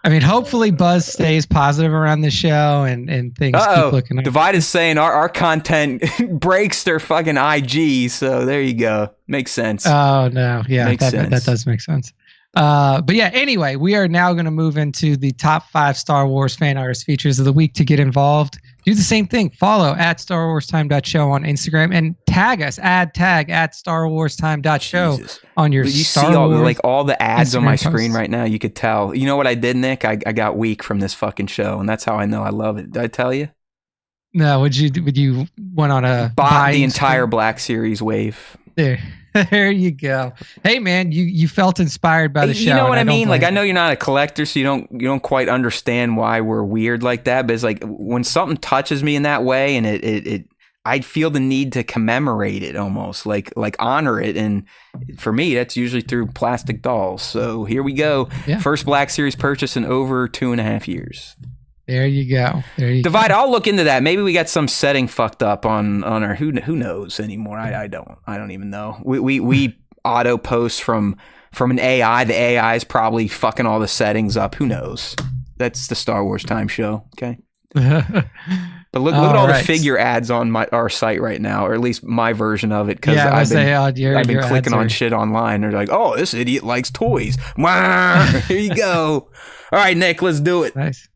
I mean, hopefully Buzz stays positive around the show and things keep looking up. Divide is saying our content breaks their fucking IG, so there you go. Makes sense. Oh, no. Yeah, that does make sense. But yeah, anyway, we are now going to move into the top 5 Star Wars fan artist features of the week. To get involved, do the same thing. Follow at StarWarsTime.show on Instagram and tag us, tag at StarWarsTime.show on your Star Wars. All the ads Instagram on my posts. screen right now. You could tell. You know what I did, Nick? I got weak from this fucking show, and that's how I know I love it. Did I tell you? No, would you went on a bought the entire Black Series wave? There you go. Hey man, you felt inspired by the show. You know what I mean? Like I know you're not a collector, so you don't quite understand why we're weird like that. But it's like when something touches me in that way, and it I feel the need to commemorate it almost, like honor it. And for me, that's usually through plastic dolls. So here we go. Yeah. First Black Series purchase in over 2.5 years. There you go. Divide. I'll look into that. Maybe we got some setting fucked up on our who knows anymore. I don't even know. We auto post from an AI. The AI is probably fucking all the settings up. Who knows? That's the Star Wars Time show. Okay. But look at all the figure ads on our site right now, or at least my version of it, because I've been clicking on shit online. They're like, "Oh, this idiot likes toys." Here you go. All right, Nick, let's do it. Nice.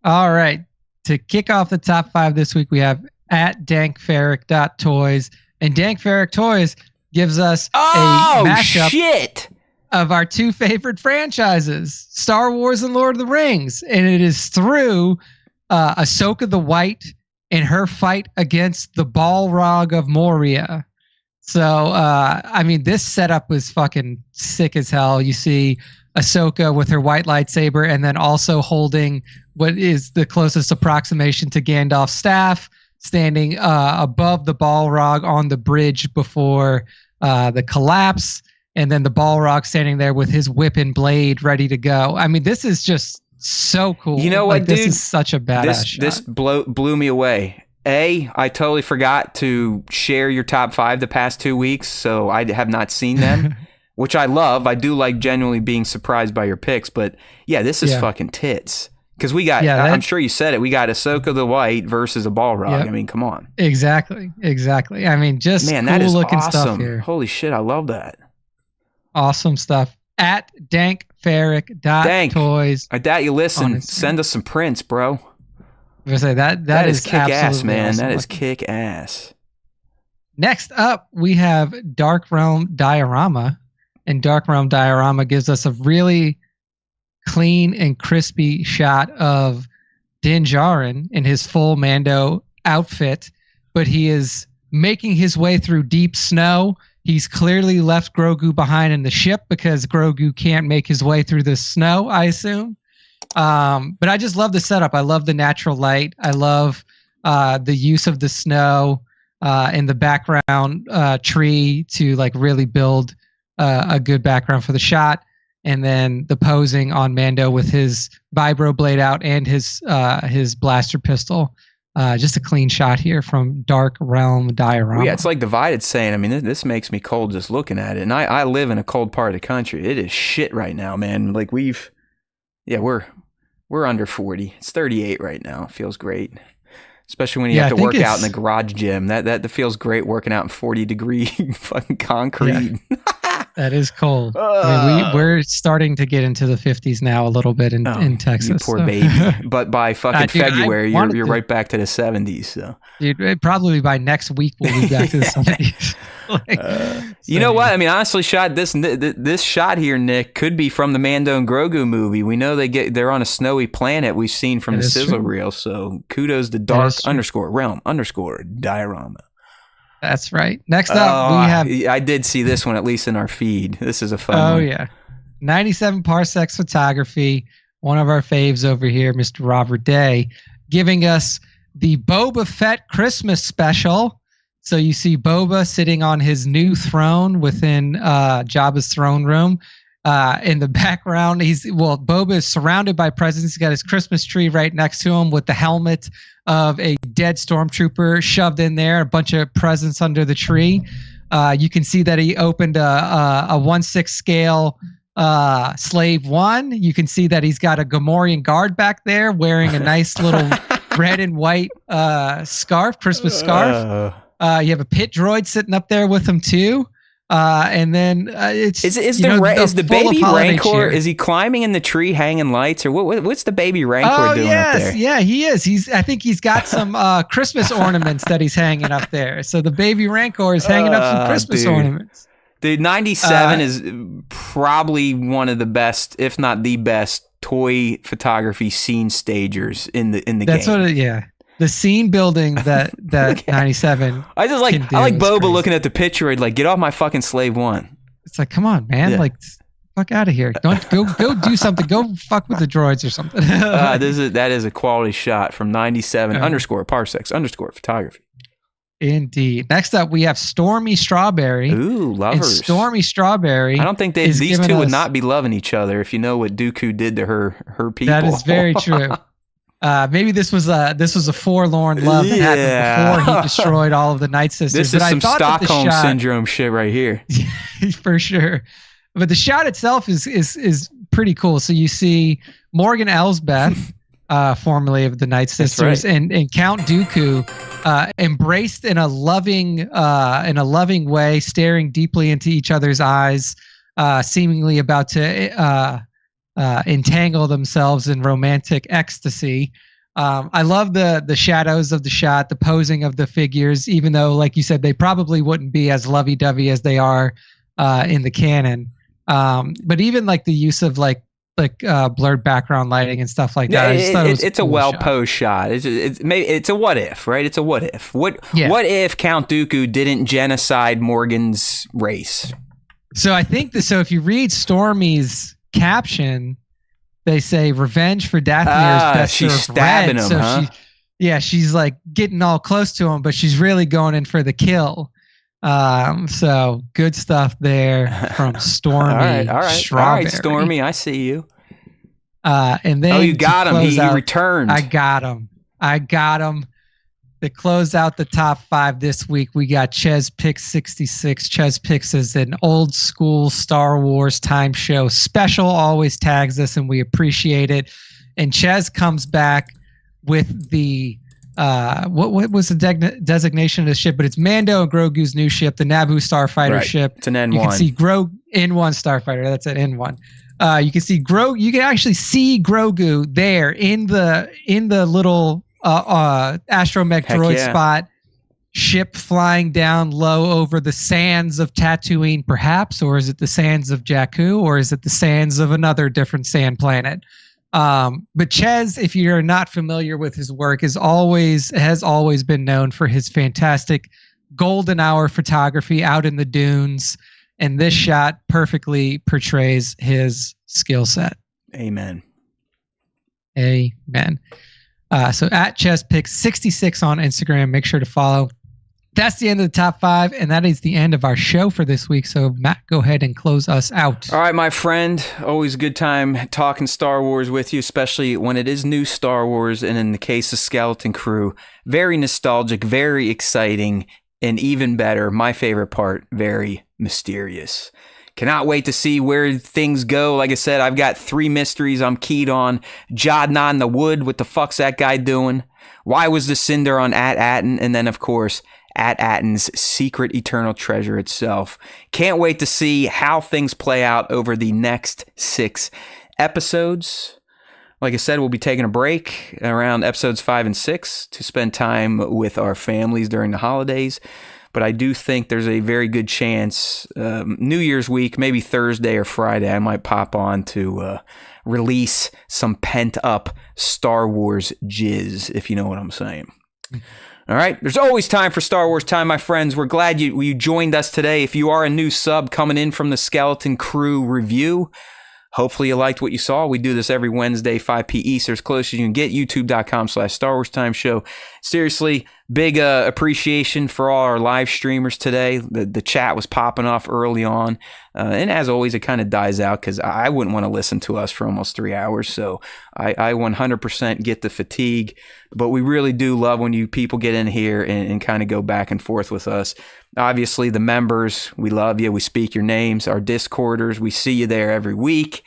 All right. To kick off the top 5 this week, we have at dankferric.toys. And Dank Ferric Toys gives us a mashup of our 2 favorite franchises, Star Wars and Lord of the Rings. And it is through Ahsoka the White and her fight against the Balrog of Moria. So, I mean, this setup was fucking sick as hell. You see Ahsoka with her white lightsaber and then also holding what is the closest approximation to Gandalf's staff, standing above the Balrog on the bridge before the collapse, and then the Balrog standing there with his whip and blade ready to go. I mean, this is just so cool. You know what, dude? This is such a badass shot. This blew me away. I totally forgot to share your top 5 the past 2 weeks, so I have not seen them. Which I love. I do like genuinely being surprised by your picks, but yeah, this is fucking tits. Because we got, I'm sure you said it, we got Ahsoka the White versus a Balrog. Yep. I mean, come on. Exactly. I mean, just cool that is looking awesome stuff here. Holy shit, I love that. Awesome stuff. At dankferric.toys. I doubt you listen. Send us some prints, bro. I was gonna say that is kick ass, man. Awesome. That is kick ass. Next up, we have Dark Realm Diorama. And Dark Realm Diorama gives us a really clean and crispy shot of Din Djarin in his full Mando outfit, but he is making his way through deep snow. He's clearly left Grogu behind in the ship because Grogu can't make his way through the snow, I assume. But I just love the setup. I love the natural light. I love the use of the snow in the background tree to like really build a good background for the shot. And then the posing on Mando with his vibro blade out and his blaster pistol. Just a clean shot here from Dark Realm Diorama. Yeah, it's like Divided saying, I mean, this makes me cold just looking at it. And I live in a cold part of the country. It is shit right now, man. Like we're under 40. It's 38 right now. It feels great. Especially when you have to work out in the garage gym. That feels great working out in 40-degree fucking concrete. Yeah. That is cold. I mean, we're starting to get into the 50s now a little bit in Texas. You poor baby. But by fucking February, you're right back to the 70s. So. Dude, probably by next week we'll be back to the 70s. You know what? I mean, honestly, this shot here, Nick, could be from the Mando and Grogu movie. We know they're on a snowy planet we've seen from the sizzle reel. So kudos to Dark _Realm _Diorama. That's right. Next up, we have... I did see this one, at least in our feed. This is a fun one. Oh, yeah. 97 Parsecs Photography. One of our faves over here, Mr. Robert Day, giving us the Boba Fett Christmas special. So you see Boba sitting on his new throne within Jabba's throne room. In the background, Boba is surrounded by presents. He's got his Christmas tree right next to him with the helmet of a dead stormtrooper shoved in there, a bunch of presents under the tree. You can see that he opened a 1/6 scale Slave 1. You can see that he's got a Gamorrean guard back there wearing a nice little red and white scarf, Christmas scarf. You have a pit droid sitting up there with him too. And then it's is the baby Rancor? Is he climbing in the tree, hanging lights, or what's the baby Rancor doing up there? Yeah, he is. I think he's got some Christmas ornaments that he's hanging up there. So the baby Rancor is hanging up some Christmas ornaments. Dude, 97 is probably one of the best, if not the best, toy photography scene stagers in the game. That's what. The scene building that 97. I like Boba crazy. Looking at the picture, like, get off my fucking Slave 1. It's like, come on, man, like, fuck out of here. Don't go do something. Go fuck with the droids or something. That is a quality shot from 97 _Parsecs _Photography. Indeed. Next up, we have Stormy Strawberry. Ooh, lovers. And Stormy Strawberry. I don't think these two would not be loving each other if you know what Dooku did to her people. That is very true. Maybe this was a forlorn love that happened before he destroyed all of the Night Sisters. This is some Stockholm syndrome shit right here. For sure. But the shot itself is pretty cool. So you see Morgan Elsbeth, formerly of the Night Sisters, and Count Dooku embraced in a loving way, staring deeply into each other's eyes, seemingly about to entangle themselves in romantic ecstasy. I love the shadows of the shot, the posing of the figures, even though, like you said, they probably wouldn't be as lovey-dovey as they are in the canon. But even like the use of like blurred background lighting and stuff like that. It's a well-posed shot. It's a what if, right? It's a what if. What if Count Dooku didn't genocide Morgan's race? So I think so if you read Stormy's caption, they say revenge for Dathnir's best she's served stabbing red. him, so huh? She's like getting all close to him, but she's really going in for the kill. So good stuff there from Stormy. all right, Stormy, I see you. And then you got him. He returned. I got him. To close out the top 5 this week, we got Ches Picks 66. Ches Picks is an old school Star Wars time show special, always tags us, and we appreciate it. And Ches comes back with the what was the designation of the ship? But it's Mando and Grogu's new ship, the Naboo Starfighter ship. It's an N1. You can see N1 Starfighter. That's an N1. You can see You can actually see Grogu there in the little astromech droid spot ship flying down low over the sands of Tatooine, perhaps, or is it the sands of Jakku, or is it the sands of another different sand planet? But Ches, if you're not familiar with his work, has always been known for his fantastic golden hour photography out in the dunes, and this shot perfectly portrays his skill set. Amen. Amen. So at ChessPicks66 on Instagram, make sure to follow. That's the end of the top 5, and that is the end of our show for this week. So Matt, go ahead and close us out. All right, my friend. Always a good time talking Star Wars with you, especially when it is new Star Wars. And in the case of Skeleton Crew, very nostalgic, very exciting, and even better, my favorite part, very mysterious. Cannot wait to see where things go. Like I said, I've got 3 mysteries I'm keyed on. Jadna in the wood, what the fuck's that guy doing? Why was the cinder on ATTIN? And then, of course, ATTIN's secret eternal treasure itself. Can't wait to see how things play out over the next 6 episodes. Like I said, we'll be taking a break around episodes 5 and 6 to spend time with our families during the holidays. But I do think there's a very good chance New Year's week, maybe Thursday or Friday, I might pop on to release some pent-up Star Wars jizz, if you know what I'm saying. All right, there's always time for Star Wars time, my friends. We're glad you joined us today. If you are a new sub coming in from the Skeleton Crew review, hopefully you liked what you saw. We do this every Wednesday, 5 p. Eastern, as close as you can get, youtube.com/Star Wars Time Show. Seriously, big appreciation for all our live streamers today. The chat was popping off early on. And as always, it kind of dies out because I wouldn't want to listen to us for almost 3 hours. So I 100% get the fatigue. But we really do love when you people get in here and kind of go back and forth with us. Obviously, the members, we love you. We speak your names. Our Discorders, we see you there every week.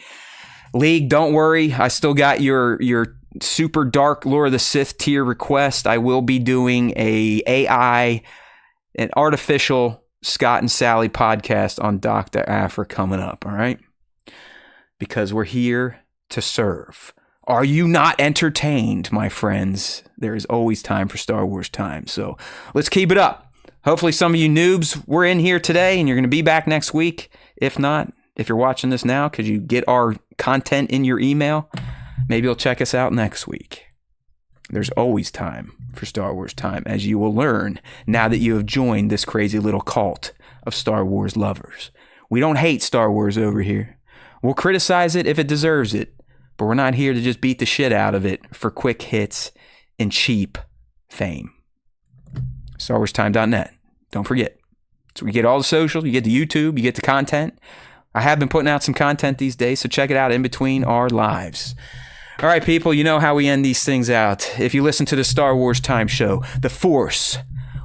League, don't worry. I still got your super dark Lord of the Sith tier request. I will be doing an artificial Scott and Sally podcast on Dr. Afra coming up, all right? Because we're here to serve. Are you not entertained, my friends? There is always time for Star Wars time. So let's keep it up. Hopefully some of you noobs were in here today and you're going to be back next week. If not, if you're watching this now because you get our content in your email, maybe you'll check us out next week. There's always time for Star Wars time, as you will learn now that you have joined this crazy little cult of Star Wars lovers. We don't hate Star Wars over here. We'll criticize it if it deserves it, but we're not here to just beat the shit out of it for quick hits and cheap fame. StarWarsTime.net. Don't forget. So we get all the social, you get the YouTube, you get the content. I have been putting out some content these days, so check it out in between our lives. All right, people, you know how we end these things out. If you listen to the Star Wars Time Show, the Force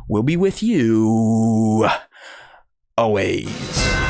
will be with you always.